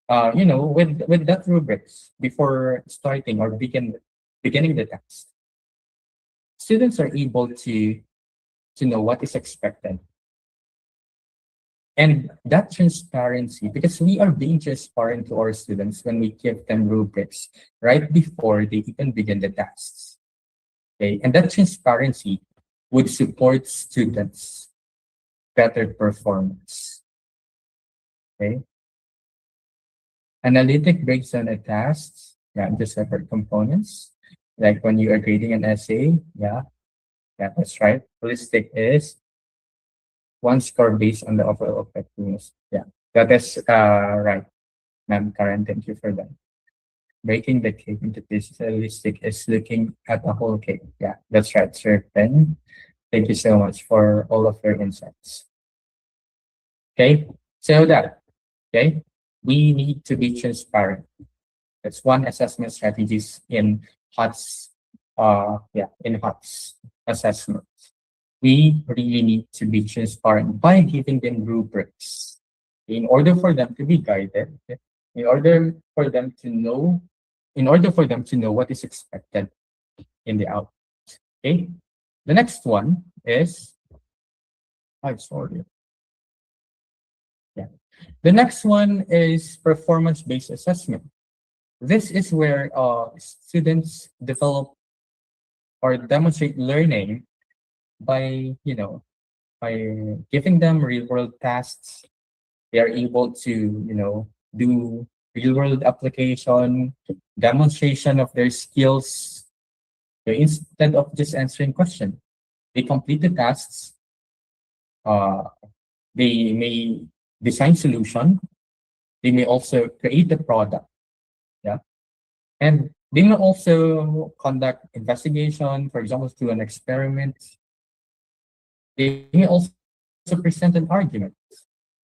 S12: with that rubrics before starting or beginning the test, students are able to know what is expected. And that transparency, because we are being transparent to our students when we give them rubrics right before they even begin the tasks. Okay, and that transparency would support students' better performance. Okay. Analytic breaks down the tasks, into separate components. Like when you are grading an essay, that's right. Holistic is one score based on the overall effectiveness. Yeah, that is right, Ma'am Karen. Thank you for that. Breaking the cake into pieces. Holistic is looking at the whole cake. Yeah, that's right, Sir Ben. Thank you so much for all of your insights. Okay, so okay, we need to be transparent. That's one assessment strategies in HOTS, in HOTS assessments. We really need to be transparent by giving them rubrics in order for them to be guided, in order for them to know, what is expected in the output. Okay. The next one is, I'm sorry. Yeah. The next one is performance-based assessment. This is where students develop or demonstrate learning by, by giving them real world tasks. They are able to, do real world application, demonstration of their skills. So instead of just answering questions, they complete the tasks. They may design solution. They may also create the product. Yeah. And they may also conduct investigation, for example, through an experiment. They may also present an argument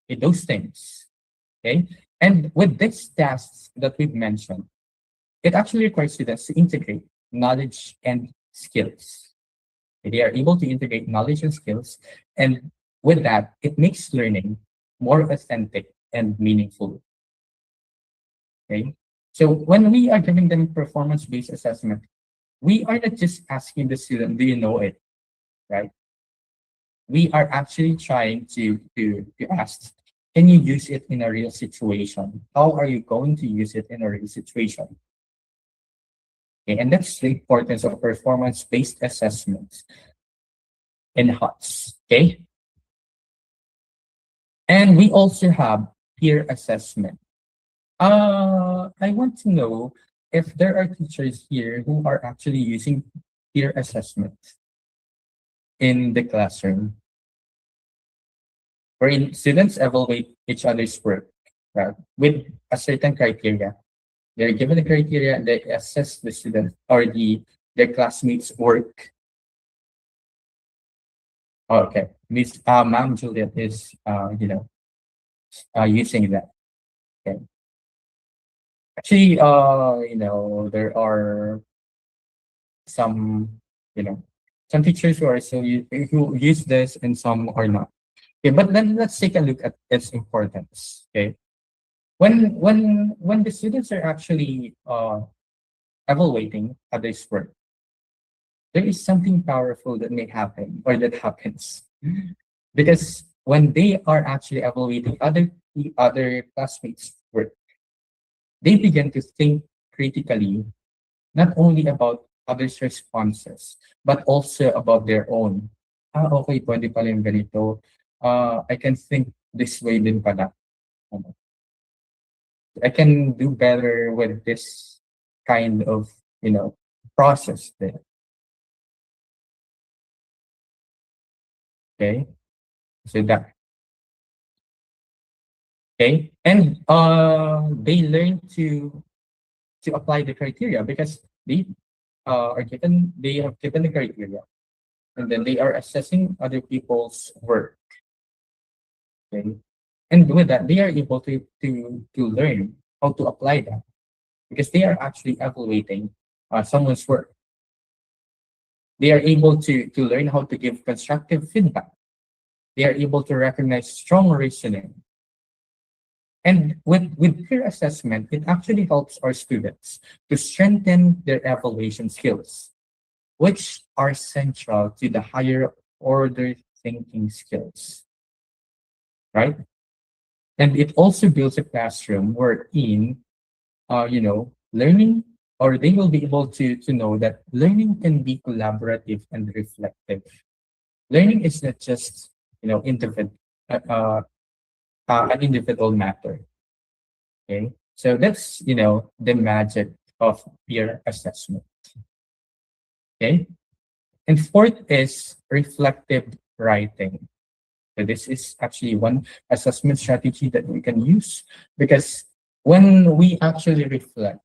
S12: in those things. Okay. And with these tasks that we've mentioned, it actually requires students to integrate knowledge and skills. They are able to integrate knowledge and skills. And with that, it makes learning more authentic and meaningful. Okay. So when we are giving them performance-based assessment, we are not just asking the student, do you know it? Right? We are actually trying to ask, can you use it in a real situation? How are you going to use it in a real situation? Okay, and that's the importance of performance-based assessments in HOTS. Okay. And we also have peer assessment. I want to know if there are teachers here who are actually using peer assessment in the classroom, wherein students evaluate each other's work, right, with a certain criteria. They're given the criteria and they assess the student or their classmates' work. Okay, Miss Ma'am Juliet is using that. Okay. Actually, there are some, you know, some teachers who are still who use this and some are not. Okay, but then let's take a look at its importance. Okay, when the students are actually evaluating others' work, there is something powerful that may happen or that happens because when they are actually evaluating other classmates' work, they begin to think critically not only about others' responses, but also about their own. Ah, okay, pwede pala yung ganito. I can think this way din pala. Ano, I can do better with this kind of, process there. Okay, so that, okay, and they learn to apply the criteria because they have given the criteria, and then they are assessing other people's work. Okay, and with that, they are able to learn how to apply that because they are actually evaluating someone's work. They are able to learn how to give constructive feedback. They are able to recognize strong reasoning. And with peer assessment, it actually helps our students to strengthen their evaluation skills, which are central to the higher order thinking skills, right? And it also builds a classroom wherein, learning, or they will be able to know that learning can be collaborative and reflective. Learning is not just, uh, uh, an individual matter. Okay, so that's the magic of peer assessment. Okay, and fourth is reflective writing. So this is actually one assessment strategy that we can use because when we actually reflect,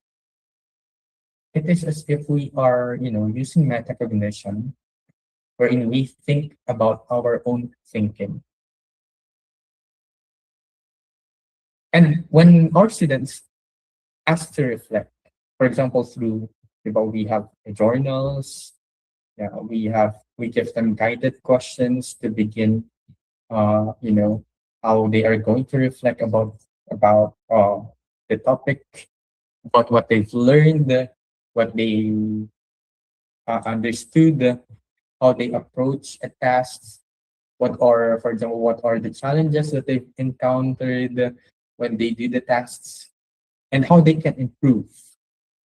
S12: it is as if we are, using metacognition, wherein we think about our own thinking. And when our students ask to reflect, for example, through, we have journals, yeah, we give them guided questions to begin, how they are going to reflect about the topic, about what they've learned, what they understood, how they approach a task, what are, for example, what are the challenges that they've encountered when they do the tasks, and how they can improve.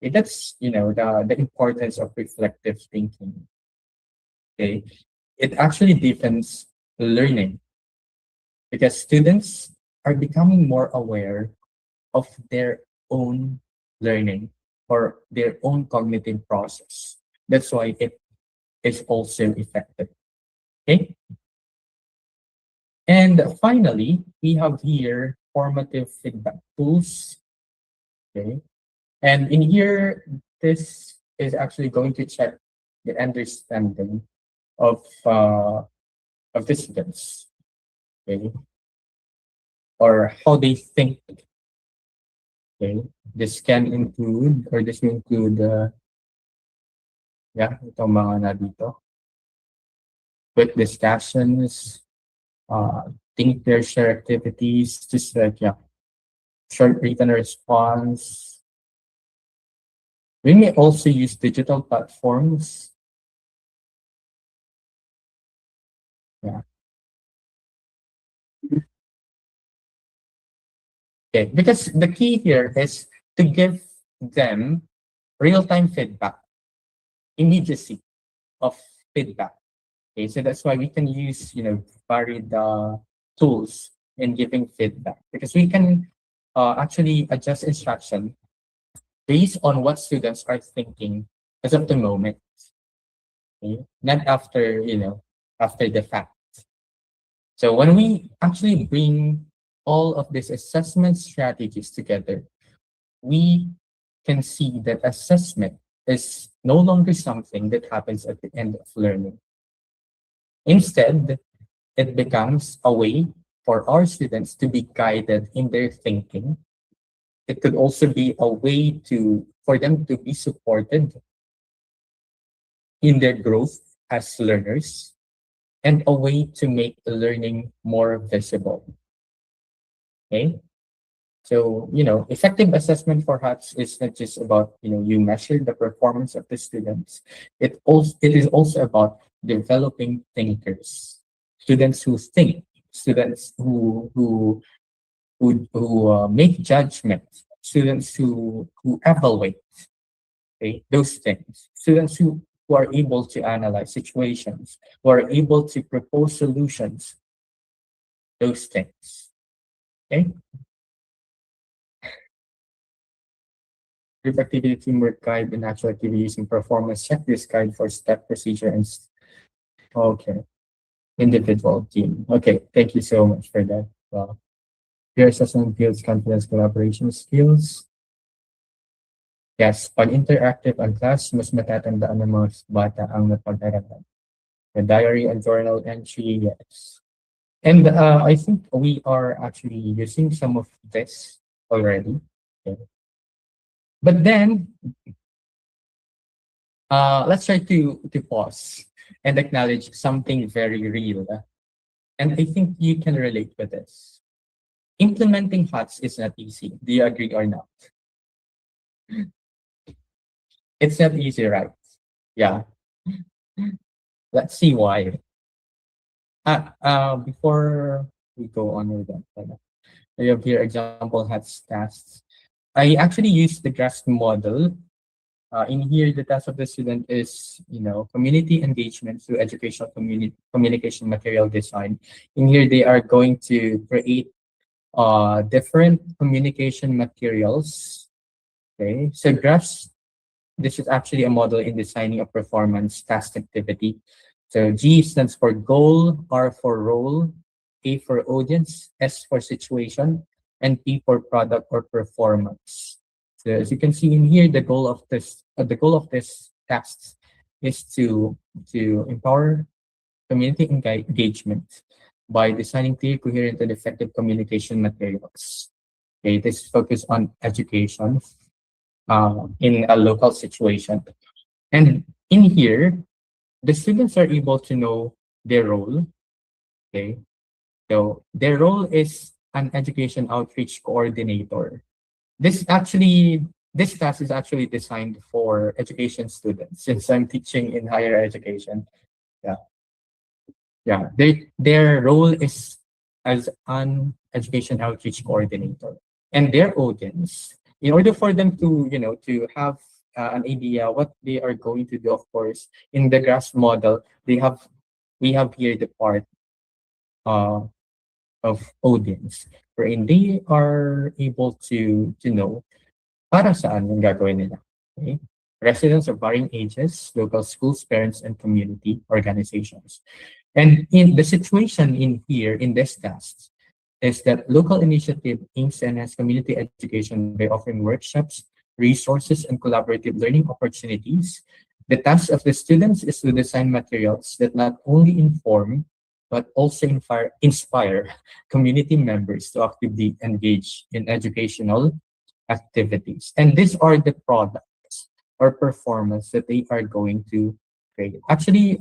S12: Okay, that's the importance of reflective thinking. Okay, it actually deepens learning because students are becoming more aware of their own learning or their own cognitive process. That's why it is also effective. Okay. And finally, we have here formative feedback tools. Okay. And in here, this is actually going to check the understanding of the students. Okay. Or how they think. Okay. This can include, or this will include, itong mga na dito. Quick discussions, think pair share activities, just like, short written response. We may also use digital platforms. Yeah. Okay, because the key here is to give them real-time feedback, immediacy of feedback. Okay, so that's why we can use, varied tools in giving feedback because we can actually adjust instruction based on what students are thinking as of the moment. Okay? Not after, after the fact. So when we actually bring all of these assessment strategies together, we can see that assessment is no longer something that happens at the end of learning. Instead, it becomes a way for our students to be guided in their thinking it could also be a way for them to be supported in their growth as learners, and a way to make learning more visible. Okay. So, effective assessment for HATS is not just about, you measure the performance of the students. It is also about developing thinkers, students who think, students who make judgments, students who evaluate, okay, those things, students who are able to analyze situations, who are able to propose solutions, those things. Okay. Group activity, teamwork guide, and actual activity using performance checklist guide for step procedure and okay, individual team. Okay, thank you so much for that. Well, peer assessment builds confidence, collaboration skills. Yes, pag interactive ang class, mas matatandaan ng mga bata ang napag-aralan. The diary and journal entry, yes. And I think we are actually using some of this already. Okay. But then, let's try to pause and acknowledge something very real. And I think you can relate with this. Implementing HATS is not easy. Do you agree or not? It's not easy, right? Yeah. Let's see why. Before we go on with that, I have here example HATS tasks. I actually use the GRASP model. In here, the task of the student is, community engagement through educational communication material design. In here, they are going to create different communication materials. Okay, so GRASP, this is actually a model in designing a performance task activity. So G stands for goal, R for role, A for audience, S for situation, and P for product or performance. So as you can see in here, the goal of this task is to empower community engagement by designing clear, coherent, and effective communication materials. Okay, this is focused on education in a local situation. And in here, the students are able to know their role. Okay, so their role is an education outreach coordinator. This task is actually designed for education students since I'm teaching in higher education. Yeah. Yeah. Their role is as an education outreach coordinator. And their audience, in order for them to, to have an idea what they are going to do, of course, in the GRASP model, we have here the part of audience, wherein they are able to know para saan yung gagawin nila. Okay? Residents of varying ages, local schools, parents, and community organizations. And in the situation in here, in this task, is that local initiative aims to enhance community education by offering workshops, resources, and collaborative learning opportunities. The task of the students is to design materials that not only inform, but also inspire community members to actively engage in educational activities. And these are the products or performance that they are going to create. Actually,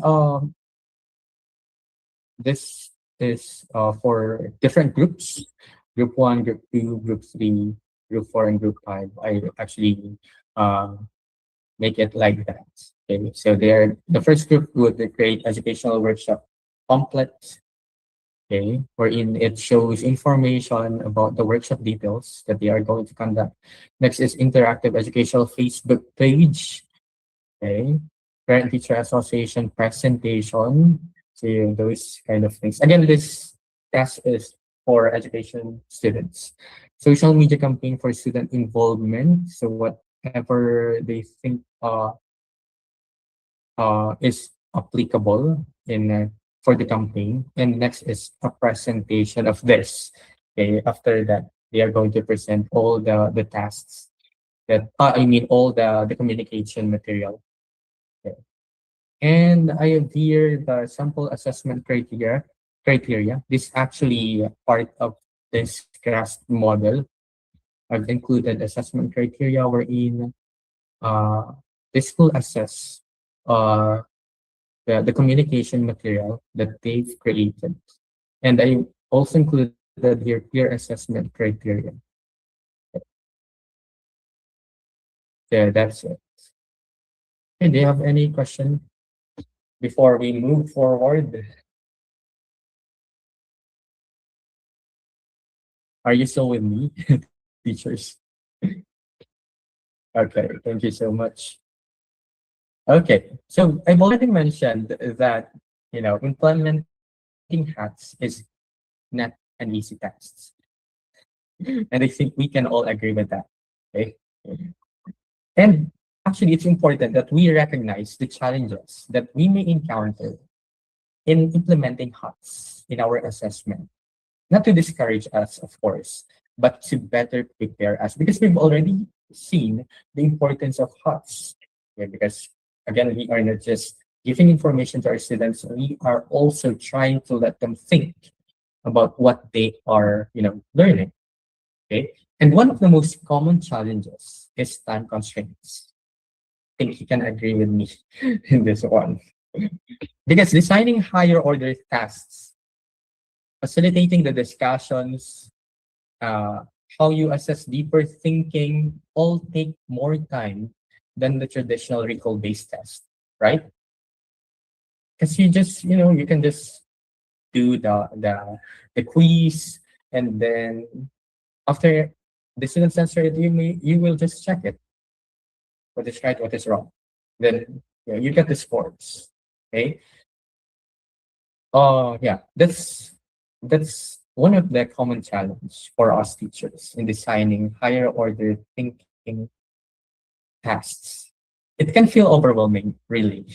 S12: this is for different groups, group 1, group 2, group 3, group 4, and group 5. I actually make it like that. Okay, so the first group would create educational workshop complex, okay, wherein it shows information about the workshop details that they are going to conduct. Next is interactive educational Facebook page, okay, parent teacher association presentation, so those kind of things. Again, this task is for education students. Social media campaign for student involvement, so whatever they think is applicable in for the campaign. And next is a presentation of this. Okay, after that, they are going to present all the tasks that all the communication material. Okay. And I have here the sample assessment criteria. This actually part of this GRASP model. I've included assessment criteria wherein uh, the school assess uh, the communication material that they've created. And I also included here peer assessment criteria. Yeah, that's it. Okay, do you have any question before we move forward? Are you still with me, teachers? Okay, thank you so much. Okay, so I've already mentioned that implementing hacks is not an easy task, and I think we can all agree with that. Okay, and actually, it's important that we recognize the challenges that we may encounter in implementing hacks in our assessment. Not to discourage us, of course, but to better prepare us because we've already seen the importance of HOTS. Okay, because again, we are not just giving information to our students, we are also trying to let them think about what they are, learning. Okay. And one of the most common challenges is time constraints. I think you can agree with me in this one. Because designing higher order tasks, facilitating the discussions, uh, how you assess deeper thinking, all take more time than the traditional recall-based test, right? Because you can just do the quiz, and then after the students answer it, you will just check it, what is right, what is wrong. Then you get the scores. Okay. Yeah, that's one of the common challenge for us teachers in designing higher order thinking tasks. It can feel overwhelming, really,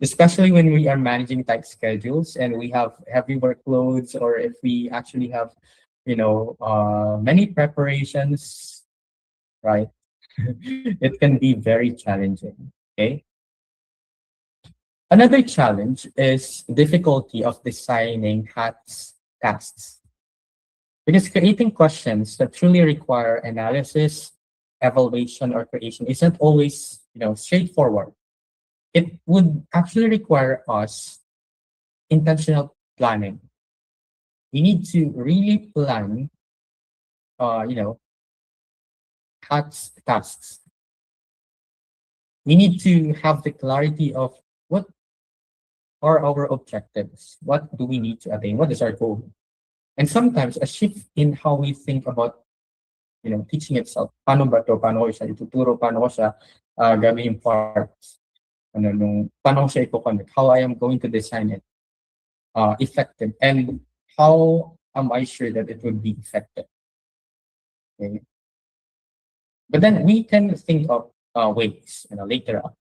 S12: especially when we are managing tight schedules and we have heavy workloads, or if we actually have, many preparations, right? It can be very challenging. Okay. Another challenge is difficulty of designing hacks tasks. Because creating questions that truly require analysis, evaluation, or creation isn't always, straightforward. It would actually require us intentional planning. We need to really plan, uh, you know, hacks tasks. We need to have the clarity of what are our objectives? What do we need to attain? What is our goal? And sometimes a shift in how we think about teaching itself. Paano ba to? Paano ko siya ituturo? Paano ko siya gagawin parts? Paano ko siya i-connect? How I am going to design it effective, and how am I sure that it will be effective? Okay. But then we can think of ways, later on.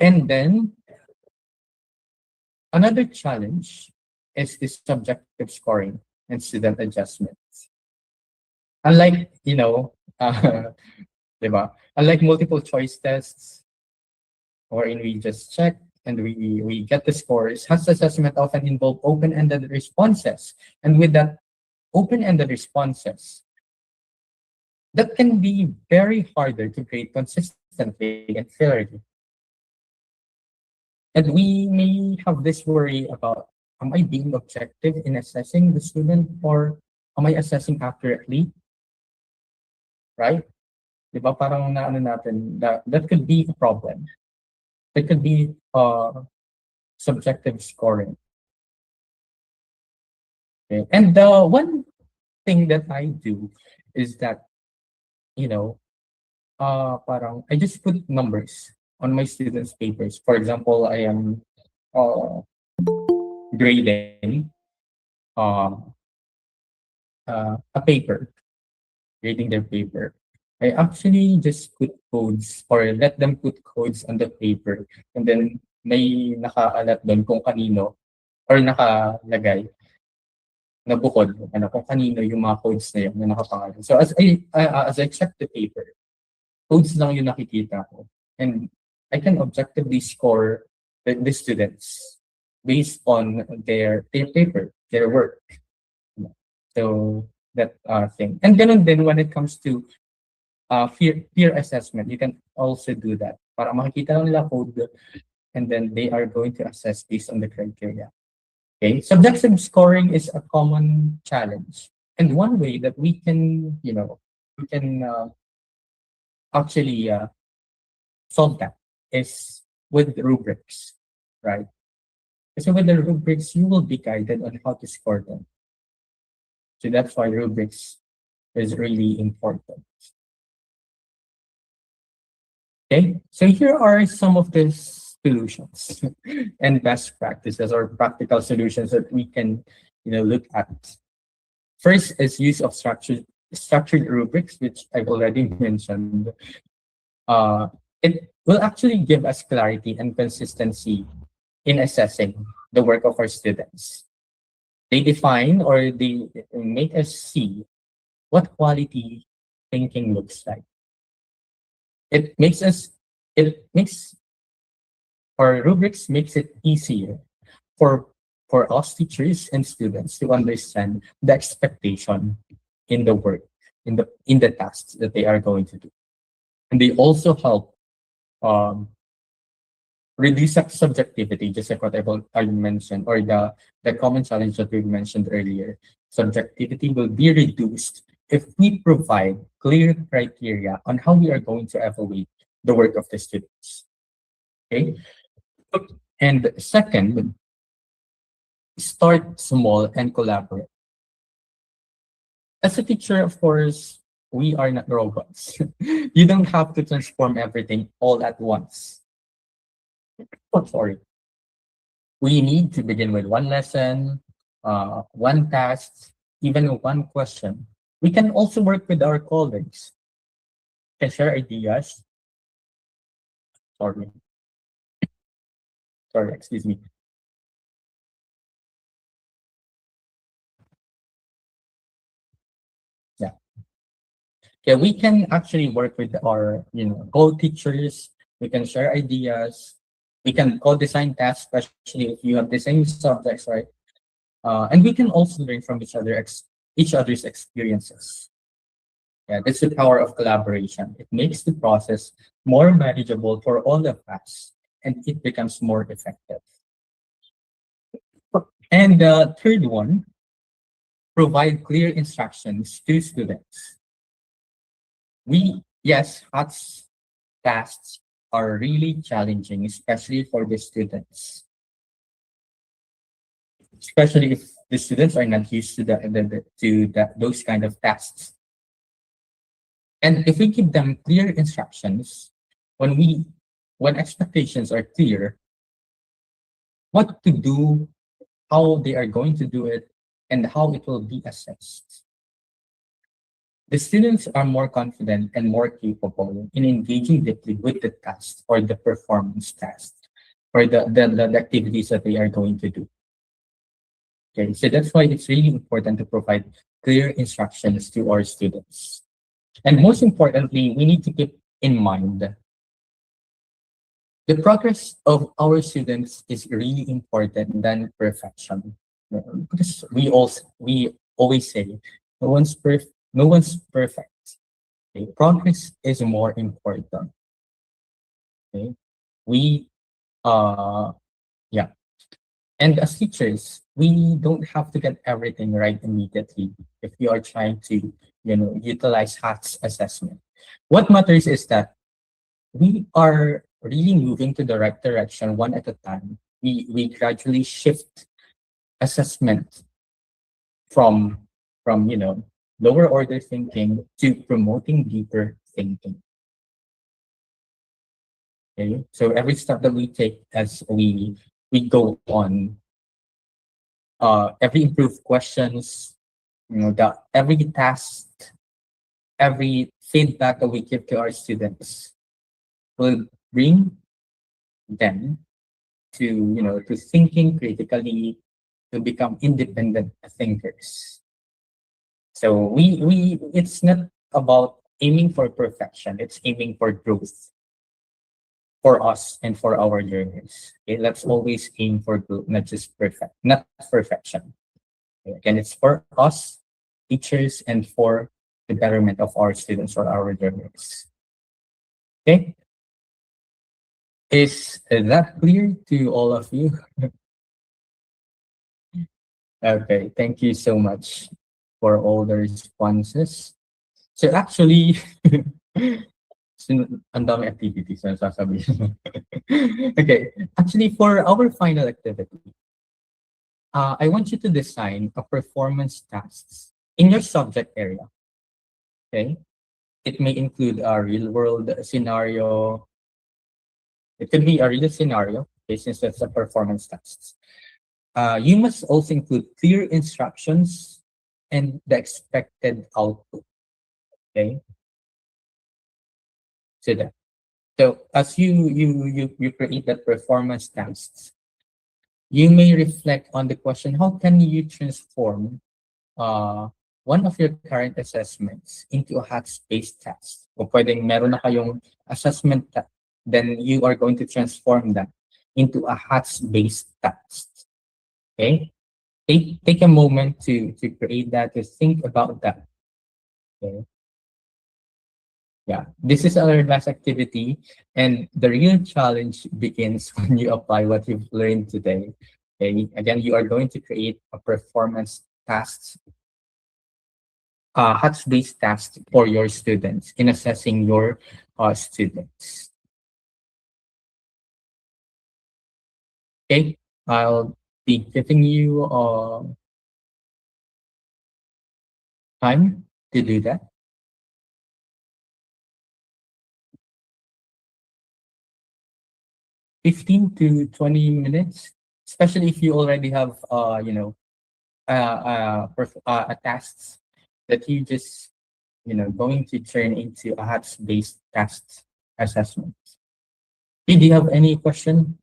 S12: And then another challenge is the subjective scoring and student adjustments. Unlike, diba? Unlike multiple choice tests, wherein we just check and we get the scores, HAS assessment often involve open-ended responses. And with that open-ended responses, that can be very harder to grade consistently and fairly. And we may have this worry about, am I being objective in assessing the student, or am I assessing accurately? Right? Diba parang naano natin, that could be a problem. It could be subjective scoring. Okay. And the one thing that I do is that, parang I just put numbers on my students' papers. For example, I am grading a paper, grading their paper. I actually just put codes or let them put codes on the paper, and then may nakaalat doon kung kanino or nakalagay na bukod kung kanino yung mga codes na yun na nakapangalan. So as I check the paper, codes lang yung nakikita ko, and I can objectively score the students based on their paper, their work. So thing. And ganun din when it comes to peer assessment, you can also do that. Para makikita lang nila code, and then they are going to assess based on the criteria. Okay, subjective scoring is a common challenge, and one way that we can, actually solve that is with rubrics, right? So with the rubrics, you will be guided on how to score them. So that's why rubrics is really important. Okay, so here are some of the solutions and best practices or practical solutions that we can, look at. First is use of structured rubrics, which I've already mentioned. It will actually give us clarity and consistency in assessing the work of our students. They define or they make us see what quality thinking looks like. Our rubrics makes it easier for us teachers and students to understand the expectation in the work, in the tasks that they are going to do. And they also help reduce subjectivity, just like what I mentioned, or the common challenge that we mentioned earlier. Subjectivity will be reduced if we provide clear criteria on how we are going to evaluate the work of the students. Okay? And second, start small and collaborate. As a teacher, of course, we are not robots. You don't have to transform everything all at once. Oh, sorry. We need to begin with one lesson, one task, even one question. We can also work with our colleagues. Can share ideas. Sorry. Sorry, excuse me. Yeah. Yeah, we can actually work with our, co-teachers. We can share ideas. We can co-design tasks, especially if you have the same subjects, right? And we can also learn from each other's experiences. Yeah, that's the power of collaboration. It makes the process more manageable for all of us, and it becomes more effective. And the third one, provide clear instructions to students. Yes, HOTS tasks are really challenging, especially for the students. Especially if the students are not used to those kind of tasks. And if we give them clear instructions, when expectations are clear, what to do, how they are going to do it, and how it will be assessed. The students are more confident and more capable in engaging deeply with the task or the performance task or the activities that they are going to do. Okay, so that's why it's really important to provide clear instructions to our students. And most importantly, we need to keep in mind the progress of our students is really important than perfection. Because we always say no one's perfect. Okay? Progress is more important. Okay? We yeah. And as teachers, we don't have to get everything right immediately if we are trying to, utilize HATS assessment. What matters is that we are really moving to the right direction one at a time. We gradually shift assessment from lower order thinking to promoting deeper thinking. Okay, so every step that we take as we go on, every improved questions, every task, every feedback that we give to our students will bring them to thinking critically, to become independent thinkers. So it's not about aiming for perfection, it's aiming for growth for us and for our learners. Okay, let's always aim for growth, not perfection. Okay, again, it's for us teachers, and for the betterment of our students or our learners. Okay? Is that clear to all of you? Okay, thank you so much for all the responses. So actually, ang dami activities na sasabihin. Okay, actually for our final activity, I want you to design a performance tasks in your subject area. Okay, it may include a real world scenario. It could be a real scenario, okay, since that's a performance tasks. You must also include clear instructions and the expected output. Okay. So as you create that performance tasks, you may reflect on the question: how can you transform one of your current assessments into a HATS-based test? O pwedeng meron na kayong assessment, then you are going to transform that into a HATS-based test. Okay. Take a moment to create that, to think about that. Okay. Yeah, this is our last activity, and the real challenge begins when you apply what you've learned today. Okay. Again, you are going to create a performance tasks, HATS-based tasks for your students in assessing your students. Okay, I'll be giving you time to do that. 15 to 20 minutes, especially if you already have, a tasks that you just, going to turn into a HATS-based task assessment. Do you have any question?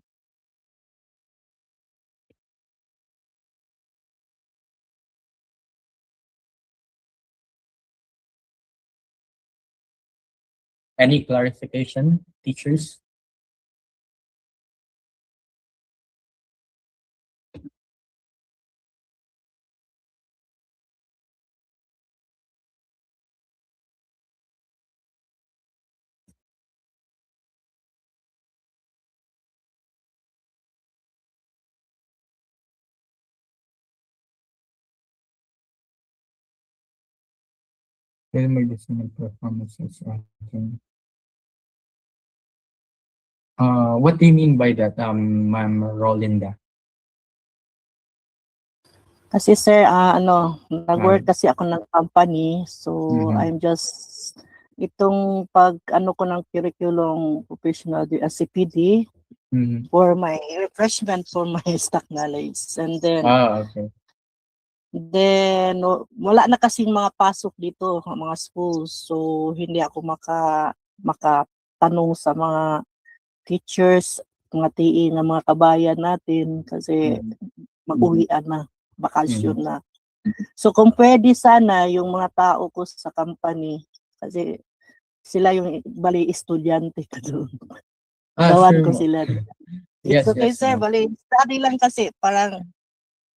S12: Any clarification, teachers? Well, may decimal performances. Okay. What do you mean by that, Ma'am Rolinda?
S10: Kasi sir, nag-work kasi ako ng company, so I'm just itong pag ano ko ng curriculum professional as CPD for my refreshment for my stock knowledge, and then
S12: Okay.
S10: then wala na kasing mga pasok dito mga schools, so hindi ako makatanong sa mga teachers, mga TE ng mga kabayan natin kasi mag-uwian na, bakasyon na. So kung pwede sana yung mga tao ko sa company, kasi sila yung bali estudyante ko doon. Gawan ko sila. It's okay sir, bali study lang kasi para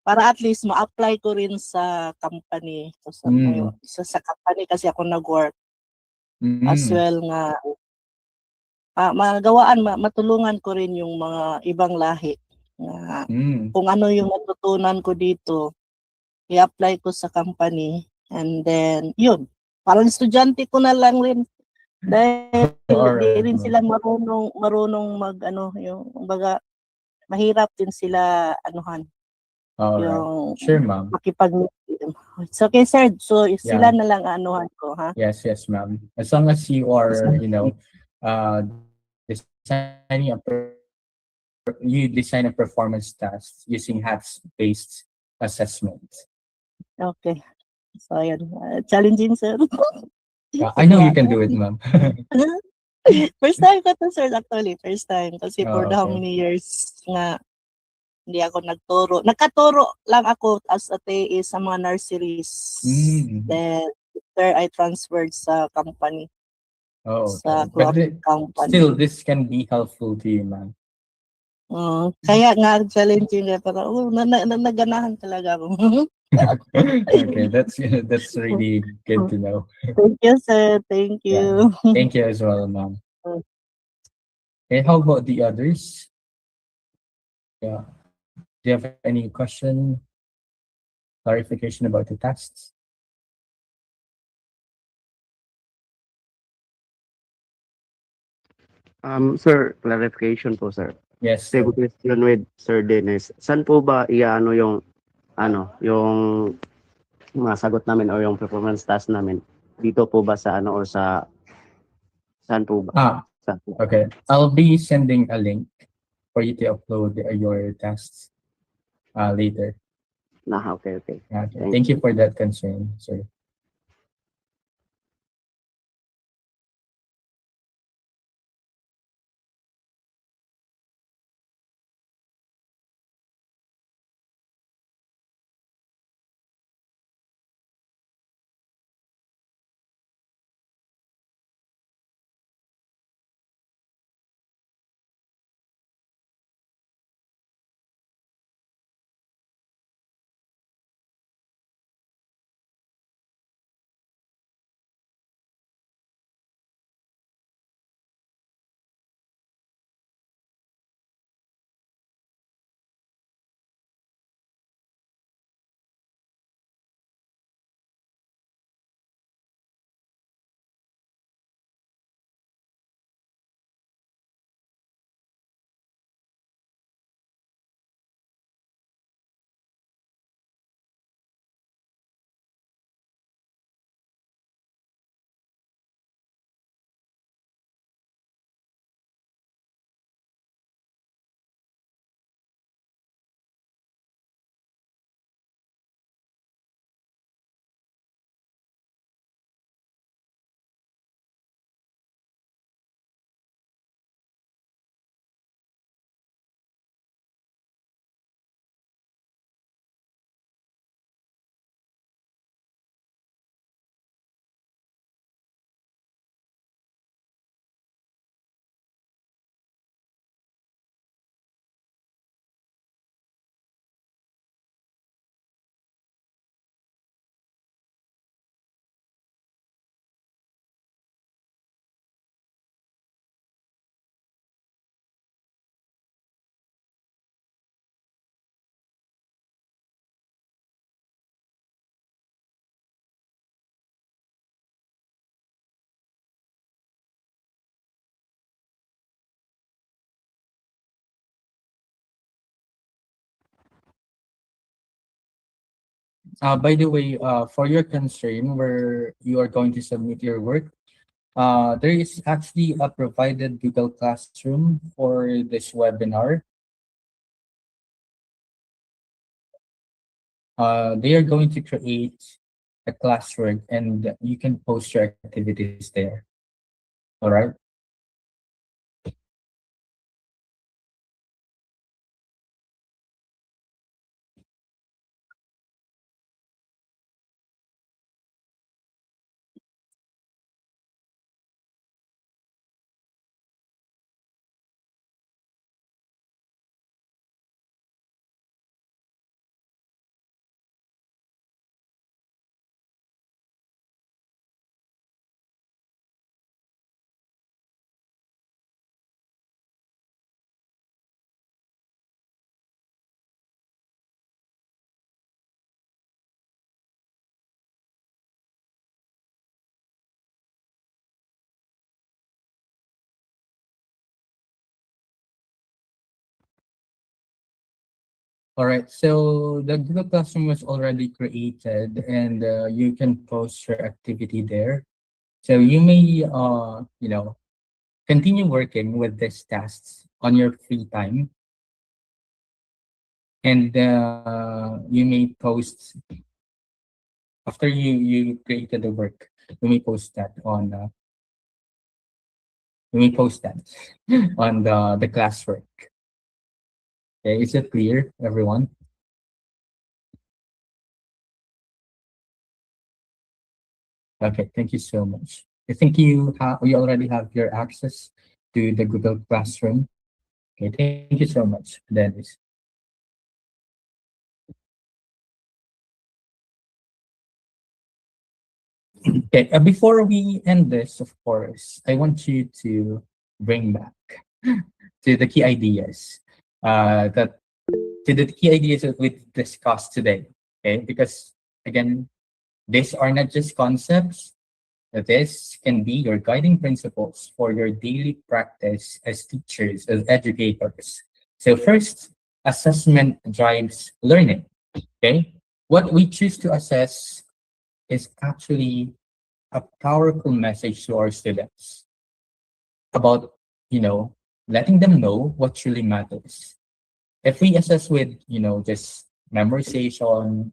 S10: at least ma-apply ko rin sa company. So, sa company kasi ako nag-work. As well nga matulungan ko rin yung mga ibang lahi na kung ano yung natutunan ko dito, i-apply ko sa company, and then yun, parang estudyante ko na lang rin dahil hindi rin sila marunong mag yung baga mahirap din sila yung
S12: sure, ma'am.
S10: It's okay sir, so sila na lang ko, ha?
S12: Yes, ma'am. As long as you are, you design a performance task using HATS-based assessment.
S10: Okay. So, ayan. Challenging, sir.
S12: I know you can do it, ma'am.
S10: First time ko to, sir, actually. First time. Kasi for how many years nga, hindi ako nagturo. Nagkaturo lang ako as a TE sa mga nurseries. Then, after I transferred sa company.
S12: Oh,
S10: sa
S12: but
S10: company.
S12: still, this can be helpful to you, ma'am.
S10: Kaya nga challenging eh, pero naganahan talaga ako.
S12: Okay, that's really good to know.
S10: Thank you, sir. Thank
S12: Yeah,
S10: you.
S12: thank you as well, ma'am. Okay, how about the others? Yeah, do you have any question, clarification about the tests?
S13: Sir, clarification po, sir.
S12: Yes,
S13: Same
S12: sir.
S13: question with Sir Dennis. Saan po ba iaano yung mga sagot namin or yung performance task namin? Dito po ba sa or saan po ba?
S12: Ah,
S13: Saan po?
S12: okay. I'll be sending a link for you to upload your tests later.
S13: Okay.
S12: Okay.
S13: Thank
S12: Thank you for that concern, sir. By the way, for your concern where you are going to submit your work, there is actually a provided Google Classroom for this webinar. They are going to create a classwork and you can post your activities there. All right. All right. So the Google Classroom was already created and you can post your activity there. So you may, continue working with these tasks on your free time. And you may post, after you created the work, you may post that on, you may post that on the classwork. Okay, is it clear, everyone? Okay, thank you so much. I think you already have your access to the Google Classroom. Okay, thank you so much, Dennis. Okay, before we end this, of course, I want you to bring back to the key ideas that to the key ideas that we discussed today. Okay, because again, these are not just concepts. This can be your guiding principles for your daily practice as teachers, as educators. So first, assessment drives learning. Okay, what we choose to assess is actually a powerful message to our students about, you know, letting them know what truly matters. If we assess with, just memorization,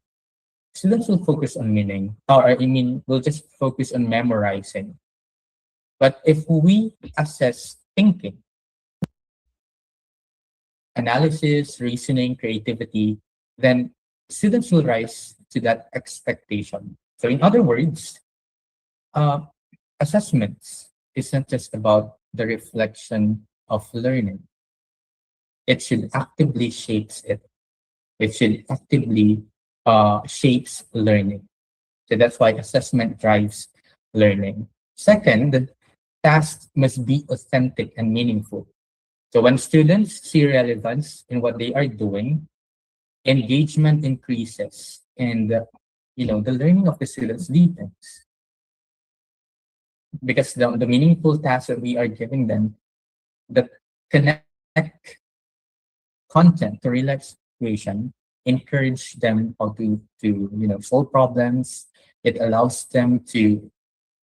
S12: students will focus on meaning, or I mean, will just focus on memorizing. But if we assess thinking, analysis, reasoning, creativity, then students will rise to that expectation. So, in other words, uh, assessments isn't just about the reflection of learning. It should actively shapes it. It should actively shapes learning. So that's why assessment drives learning. Second, tasks must be authentic and meaningful. So when students see relevance in what they are doing, engagement increases and the learning of the students deepens because the meaningful tasks that we are giving them that connect content to real life situation encourage them how to solve problems. It allows them to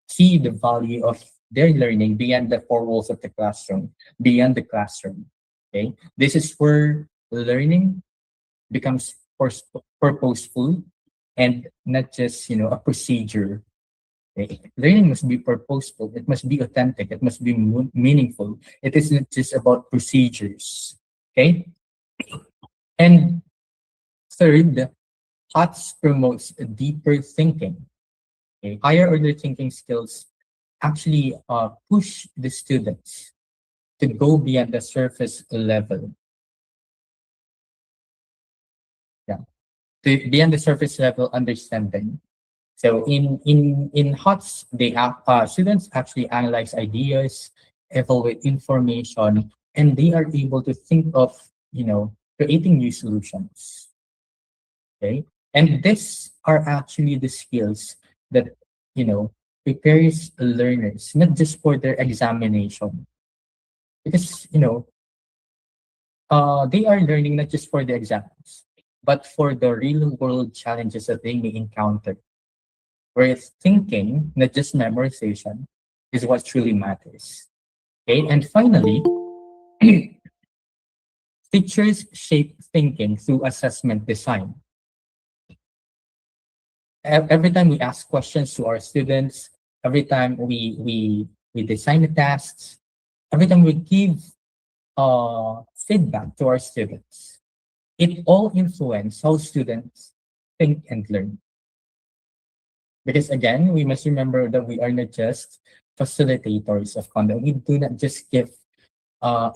S12: see the value of their learning beyond the four walls of the classroom, beyond the classroom. Okay, this is where learning becomes purposeful and not just a procedure. Okay? Learning must be purposeful. It must be authentic. It must be meaningful. It isn't just about procedures. Okay, and third, HOTS promotes a deeper thinking. Okay? Higher order thinking skills actually push the students to go beyond the surface level. Yeah, to beyond the surface level understanding. So in HOTS, they students actually analyze ideas, evaluate information, and they are able to think of creating new solutions. Okay, and these are actually the skills that you know prepares learners not just for their examination because they are learning not just for the exams, but for the real world challenges that they may encounter. Whereas thinking, not just memorization, is what truly matters. Okay, and finally, teachers shape thinking through assessment design. Every time we ask questions to our students, every time we design the tasks, every time we give feedback to our students, it all influence how students think and learn. Because again, we must remember that we are not just facilitators of content. We do not just give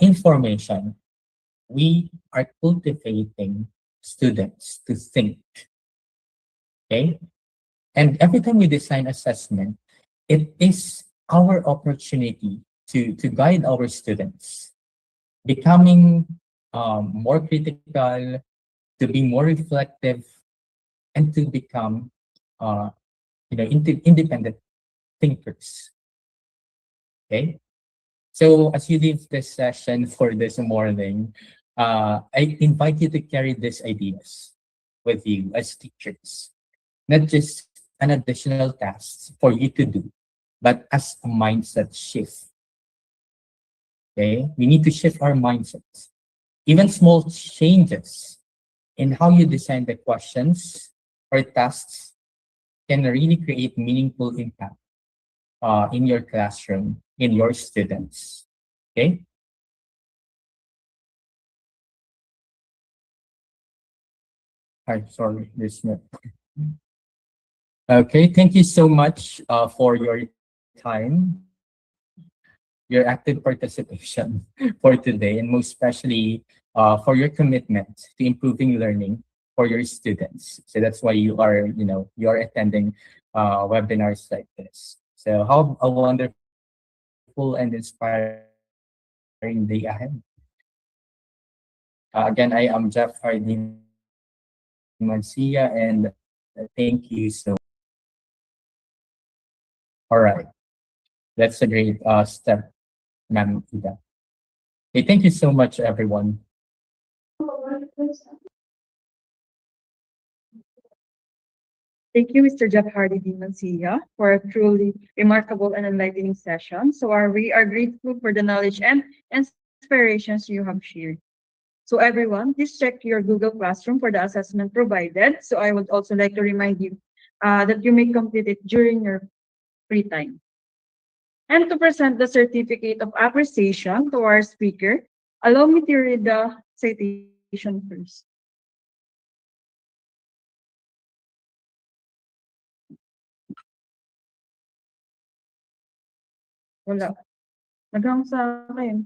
S12: information. We are cultivating students to think. Okay? And every time we design assessment, it is our opportunity to guide our students, becoming more critical, to be more reflective, and to become uh, independent thinkers. Okay. So as you leave this session for this morning, I invite you to carry these ideas with you as teachers, not just an additional task for you to do, but as a mindset shift. Okay, we need to shift our mindsets. Even small changes in how you design the questions or tasks can really create meaningful impact in your classroom, in your students. Okay. I'm sorry, this not. Okay, thank you so much for your time. your active participation for today, and most especially for your commitment to improving learning for your students. So that's why you are attending webinars like this. So have a wonderful and inspiring day ahead. Again, I am Jeff Hardy Mancia, and thank you so much. All right, that's a great step, Ma'am Ida. Okay, thank you so much, everyone.
S1: Thank you, Mr. Jeff Hardy Di Mancia, for a truly remarkable and enlightening session. We are grateful for the knowledge and inspirations you have shared. So everyone, please check your Google Classroom for the assessment provided. So I would also like to remind you that you may complete it during your free time. And to present the certificate of appreciation to our speaker, allow me to read the citation first. Wala. Naghang sa akin.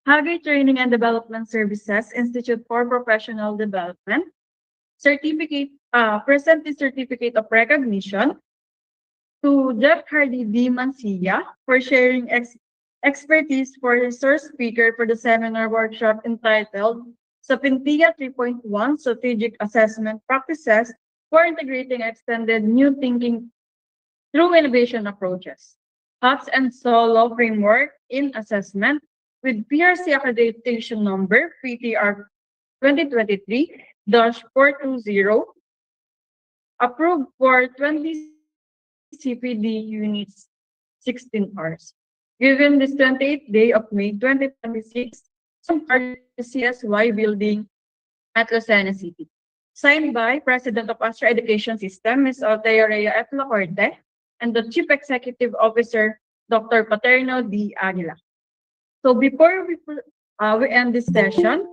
S1: Hagay Training and Development Services Institute for Professional Development present the certificate of recognition to Jeff Hardy D. Mancia for sharing expertise for resource speaker for the seminar workshop entitled Sapientia 3.1 Strategic Assessment Practices for Integrating Extended New Thinking through Innovation Approaches, HOTS and SOLO Framework in Assessment with PRC Accreditation Number PTR 2023-420, approved for 20 CPD units, 16 hours. Given this 28th day of May 2026, CSY Building at Lucena City. Signed by President of Astra Education System, Ms. Altea Rhea F. Lacorte, and the Chief Executive Officer, Dr. Paterno D. Aguila. So before we end this session,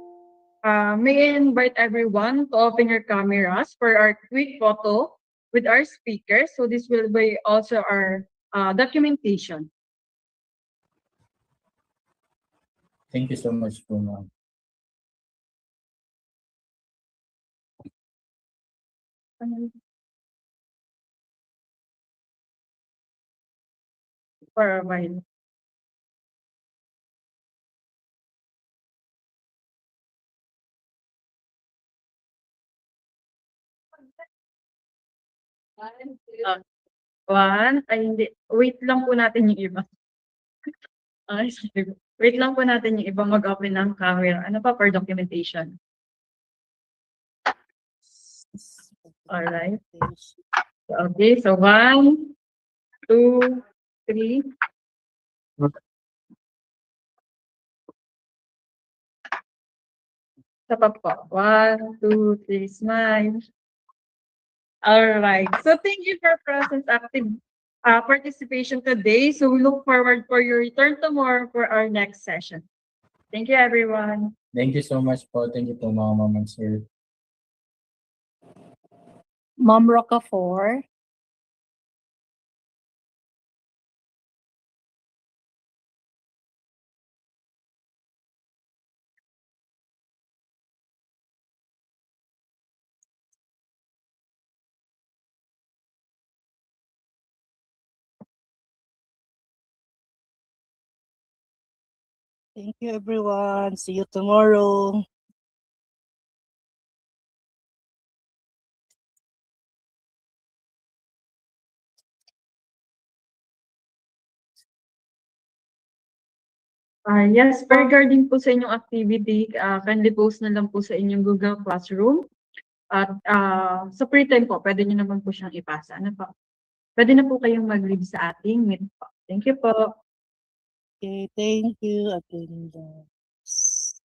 S1: may I invite everyone to open your cameras for our quick photo with our speaker. So this will be also our documentation.
S12: Thank you so much, Puma.
S1: For a while. One, ay hindi. Wait lang po natin yung iba. Ay, sorry. Wait lang po natin yung iba mag-open ng camera. Ano pa for documentation? Alright. Okay, so 1, 2, 3. Isa pa po. 1, 2, 3, smile. Alright. So thank you for present active participation today. So we look forward for your return tomorrow for our next session. Thank you, everyone.
S12: Thank you so much po. Thank you po, Ma'am and Sir.
S10: Ma'am Rocafort. Thank you, everyone. See you tomorrow.
S1: Yes, regarding po sa inyong activity, kindly post na lang po sa inyong Google Classroom. At sa free time po, pwede nyo naman po siyang ipasa. Ano po? Pwede na po kayong mag-leave sa ating meet po. Thank you po.
S10: Okay, thank you, attendance.